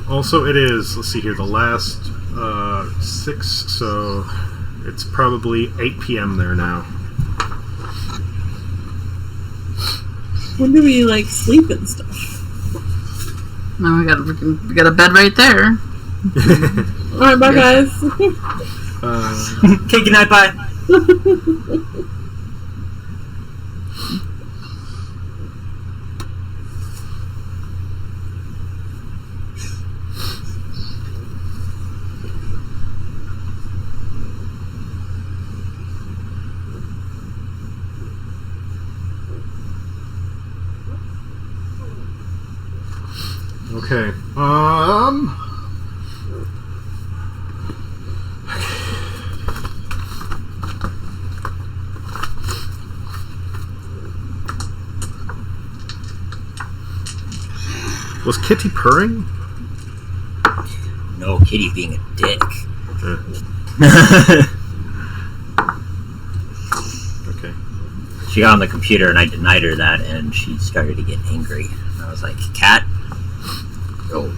Also, it is, let's see here, the last 6, so it's probably 8 p.m. there now. When do we like sleep and stuff? now we got a bed right there. Alright, bye guys. Okay, good night, bye. Okay. Was Kitty purring? No, Kitty being a dick. Okay. She got on the computer and I denied her that, and she started to get angry. And I was like, "Cat, go."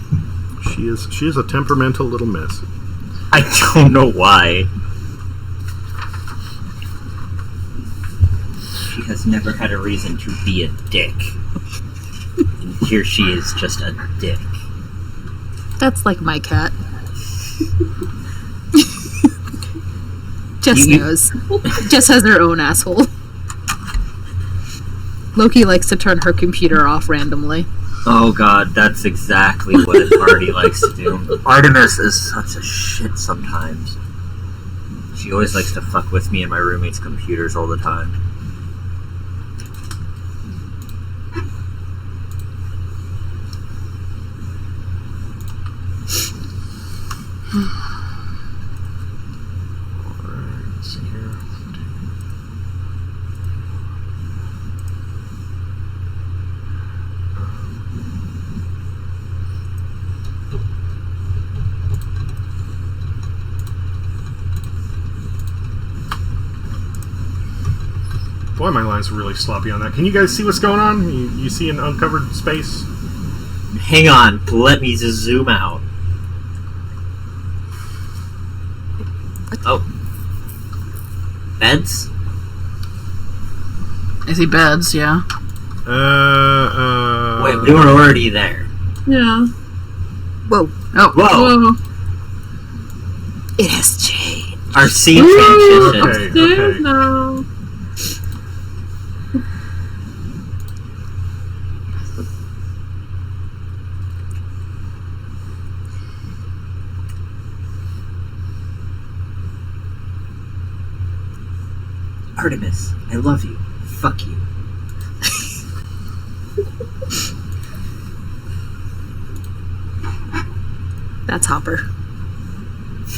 She is a temperamental little miss. I don't know why. She has never had a reason to be a dick. And here she is, just a dick. That's like my cat. Jess You- knows. Jess has her own asshole. Loki likes to turn her computer off randomly. Oh god, that's exactly what Artie likes to do. Artemis is such a shit sometimes. She always likes to fuck with me and my roommate's computers all the time. Alright, let's see here. Boy, my lines are really sloppy on that. Can you guys see what's going on? You see an uncovered space? Hang on, let me just zoom out. Oh. Beds? I see beds, yeah. Wait, we were already there. Yeah. Whoa. Oh, Whoa! Whoa. It has changed. Our sea transition. Okay, There okay. now. Artemis, I love you. Fuck you. That's Hopper.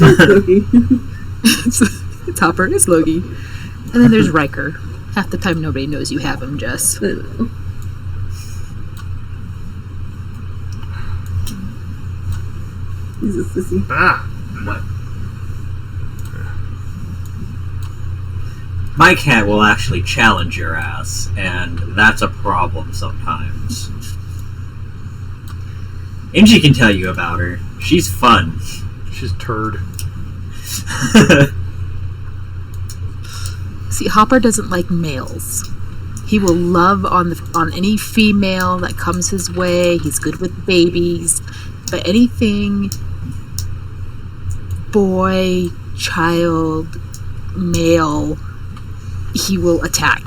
Loki. It's Hopper. It's Logie. And then there's Riker. Half the time nobody knows you have him, Jess. I know. He's a sissy. Ah, What? My cat will actually challenge your ass, and that's a problem sometimes. Angie can tell you about her. She's fun. she's turd. See, Hopper doesn't like males. He will love on any female that comes his way. He's good with babies. But anything boy, child, male, he will attack.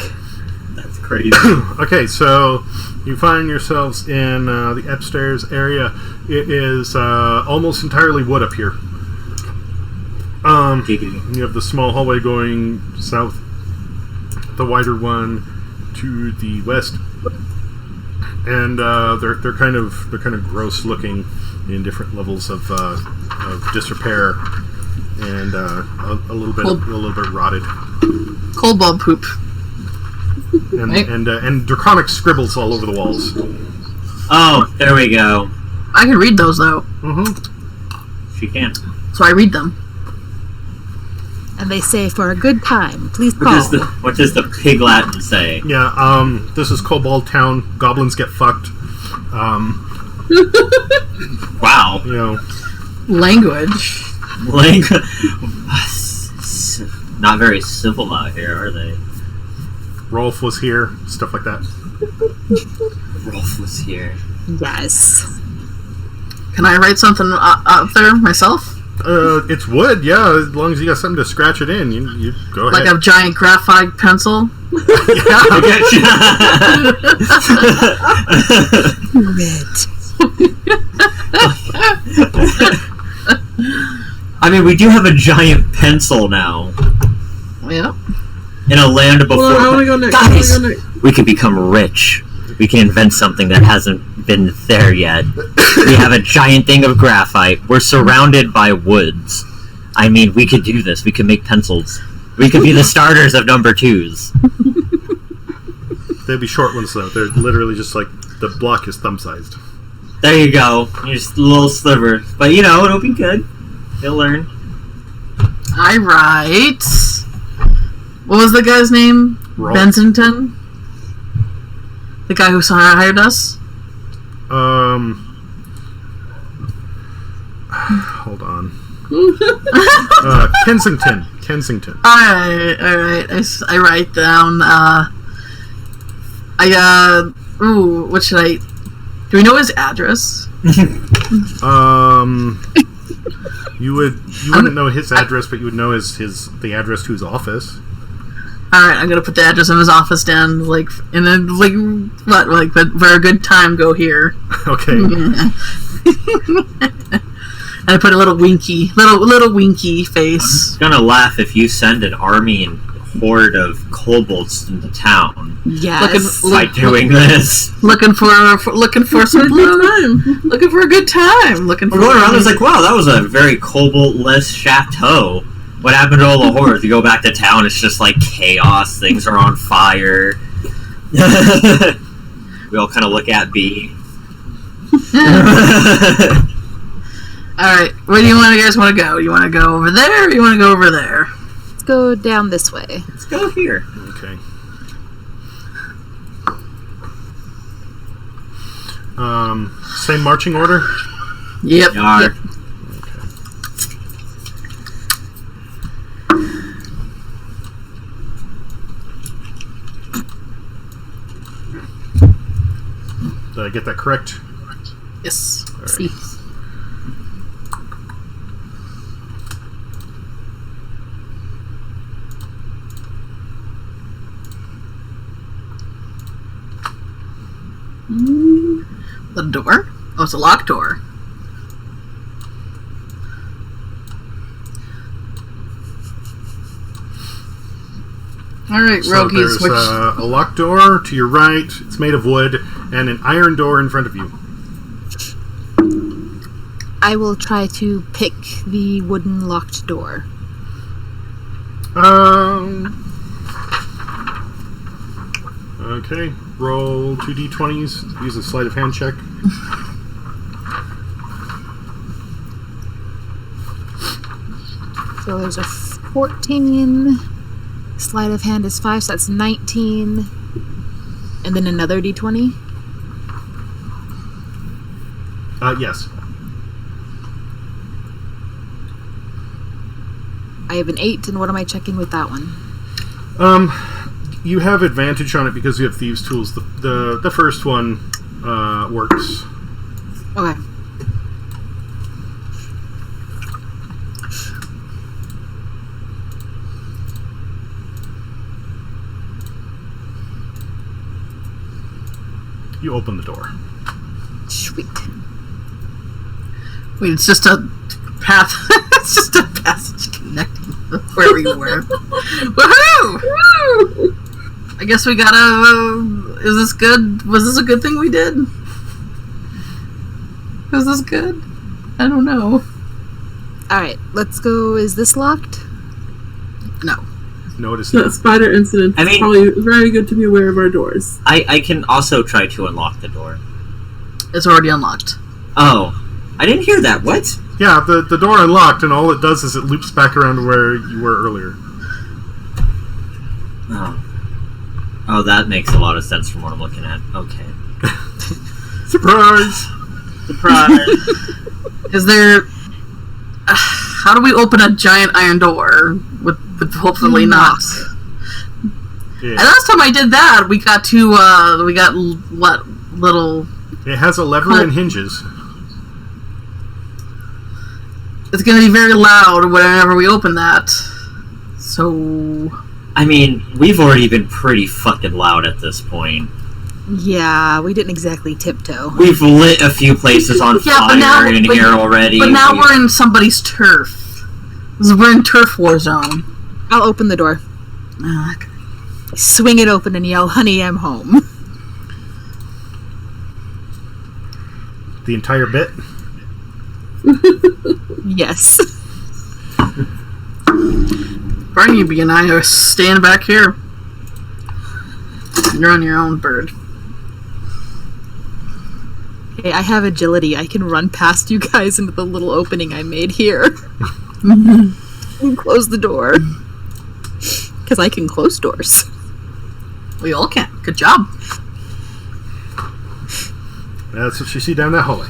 That's crazy. Okay, so you find yourselves in the upstairs area. It is almost entirely wood up here. Giggity. You have the small hallway going south, the wider one to the west, and they're kind of gross looking in different levels of disrepair and a little bit rotted. Kobold poop. And, Right. and draconic scribbles all over the walls. Oh, there we go. I can read those though, Mm-hmm. She can. so I read them. And they say, for a good time, please What call. does the pig Latin say? Yeah. This is Kobold Town. Goblins get fucked. Wow. You know. Language. Like, not very civil out here, are they? Rolf was here. Stuff like that. Rolf was here. Yes. Can I write something up there myself? It's wood. Yeah. As long as you got something to scratch it in, you go Like ahead. a giant graphite pencil? I mean, we do have a giant pencil now. Yeah. In a land before. Well, I want to go next. I wanna Guys, go next. we could become rich. We can invent something that hasn't been there yet. We have a giant thing of graphite. We're surrounded by woods. I mean, we could do this. We could make pencils. We could be the starters of number twos. They'd be short ones though. They're literally just like the block is thumb sized. There you go. Just a little sliver. But you know, it'll be good. You'll learn. I write. What was the guy's name? Rolf. Bensington? The guy who hired us? Hold on. Kensington. Alright. I write down, what should I... Do we know his address? You wouldn't know his address, but you would know the address to his office. Alright, I'm gonna put the address of his office down, like, and then, but for a good time, go here. Okay. And I put a little winky face. I'm gonna laugh if you send an army and horde of kobolds into town Yes. by doing this. Looking for some Good time. looking for a good time. Looking for We're going around, it's like, wow, that was a very kobold-less chateau. What happened to all the horrors? You go back to town, it's just like chaos, things are on fire. We all kind of look at B. Alright, where do you guys want to go? You want to go over there, or you want to go over there? Let's go down this way. Let's go here. Okay. Same marching order? Yep. Yar. Did I get that correct? Yes. All right. See. The door? Oh, it's a locked door. Alright, So Rogies, there's a locked door to your right. It's made of wood, and an iron door in front of you. I will try to pick the wooden locked door. Okay. Roll 2d20s. Use a sleight of hand check. So there's a 14. Sleight of hand is 5, so that's 19. And then another d20. Yes. I have an 8, and what am I checking with that one? You have advantage on it because you have thieves' tools. The first one works. Okay. You open the door. Sweet. Wait, it's just a path. It's just a passage connecting where we were. Woohoo! I guess we gotta. Is this good? Was this a good thing we did? Was this good? I don't know. Alright, let's go. Is this locked? No. Notice The that. spider incident I is mean- probably very good to be aware of our doors. I can also try to unlock the door. It's already unlocked. Oh. I didn't hear that. What? Yeah, the door unlocked, and all it does is it loops back around to where you were earlier. Oh. Oh, that makes a lot of sense from what I'm looking at. Okay. Surprise! Surprise! Is there? How do we open a giant iron door with hopefully not? Yeah. And last time I did that, we got what little? It has a lever and hinges. It's going to be very loud whenever we open that. So I mean, we've already been pretty fucking loud at this point. Yeah, we didn't exactly tiptoe. We've lit a few places on Yeah, but fire now- in but- here already. But now we're in somebody's turf. We're in turf war zone. I'll open the door. Okay. Swing it open and yell, "Honey, I'm home." The entire bit. Yes. Barnaby and I are staying back here. You're on your own, bird. Hey, I have agility. I can run past you guys into the little opening I made here. And close the door. Because I can close doors. We all can. Good job. That's what you see down that hallway.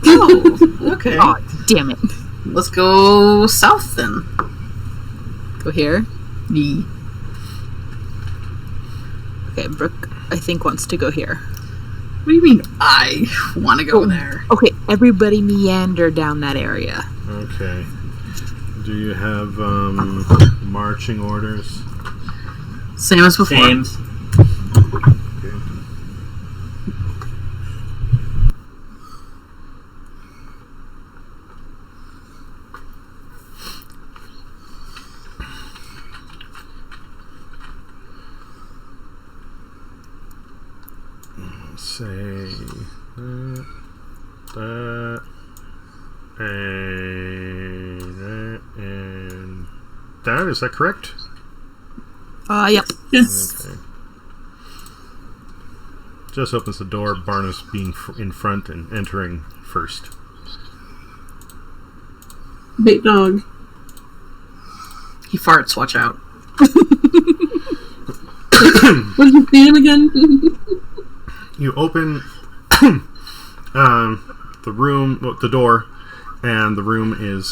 Oh, okay. Oh, damn it. Let's go south then. Go here. Me. Okay, Brooke, I think, wants to go here. What do you mean I want to go there? Okay, everybody meander down that area. Okay. Do you have marching orders? Same as before. James. Okay. Say that, and that. Is that correct? Yep. Yes. Okay. Just opens the door, Barnabas being in front and entering first. Big dog. He farts, watch out. What did you see him again? You open the door, and the room is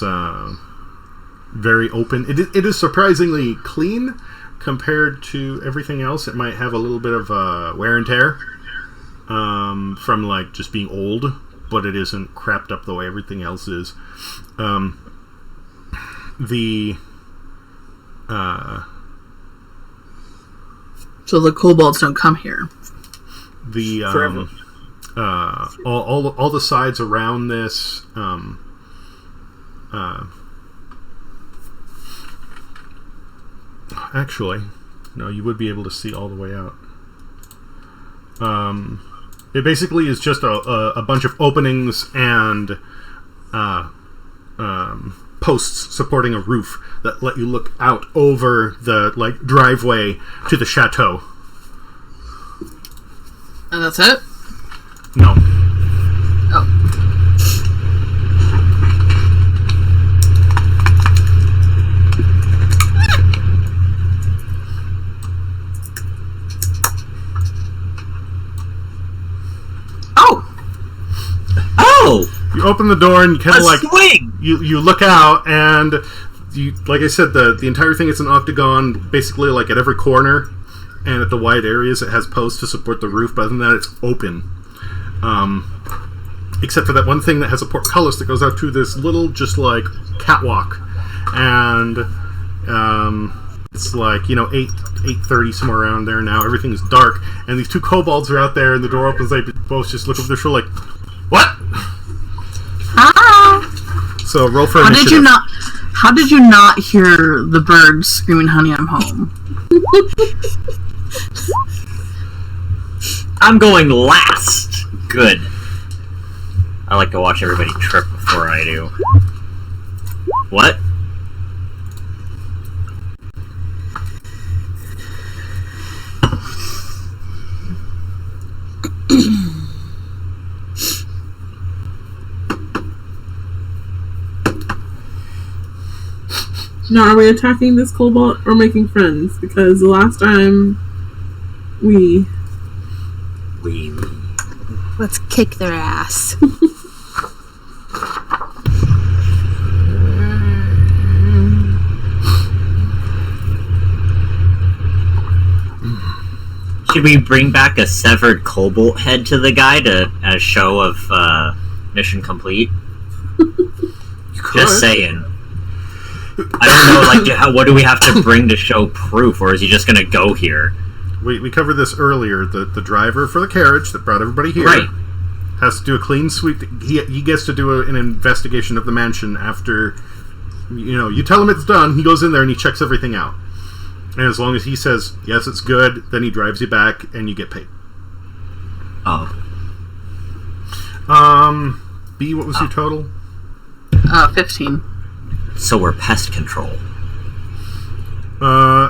very open. It is surprisingly clean compared to everything else. It might have a little bit of wear and tear from like just being old, but it isn't crapped up the way everything else is. So the kobolds don't come here. the Forever. all the sides around this. Actually, no, you would be able to see all the way out. It basically is just a bunch of openings and posts supporting a roof that let you look out over the driveway to the chateau. And that's it? No. Oh. Oh! You open the door and you kind of swing! You look out and you, like I said, the entire thing is an octagon, basically like at every corner, and at the wide areas it has posts to support the roof, but other than that it's open. Except for that one thing that has a portcullis that goes out to this little just like catwalk, and it's like 8:30 somewhere around there now. Everything is dark, and these two kobolds are out there, and the door opens. They both just look over their shoulder like, "What?" So roll for initiative. How did you not hear the birds screaming, "Honey, I'm home"? I'm going last. Good. I like to watch everybody trip before I do. What? Now, are we attacking this kobold or making friends? Because the last time we... Let's kick their ass. Should we bring back a severed cobalt head to the guy as show of mission complete? Just saying. I don't know, what do we have to bring to show proof, or is he just gonna go here? We covered this earlier. The driver for the carriage that brought everybody here has to do a clean sweep. He gets to do an investigation of the mansion after, you tell him it's done. He goes in there and he checks everything out. And as long as he says, yes, it's good, then he drives you back and you get paid. Oh. B, what was your total? 15. So we're pest control.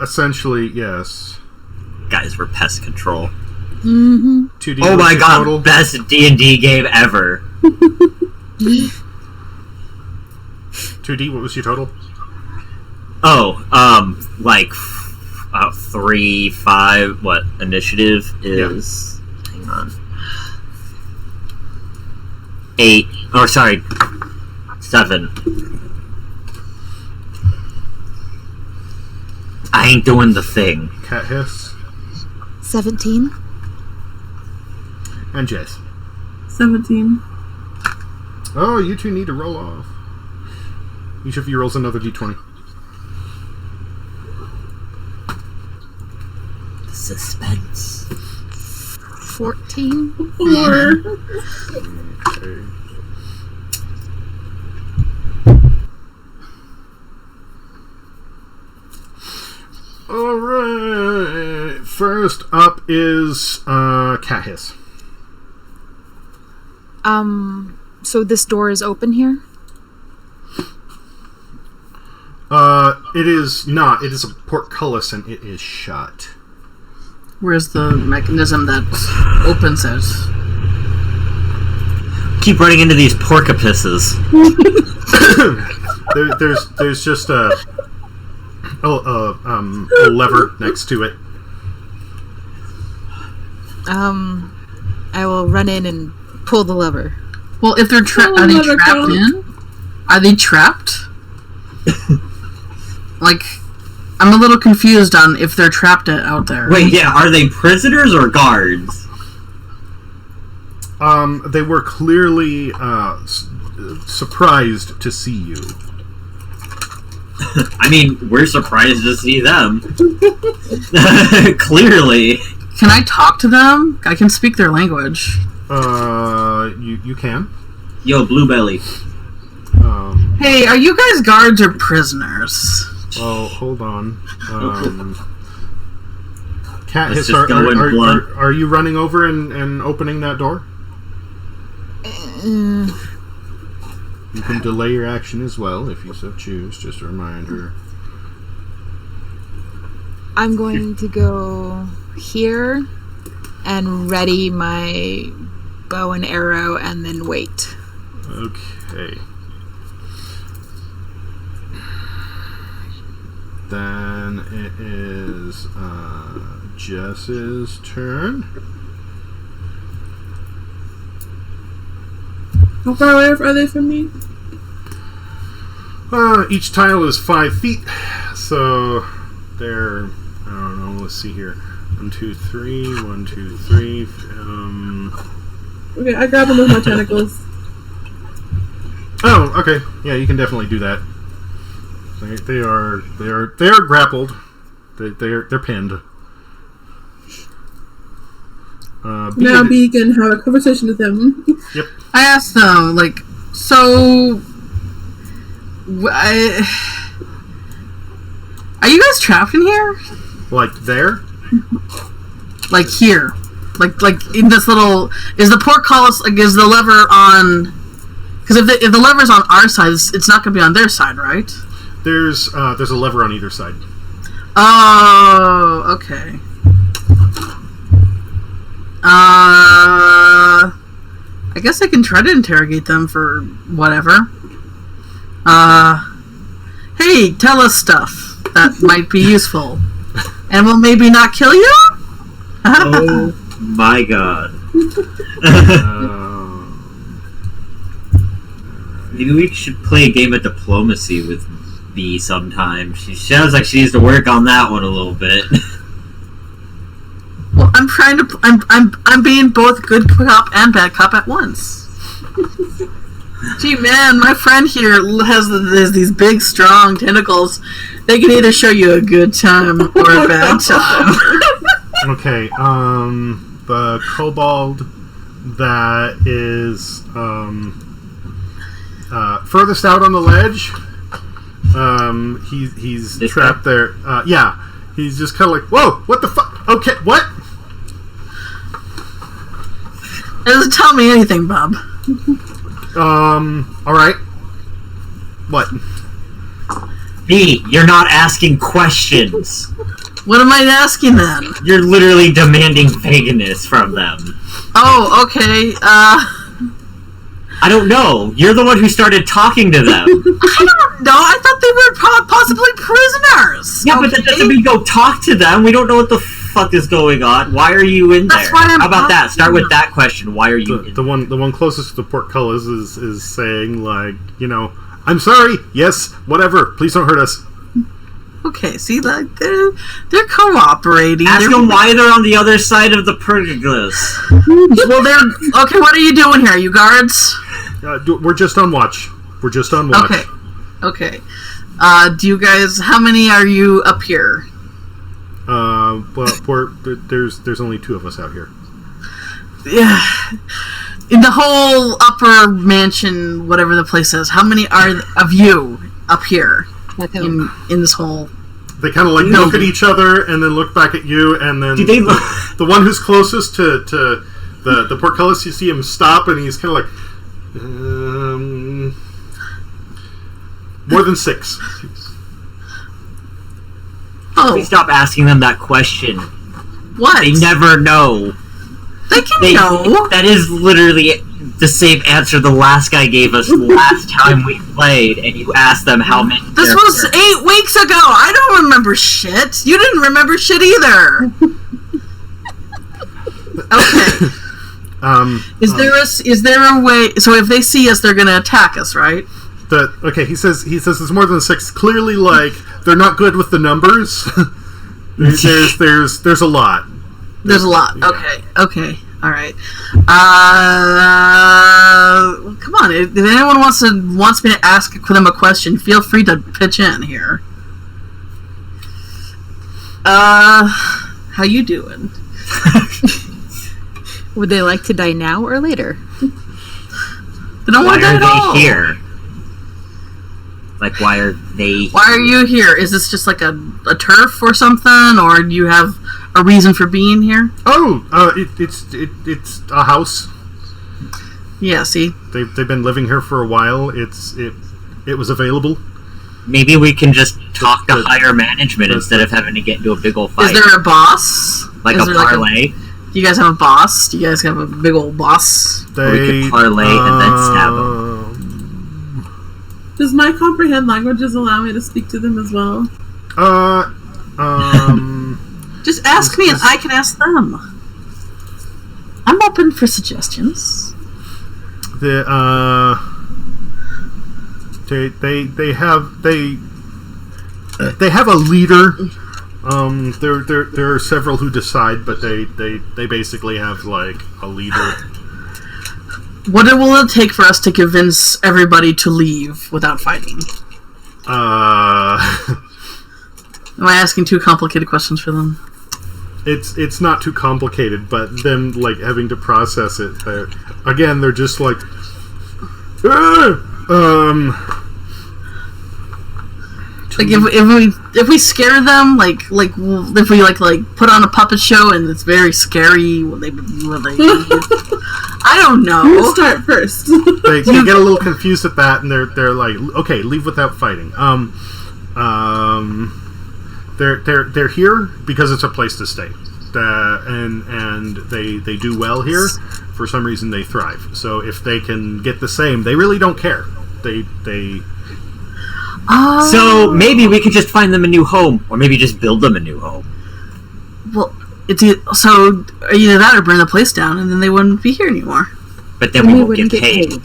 Essentially, yes. Guys, we're pest control. Mm-hmm. 2D, Oh my god, total? best D&D game ever. 2D, what was your total? Oh, 3, 5, what, initiative is... Yeah. Hang on. 8, oh, sorry, 7. I ain't doing the thing. Cat hiss. 17. And Jess. 17. Oh, you two need to roll off. Each of you rolls another d20. Suspense. 14. 4. Okay. Alright. First up is Cat Hiss. So this door is open here? It is not. It is a portcullis and it is shut. Where's the mechanism that opens it? Keep running into these porcopisses. There's just a lever next to it. I will run in and pull the lever. Well, if they're trapped, are they trapped in? Are they trapped? I'm a little confused on if they're trapped out there. Wait, yeah, are they prisoners or guards? They were clearly surprised to see you. I mean, we're surprised to see them. Clearly. Can I talk to them? I can speak their language. You can. Yo, Bluebelly. Hey, are you guys guards or prisoners? Oh, hold on. Cat Let's hits. just go in blunt. Are you running over and opening that door? You can delay your action as well if you so choose. Just a reminder. I'm going to go here and ready my bow and arrow and then wait. Okay. Then it is Jess's turn. How far away are they from me? Each tile is 5 feet, so they're, I don't know, let's see here. 1, 2, 3, 1, 2, 3. Okay, I grab them with my tentacles. Oh, okay. Yeah, you can definitely do that. They are grappled. They're pinned. Now B can have a conversation with them. Yep. I asked them, like, so... are you guys trapped in here? Like there? Like here? Like in this little... Is the portcullis... Like, is the lever on... Because if the lever's on our side, it's not going to be on their side, right? There's a lever on either side. Oh, okay. I guess I can try to interrogate them for whatever. Hey, tell us stuff that might be useful. And will maybe not kill you? Oh my god. Maybe we should play a game of diplomacy with B sometime. She sounds like she needs to work on that one a little bit. Well, I'm trying to... I'm being both good cop and bad cop at once. Gee, man, my friend here has these big, strong tentacles. They can either show you a good time or a bad time. Okay, the kobold that is furthest out on the ledge. He's This trapped guy? there. Yeah, he's just kind of like, whoa, what the fuck? Okay, what? It doesn't tell me anything, Bob. All right. What? B, you're not asking questions. What am I asking then? You're literally demanding vagueness from them. Oh, okay. I don't know. You're the one who started talking to them. I don't know. I thought they were possibly prisoners. Yeah, but that doesn't mean go talk to them. We don't know what the fuck is going on. Why are you in That's there? why I'm How about that? Start with asking that question. Why are you in The one closest to the portcullis is saying, like, I'm sorry. Yes, whatever. Please don't hurt us. Okay, see, like they're cooperating. Ask them why they're on the other side of the pergolas. Well, they're okay. What are you doing here, you guards? We're just on watch. We're just on watch. Okay. Do you guys? How many are you up here? Well, there's only 2 of us out here. Yeah. In the whole upper mansion, whatever the place is, how many are of you up here in this whole? They kind of like look at each other and then look back at you, and then Do they the one who's closest to the portcullis, you see him stop, and he's kind of like, more than 6. Please stop asking them that question. What? They never know. They can know. That is literally the same answer the last guy gave us last time we played, and you asked them how many. This was 8 weeks ago. I don't remember shit. You didn't remember shit either. Okay. Is there a way? So if they see us, they're going to attack us, right? Okay, he says it's more than 6. Clearly, like, they're not good with the numbers. there's a lot. There's a lot. Yeah. Okay. All right. Come on. If anyone wants me to ask them a question, feel free to pitch in here. How you doing? Would they like to die now or later? They don't Why want that are at all. they here? Like, why are they? Why are you here? Is this just like a turf or something, or do you have a reason for being here? Oh, it's a house. Yeah. See. They've been living here for a while. It was available. Maybe we can just talk to higher management instead of having to get into a big old fight. Is there a boss? Like Is a there parlay? Do you guys have a boss? Do you guys have a big old boss? Or we could parlay and then stab them. Does my comprehend languages allow me to speak to them as well? Just ask me and I can ask them. I'm open for suggestions. They have a leader. There are several who decide, but they basically have like a leader. What will it take for us to convince everybody to leave without fighting? Am I asking too complicated questions for them? It's not too complicated, but them like having to process it. Again, they're just like, Like if we scare them, like if we like put on a puppet show and it's very scary, will they I don't know. You start first. they get a little confused at that, and they're like, okay, leave without fighting. They're here because it's a place to stay, and they do well here. For some reason, they thrive. So if they can get the same, they really don't care. They. So maybe we could just find them a new home, or maybe just build them a new home. Well, either that or burn the place down, and then they wouldn't be here anymore. But then we won't get paid.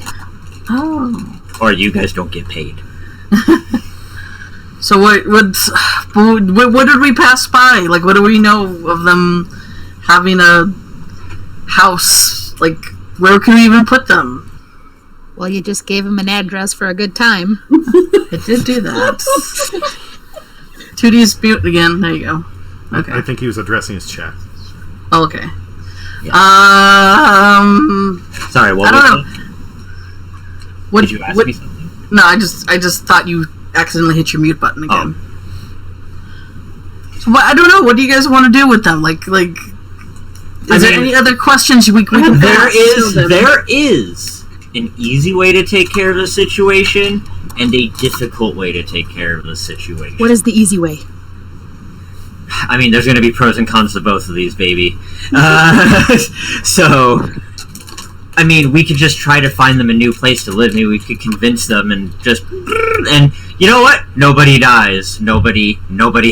Oh. Or you guys don't get paid. So what did we pass by? Like, what do we know of them having a house? Like, where can we even put them? Well, you just gave him an address for a good time. It did do that. 2D's mute again. There you go. Okay. I think he was addressing his chat. Oh, okay. Yeah. Sorry, I don't know. What did you ask me something? No, I just thought you accidentally hit your mute button again. So I don't know. What do you guys want to do with them? Like, is there any other questions we can ask? There is an easy way to take care of the situation and a difficult way to take care of the situation. What is the easy way? I mean, there's going to be pros and cons to both of these, baby. So, I mean, we could just try to find them a new place to live. Maybe we could convince them and just... And you know what? Nobody dies. Nobody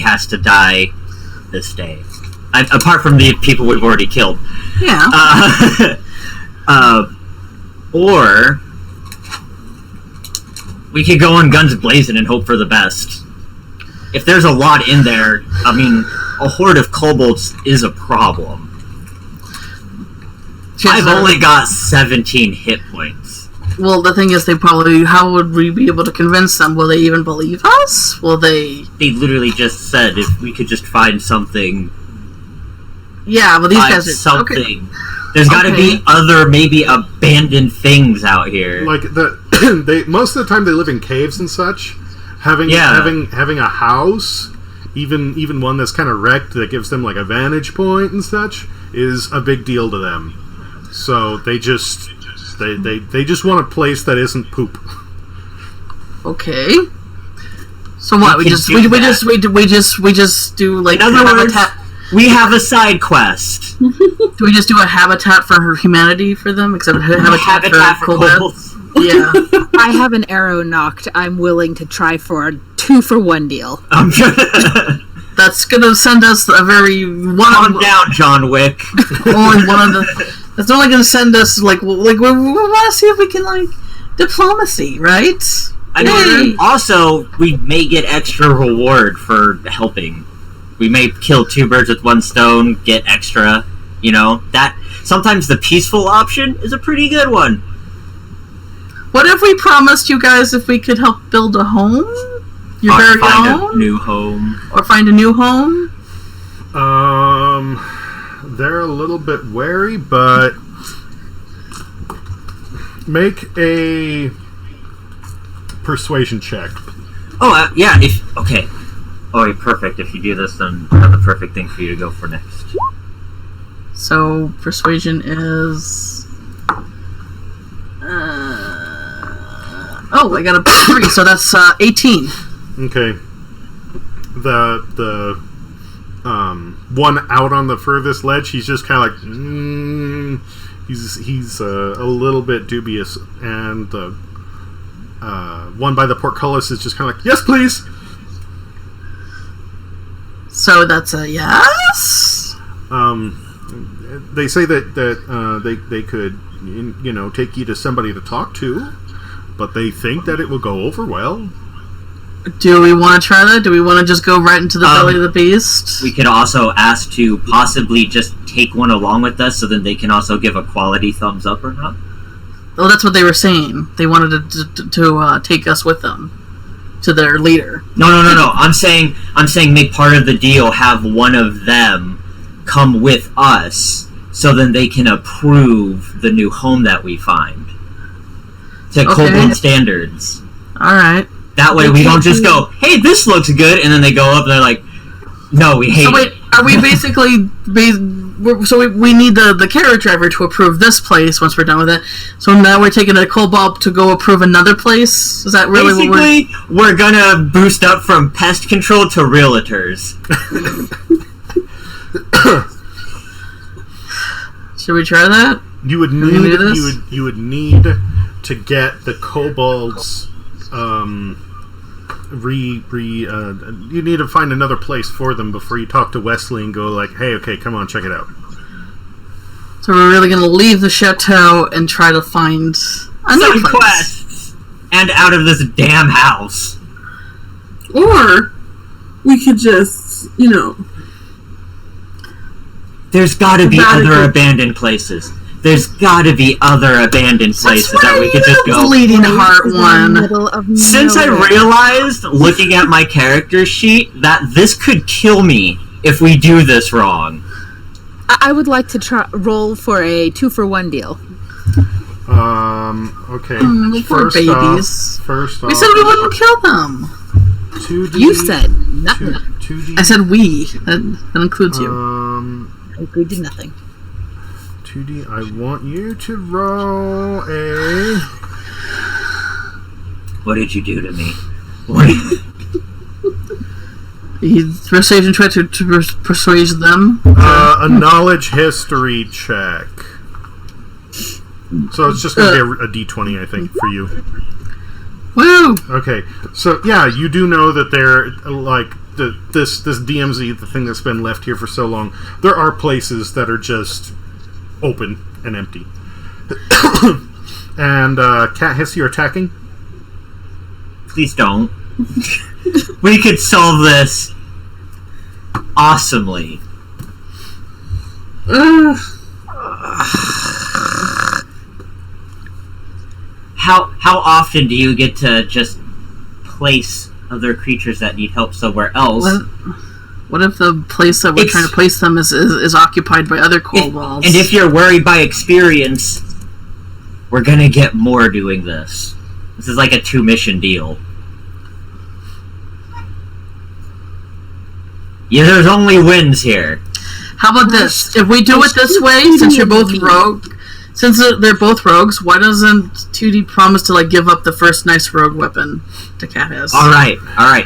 has to die this day. Apart from the people we've already killed. Yeah. Or we could go on guns blazing and hope for the best. If there's a lot in there, I mean, a horde of kobolds is a problem. I've only got 17 hit points. Well, the thing is, how would we be able to convince them? Will they even believe us? Will they... They literally just said if we could just find something... Yeah, but these guys are... something. Okay. There's got to be other, maybe abandoned things out here. Like they most of the time they live in caves and such. Having a house, even one that's kind of wrecked that gives them like a vantage point and such, is a big deal to them. So they just want a place that isn't poop. Okay. So what? We just do like... In other words, we have a side quest. Do we just do a habitat for humanity for them? Except habitat for kobolds. Yeah. I have an arrow knocked. I'm willing to try for a 2-for-1 deal. That's gonna send us a very... Calm down, John Wick. Only one of the... That's only gonna send us, like we want to see if we can, like, diplomacy, right? I mean, also, we may get extra reward for helping. We may kill 2 birds with 1 stone, get extra, you know? That sometimes the peaceful option is a pretty good one. What if we promised you guys if we could help build a home? Your very own? A new home. Or find a new home? They're a little bit wary, but make a persuasion check. Oh, yeah, okay. Oh, wait, perfect. If you do this, then I have the perfect thing for you to go for next. So, persuasion is... I got a 3, so that's 18. Okay. The one out on the furthest ledge, he's just kind of like, he's a little bit dubious, and the one by the portcullis is just kind of like, yes, please. So that's a yes. They say that they could, take you to somebody to talk to, but they think that it will go over well. Do we want to try that? Do we want to just go right into the belly of the beast? We could also ask to possibly just take one along with us, so then they can also give a quality thumbs up or not. Well, that's what they were saying. They wanted to take us with them to their leader. No. I'm saying make part of the deal. Have one of them come with us, so then they can approve the new home that we find to Kobold standards. All right. That way we don't just go, hey, this looks good, and then they go up and they're like, no, we hate it. So wait, are we basically... we need the carriage driver to approve this place once we're done with it. So now we're taking a Kobold to go approve another place? Is that really basically, we're gonna boost up from pest control to realtors. Should we try that? You would need to get the Kobolds... you need to find another place for them before you talk to Wesley and go like, hey, okay, come on, check it out. So we're really going to leave the chateau and try to find another place. Quests! And out of this damn house. Or we could just, There's gotta be other abandoned places. There's gotta be other abandoned places that we could just go. Bleeding Heart one. Since I realized, looking at my character sheet, that this could kill me if we do this wrong. I would like to roll for a 2-for-1 deal. Okay. Poor babies. First off, we said we wouldn't kill them. 2D. You said nothing. 2D. I said we. That includes you. I agreed to nothing. 2D, I want you to roll a... What did you do to me? Persuasion check to persuade them. A knowledge history check. So it's just going to be a D20, I think, for you. Woo! Okay, so yeah, you do know that they're like this DMZ, the thing that's been left here for so long. There are places that are just open and empty. And Cat Hiss, you're attacking? Please don't. We could solve this awesomely. How often do you get to just place other creatures that need help somewhere else? What if the place that we're trying to place them is occupied by other kobolds? And if you're worried by experience, we're gonna get more doing this. This is like a 2-mission deal. Yeah, there's only wins here. How about this? If we do it this way, since you're both since they're both rogues, why doesn't 2D promise to give up the first nice rogue weapon to Cathis? All right.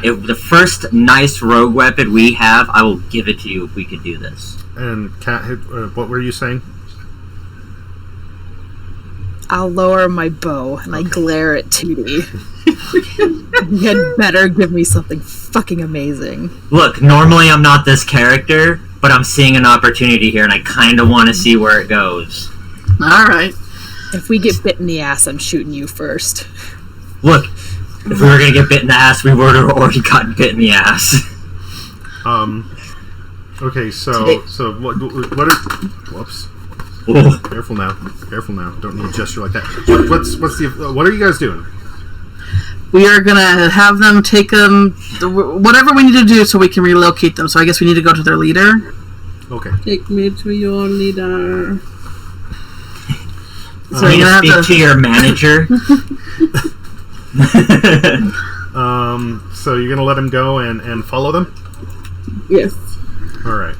If the first nice rogue weapon we have, I will give it to you if we could do this. And Cat, what were you saying? I'll lower my bow and I glare at 2D. You had better give me something fucking amazing. Look, normally I'm not this character, but I'm seeing an opportunity here and I kind of want to see where it goes. Alright. If we get bit in the ass, I'm shooting you first. Look, if we were going to get bit in the ass, we would have already gotten bit in the ass. Okay, so what are... Whoops. Ooh. Careful now. Don't need a gesture like that. What are you guys doing? We are gonna have them take them, whatever we need to do so we can relocate them. So I guess we need to go to their leader. Okay. Take me to your leader. So you speak to your manager. So you're gonna let him go and follow them? Yes. All right.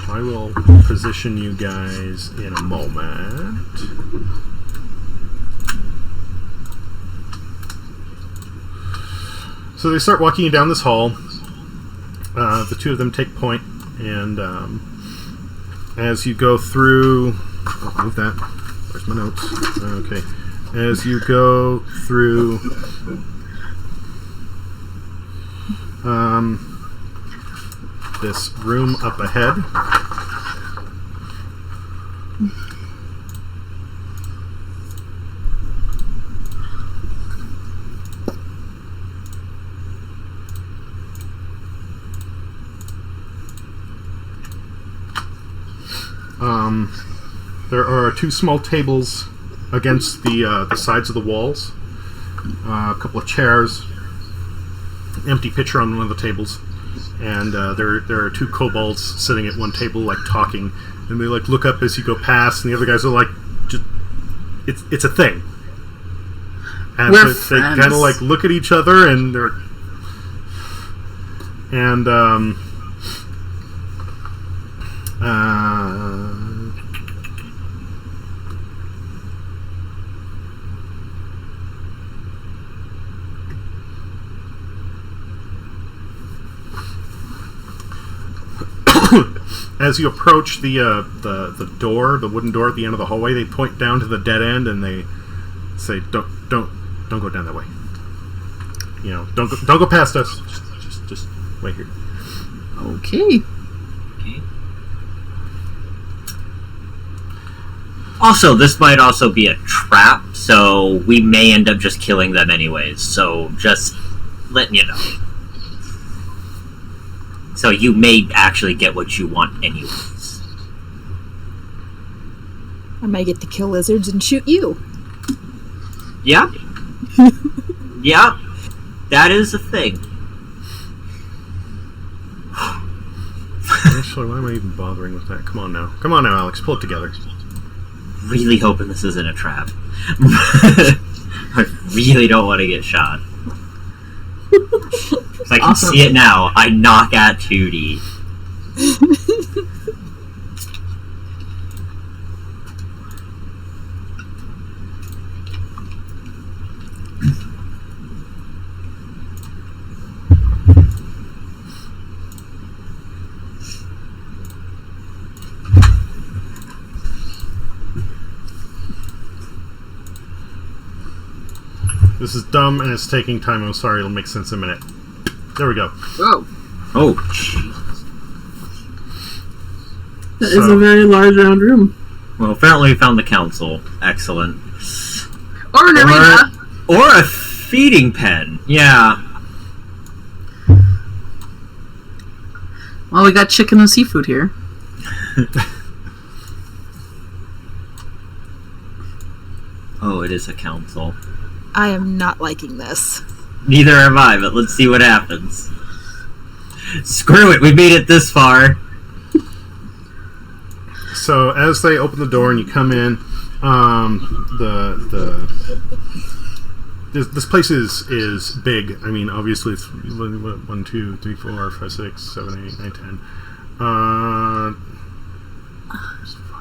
I will position you guys in a moment. So they start walking you down this hall. The two of them take point, and as you go through... I'll move that. Where's my notes? Okay. As you go through... this room up ahead. There are two small tables against the sides of the walls. A couple of chairs. Empty pitcher on one of the tables. And there are two kobolds sitting at one table, like talking, and they like look up as you go past, and the other guys are like, just, it's a thing. And We're they kind of like look at each other, and they're as you approach the door, the wooden door at the end of the hallway, they point down to the dead end and they say, "Don't go down that way. You know, don't go past us. Just wait here." Okay. Also, this might also be a trap, so we may end up just killing them anyways. So just letting you know. So you may actually get what you want anyways. I might get to kill lizards and shoot you. Yeah. Yeah. That is a thing. Actually, why am I even bothering with that? Come on now, Alex, pull it together. Really hoping this isn't a trap. I really don't want to get shot. If I can see it now, I knock at 2D. This is dumb and it's taking time. I'm sorry, it'll make sense in a minute. There we go. Whoa. Oh, jeez. That is a very large round room. Well, apparently we found the council. Excellent. Or an arena. Or a feeding pen. Yeah. Well, we got chicken and seafood here. Oh, it is a council. I am not liking this. Neither am I, but let's see what happens. Screw it, we made it this far. So as they open the door and you come in, this place is big. I mean, obviously it's 1, 2, 3, 4, 5, 6, 7, 8, 9, 10.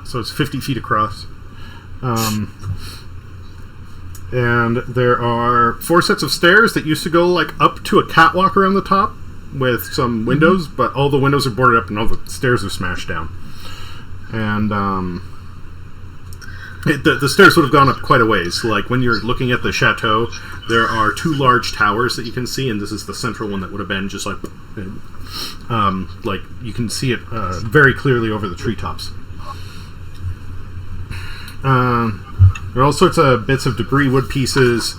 So it's 50 feet across. And there are 4 sets of stairs that used to go like up to a catwalk around the top with some windows, but all the windows are boarded up and all the stairs are smashed down. And the stairs would have gone up quite a ways. Like when you're looking at the chateau, there are 2 large towers that you can see, and this is the central one that would have been just like you can see it very clearly over the treetops. There are all sorts of bits of debris, wood pieces,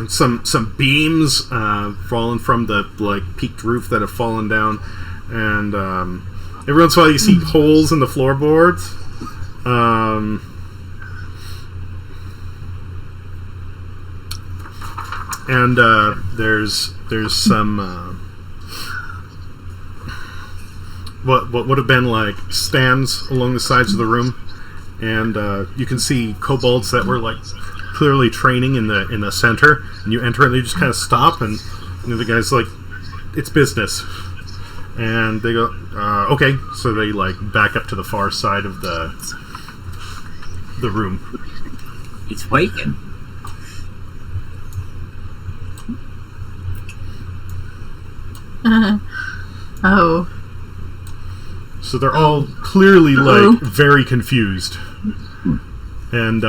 some beams fallen from the peaked roof that have fallen down, and every once in a while you see holes in the floorboards. And there's some what would have been like stands along the sides of the room, and you can see kobolds that were like clearly training in the center. And you enter, and they just kind of stop, and the guy's like, "It's business," and they go, "Okay." So they like back up to the far side of the room. It's waking. Oh. So they're all clearly like very confused, and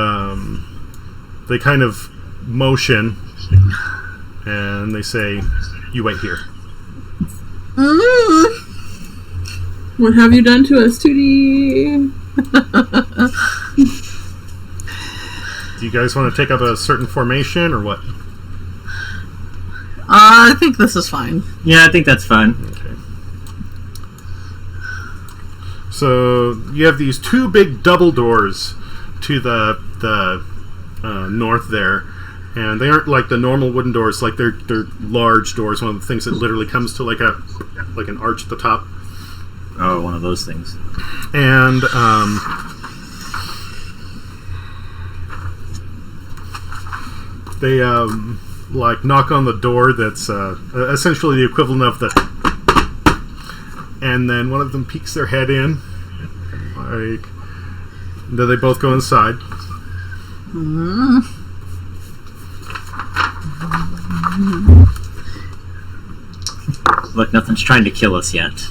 they kind of motion, and they say, "You wait here." What have you done to us, Tootie? Do you guys want to take up a certain formation or what? I think this is fine. Yeah, I think that's fine. Okay. So you have these two big double doors to the north there, and they aren't like the normal wooden doors. Like they're large doors. One of the things that literally comes to like an arch at the top. Oh, one of those things. And they like knock on the door that's essentially the equivalent of the, and then one of them peeks their head in, like, then they both go inside. Look, nothing's trying to kill us yet.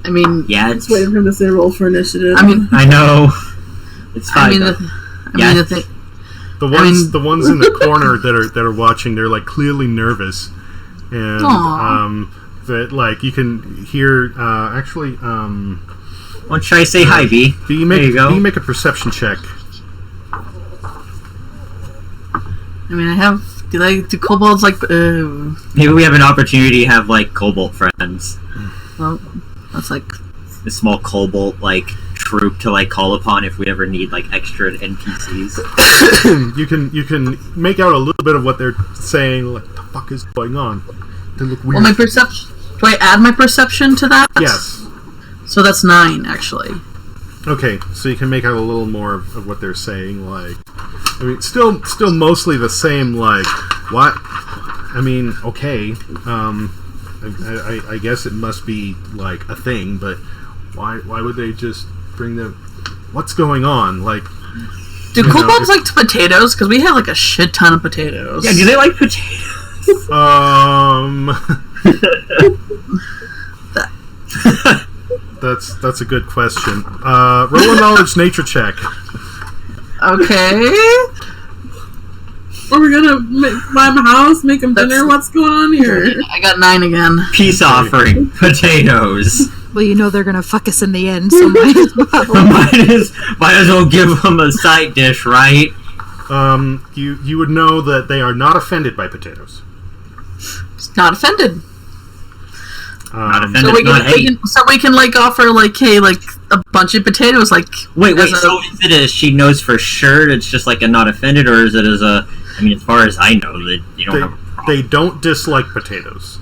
I mean, Just waiting for him to say roll for initiative. I mean, I know. It's fine. the thing. The ones in the corner that are watching, they're like clearly nervous, and that like you can hear actually. Why don't I say hi, B? Do you make a perception check? I mean, do kobolds like? Maybe we have an opportunity to have like kobold friends. Well, that's like A small kobold like troop to like call upon if we ever need like extra NPCs. You can make out a little bit of what they're saying. Like, what the fuck is going on? They look weird. well, my perception. Do I add my perception to that? Yes. So that's 9 actually. Okay, so you can make out a little more of what they're saying. Like, I mean, still mostly the same. Like, what? I mean, okay. I guess it must be like a thing, but why would they just bring them? What's going on? Like, do kobolds like potatoes? Because we have like a shit ton of potatoes. Yeah, do they like potatoes? That's a good question. Roll a knowledge nature check. Okay. Are we gonna buy him a house, make him dinner? What's going on here? I got 9 again. Peace offering. Potatoes. Well, you know they're gonna fuck us in the end, so might as well. might as well give them a side dish, right? You would know that they are not offended by potatoes. Not offended. Not offended. So we can like offer like, hey, like a bunch of potatoes, like. Wait. So is it as she knows for sure? It's just like a not offended, or is it as a? I mean, as far as I know, that you don't have a problem. They don't dislike potatoes.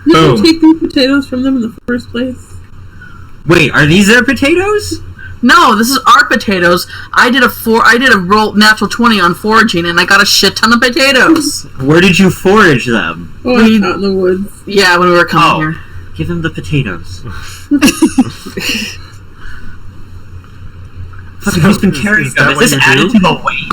Did Boom. you take these potatoes from them in the first place? Wait, are these their potatoes? No, this is our potatoes. I did a roll natural 20 on foraging, and I got a shit ton of potatoes. Where did you forage them? Oh, out in the woods. Yeah, when we were coming here. Give them the potatoes. Fucking who's been carrying them? Is this added to the weight?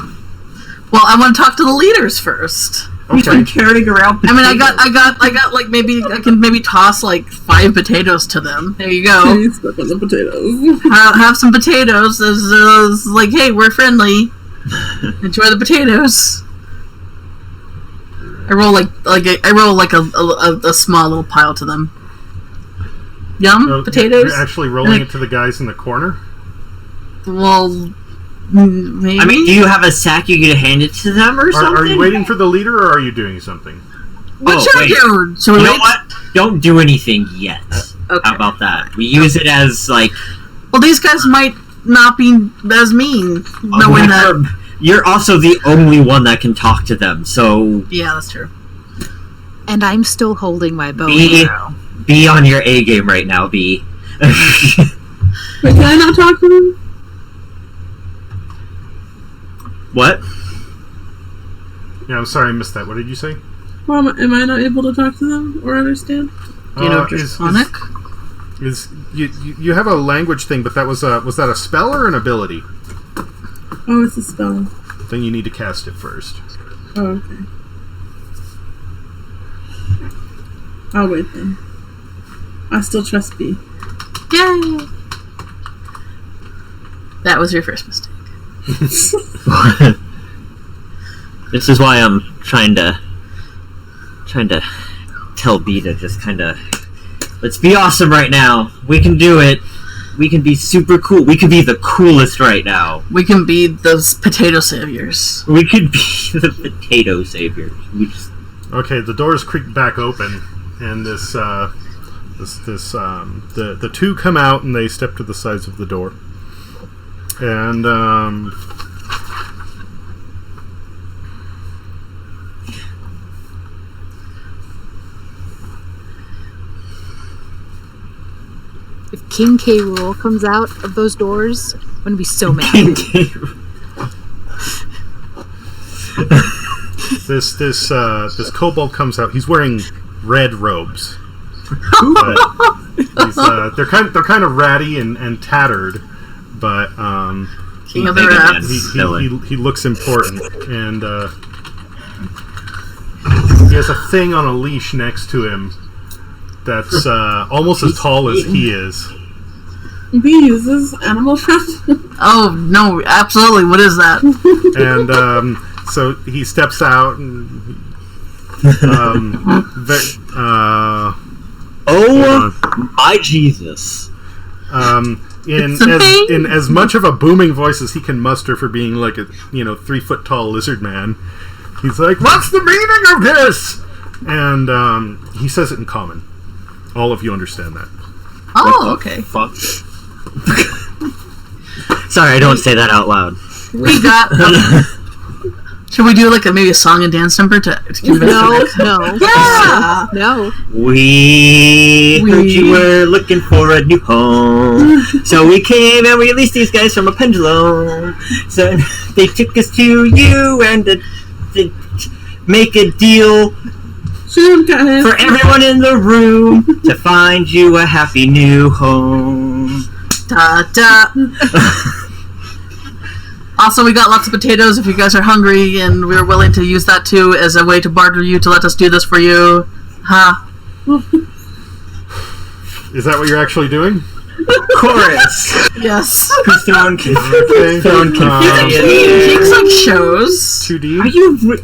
Well, I want to talk to the leaders first. Who's been carrying around potatoes? I mean, I got like maybe I can toss like 5 potatoes to them. There you go. He's stuck on the potatoes. Have some potatoes. It's like, hey, we're friendly. Enjoy the potatoes. I roll like a small little pile to them. Yum, potatoes. You're actually rolling it to the guys in the corner? Well, maybe. I mean, do you have a sack you can hand it to them or something? Are you waiting for the leader, or are you doing something? What should I do? You know what? Don't do anything yet. Okay. How about that? We use it as like. Well, these guys might not be as mean, knowing that. You're also the only one that can talk to them, so. Yeah, that's true. And I'm still holding my bow. be on your A game right now, B. Wait, can I not talk to them? What? Yeah, I'm sorry I missed that. What did you say? Well, am I not able to talk to them or understand? Do you know Draconic? You have a language thing, but was that a spell or an ability? Oh, it's a spell. Then you need to cast it first. Oh, okay. I'll wait then. I still trust B. Yay! That was your first mistake. This is why I'm trying to tell B to just kind of let's be awesome right now. We can do it. We can be super cool. We could be the coolest right now. We can be those potato saviors. We could be the potato saviors. Okay, the doors creak back open, and the two come out and they step to the sides of the door, and If King K. Rool comes out of those doors, I'm gonna be so mad. This kobold comes out. He's wearing red robes. They're kind of ratty and tattered, but King of the Rats. he looks important, and he has a thing on a leash next to him that's almost as tall as he is. B uses animal craft. Oh no, absolutely! What is that? And so he steps out and my Jesus! In as much of a booming voice as he can muster for being like a 3-foot tall lizard man, he's like, "What's the meaning of this?" And he says it in common. All of you understand that. Oh, okay. Fuck. Sorry, I don't say that out loud. We got. Should we do maybe a song and dance number to convince No. Yeah. No. We heard you were looking for a new home, so we came and we released these guys from a pendulum. So they took us to you and to make a deal for everyone in the room to find you a happy new home. Da da. Also, we got lots of potatoes if you guys are hungry, and we're willing to use that too as a way to barter you to let us do this for you. Ha. Is that what you're actually doing? Chorus. Yes. Who's throwing confetti? Jake's like shows. 2D.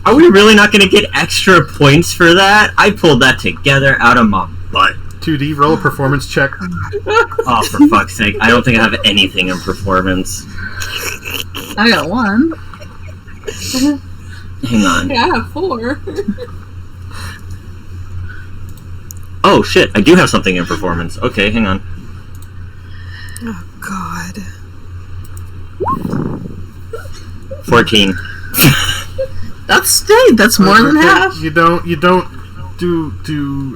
Are we really not going to get extra points for that? I pulled that together out of my butt. 2D. Roll a performance check. Oh, for fuck's sake! I don't think I have anything in performance. I got 1. Hang on. Yeah, I have 4. Oh shit! I do have something in performance. Okay, hang on. Oh God. 14. That's more than half. You don't do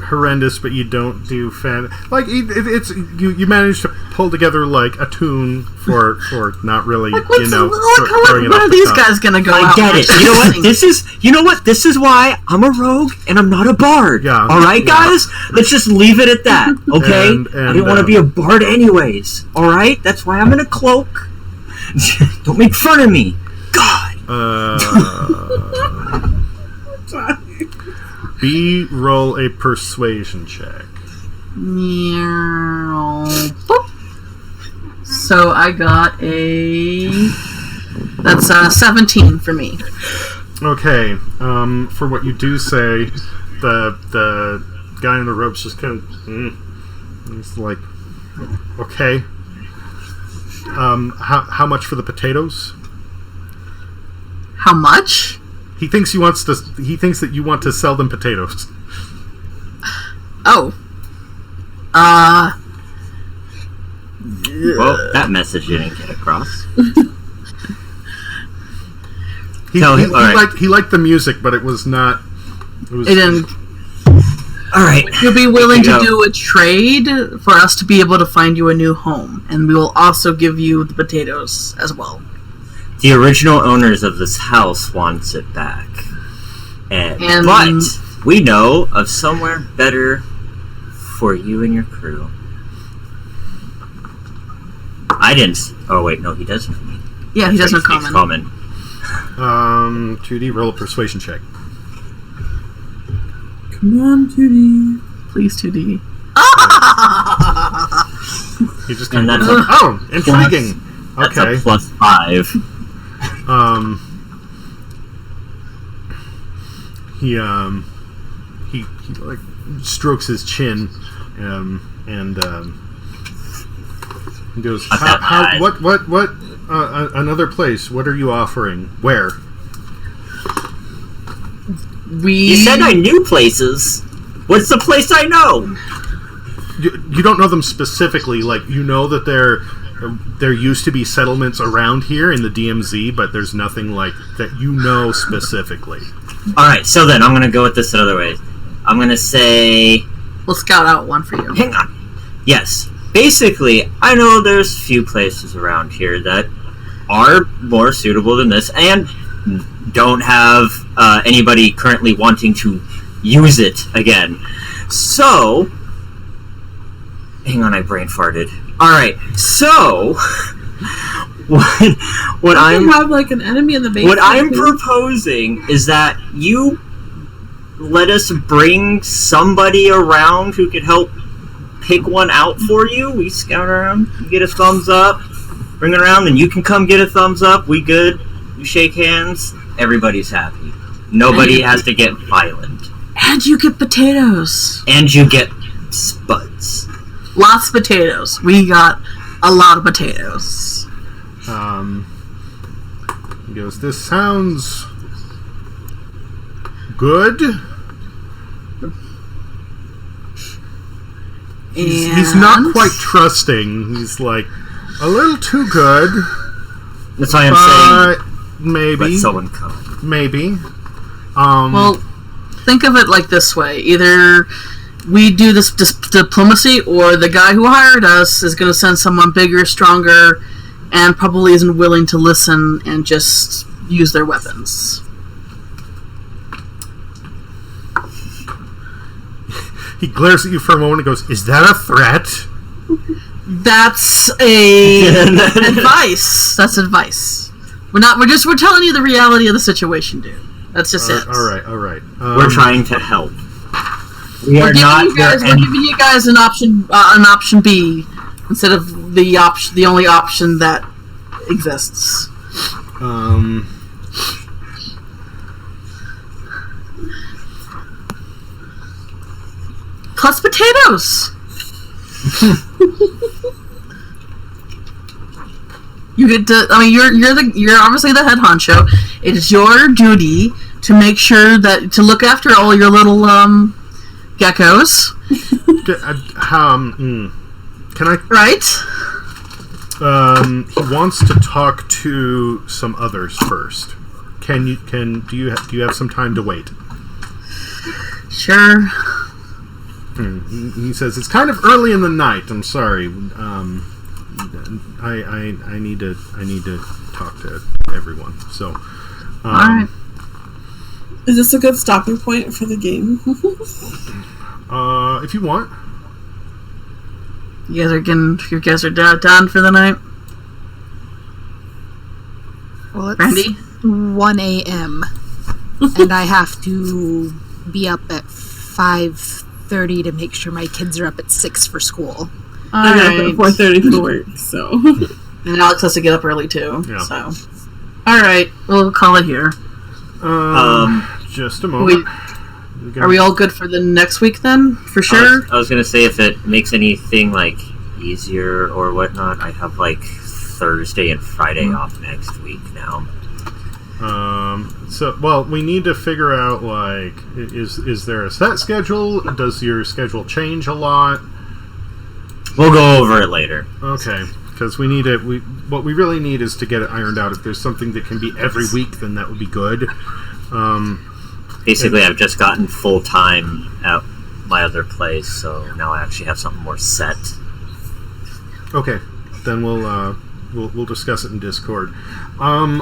horrendous, but you don't do fan. It's you managed to pull together a tune for not really When throwing it are off the these top. guys gonna go I out? get it. You know what? This is why I'm a rogue and I'm not a bard. Yeah. All right, guys. Let's just leave it at that. Okay. And, I didn't want to be a bard anyways. All right. That's why I'm in a cloak. Don't make fun of me. God. B, roll a persuasion check. So I got that's 17 for me. Okay. For what you do say, the guy in the ropes just kind of he's like, okay. How much for the potatoes? How much? He thinks that you want to sell them potatoes. Oh. Well, that message didn't get across. He liked the music, but it was not. It didn't. All right. You'll be willing to go. do a trade for us to be able to find you a new home, and we will also give you the potatoes as well. The original owners of this house wants it back, but we know of somewhere better for you and your crew. I didn't. Oh wait, no, he doesn't. Yeah, he doesn't speaks common. 2D, roll a persuasion check. Come on, 2D. Please, 2D. He just And kind of that's oh, intriguing. That's Okay. a +5. He like strokes his chin, and he goes, Not that bad. what, another place, what are you offering? Where? You said I knew places. What's the place I know? You don't know them specifically, like, you know that there used to be settlements around here in the DMZ, but there's nothing like that you know specifically. Alright, so then I'm gonna go with this another way. I'm gonna say... We'll scout out one for you. Hang on. Yes. Basically, I know there's a few places around here that are more suitable than this, and don't have anybody currently wanting to use it again. So... Hang on, I brain farted. Alright, so... what I'm have like an enemy in the base. What I'm proposing is that you let us bring somebody around who could help pick one out for you. We scout around, you get a thumbs up, bring it around, and you can come get a thumbs up. We good. We shake hands. Everybody's happy. Nobody has to get violent. And you get potatoes. And you get spuds. Lots of potatoes. We got a lot of potatoes. He goes, this sounds good. He's not quite trusting. He's like, a little too good. That's why I'm saying, maybe. let someone come. Maybe. Well, think of it like this way. Either we do this diplomacy, or the guy who hired us is going to send someone bigger, stronger, and probably isn't willing to listen and just use their weapons. He glares at you for a moment and goes, is that a threat? That's advice. That's advice. We're telling you the reality of the situation, dude. That's just it. All right. We're trying to help. We're giving you guys an option B instead of the only option that exists. Plus potatoes. You get to. I mean, you're obviously the head honcho. It is your duty to make sure to look after all your little geckos. Can I? Right. He wants to talk to some others first. Do you have some time to wait? Sure. He says it's kind of early in the night. I'm sorry. I need to talk to everyone. So. All right. Is this a good stopping point for the game? If you want. You guys are done for the night? Well, it's Randy? 1 a.m. and I have to be up at 5:30 to make sure my kids are up at 6 for school. I got up at 4:30 for work, so. And Alex has to get up early too. Yeah. So, all right, we'll call it here. Just a moment. Are we all good for the next week then? For sure. I was gonna say, if it makes anything like easier or whatnot, I have like Thursday and Friday off next week now. We need to figure out, like, is there a set schedule? Does your schedule change a lot? We'll go over it later. Okay, because what we really need is to get it ironed out. If there's something that can be every week, then that would be good. Basically, I've just gotten full time at my other place, so now I actually have something more set. Okay, then we'll discuss it in Discord. Can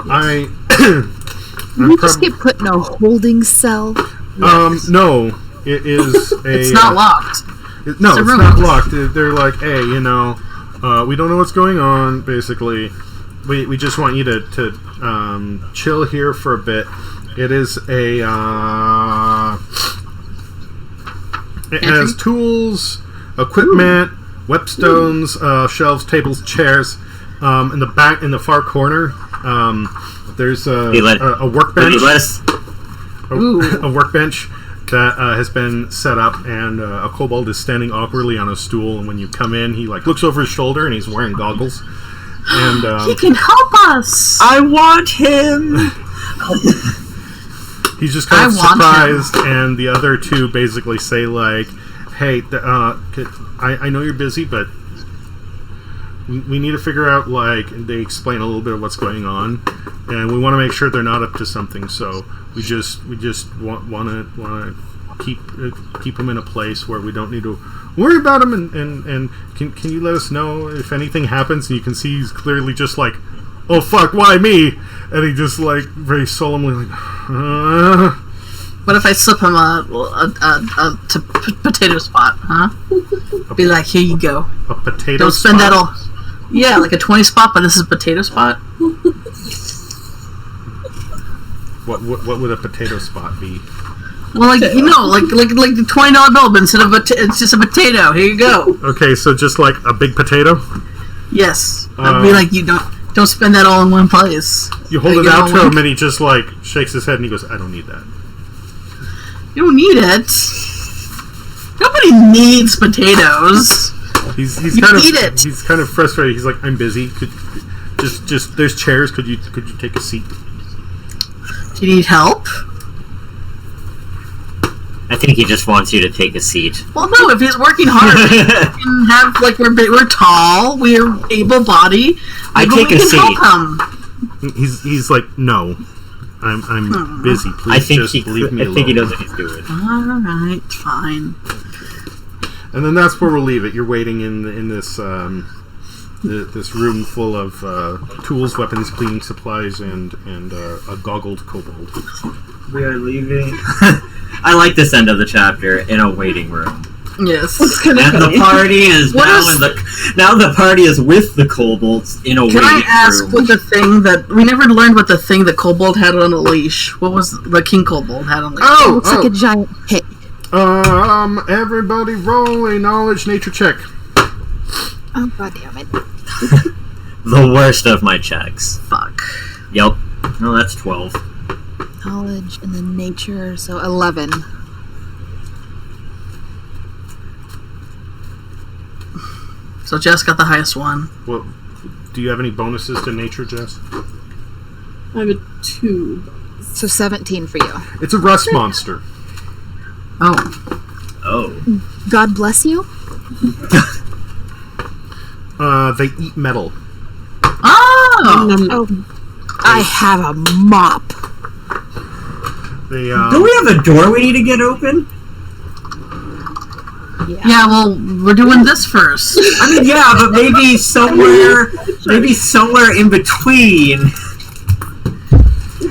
we just get put in a holding cell? No, it is a. It's not locked. It's not locked. They're like, hey, we don't know what's going on. Basically, we just want you to chill here for a bit. It is a. It has tools, equipment, whetstones, shelves, tables, chairs. In the far corner, there's a workbench. A workbench that has been set up, and a kobold is standing awkwardly on a stool. And when you come in, he looks over his shoulder, and he's wearing goggles. And he can help us. I want him. He's just kind of surprised, and the other two basically say "Hey, I know you're busy, but we need to figure out and they explain a little bit of what's going on, and we want to make sure they're not up to something. So we just want to keep them in a place where we don't need to worry about them. And can you let us know if anything happens?" And you can see he's clearly just "Oh fuck, why me?" And he just very solemnly What if I slip him a potato spot, huh? Be like, here you go. A potato Don't spend spot? that all. Yeah, like a 20 spot, but this is a potato spot. What would a potato spot be? Well, like the $20 bill, but instead of it's just a potato. Here you go. Okay, so just a big potato? Yes, I'd be like, you don't spend that all in one place. You hold it out to him, and he just shakes his head, and he goes, "I don't need that." You don't need it. Nobody needs potatoes. He's kind of frustrated. He's like, "I'm busy. Could just there's chairs. Could you take a seat?" Do you need help? I think he just wants you to take a seat. Well, no. If he's working hard, we can have we're tall, we're able-bodied. I take a seat. He's like, "No, I'm busy. Please leave me alone." I think he knows what he's doing. All right, fine. And then that's where we'll leave it. You're waiting in this this room full of tools, weapons, cleaning supplies, and a goggled kobold. We are leaving. I like this end of the chapter in a waiting room. Yes. And the party is now the party is with the kobolds in a waiting room. Can I ask what the thing that we never learned what the thing that kobold had on a leash? What was the king kobold had on a leash? It looks like a giant pig. Everybody roll a knowledge nature check. Oh god damn it. The worst of my checks. Fuck. Yep. No, that's 12. Knowledge and then nature, so 11. So Jess got the highest one. Well, do you have any bonuses to nature, Jess? I have a 2. So 17 for you. It's a rust monster. Oh. God bless you? They eat metal. Oh! I have a mop. They, Do we have a door we need to get open? Yeah, well, we're doing this first. I mean, yeah, but maybe somewhere in between.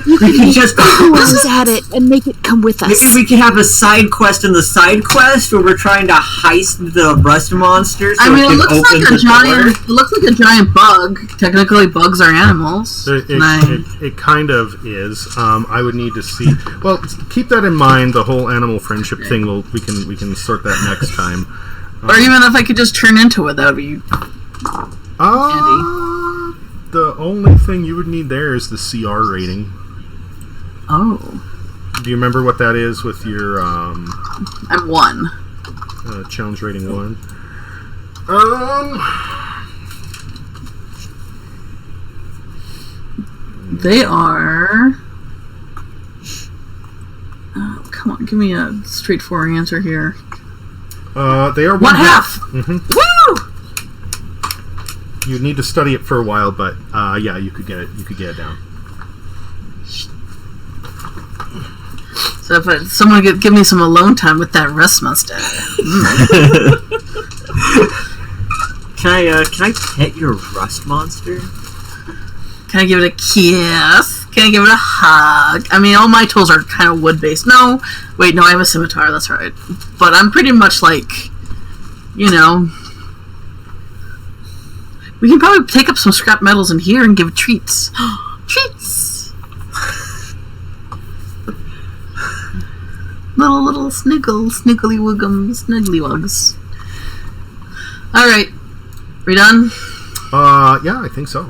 We can just Close at it and make it come with us. maybe we can have a side quest in the side quest where we're trying to heist the rust monster. So I mean, it looks like a giant. It looks like a giant bug. Technically, bugs are animals. It kind of is. I would need to see. Well, keep that in mind. The whole animal friendship thing. We can sort that next time. Or even if I could just turn into it, that would be handy. The only thing you would need there is the CR rating. Oh. Do you remember what that is with your I'm 1. challenge rating 1? They are. Come on, give me a straightforward answer here. They are 1/2. Mm-hmm. Woo! You need to study it for a while, but yeah, you could get it. You could get it down. So if someone could give me some alone time with that rust monster. Can I pet your rust monster? Can I give it a kiss? Can I give it a hug? I mean, all my tools are kind of wood-based. No, wait, no, I have a scimitar, that's right. But I'm pretty much like, you know... We can probably take up some scrap metals in here and give treats. Treats! Little sniggly wiggums, sniggly wugs. Alright. We done? Yeah, I think so.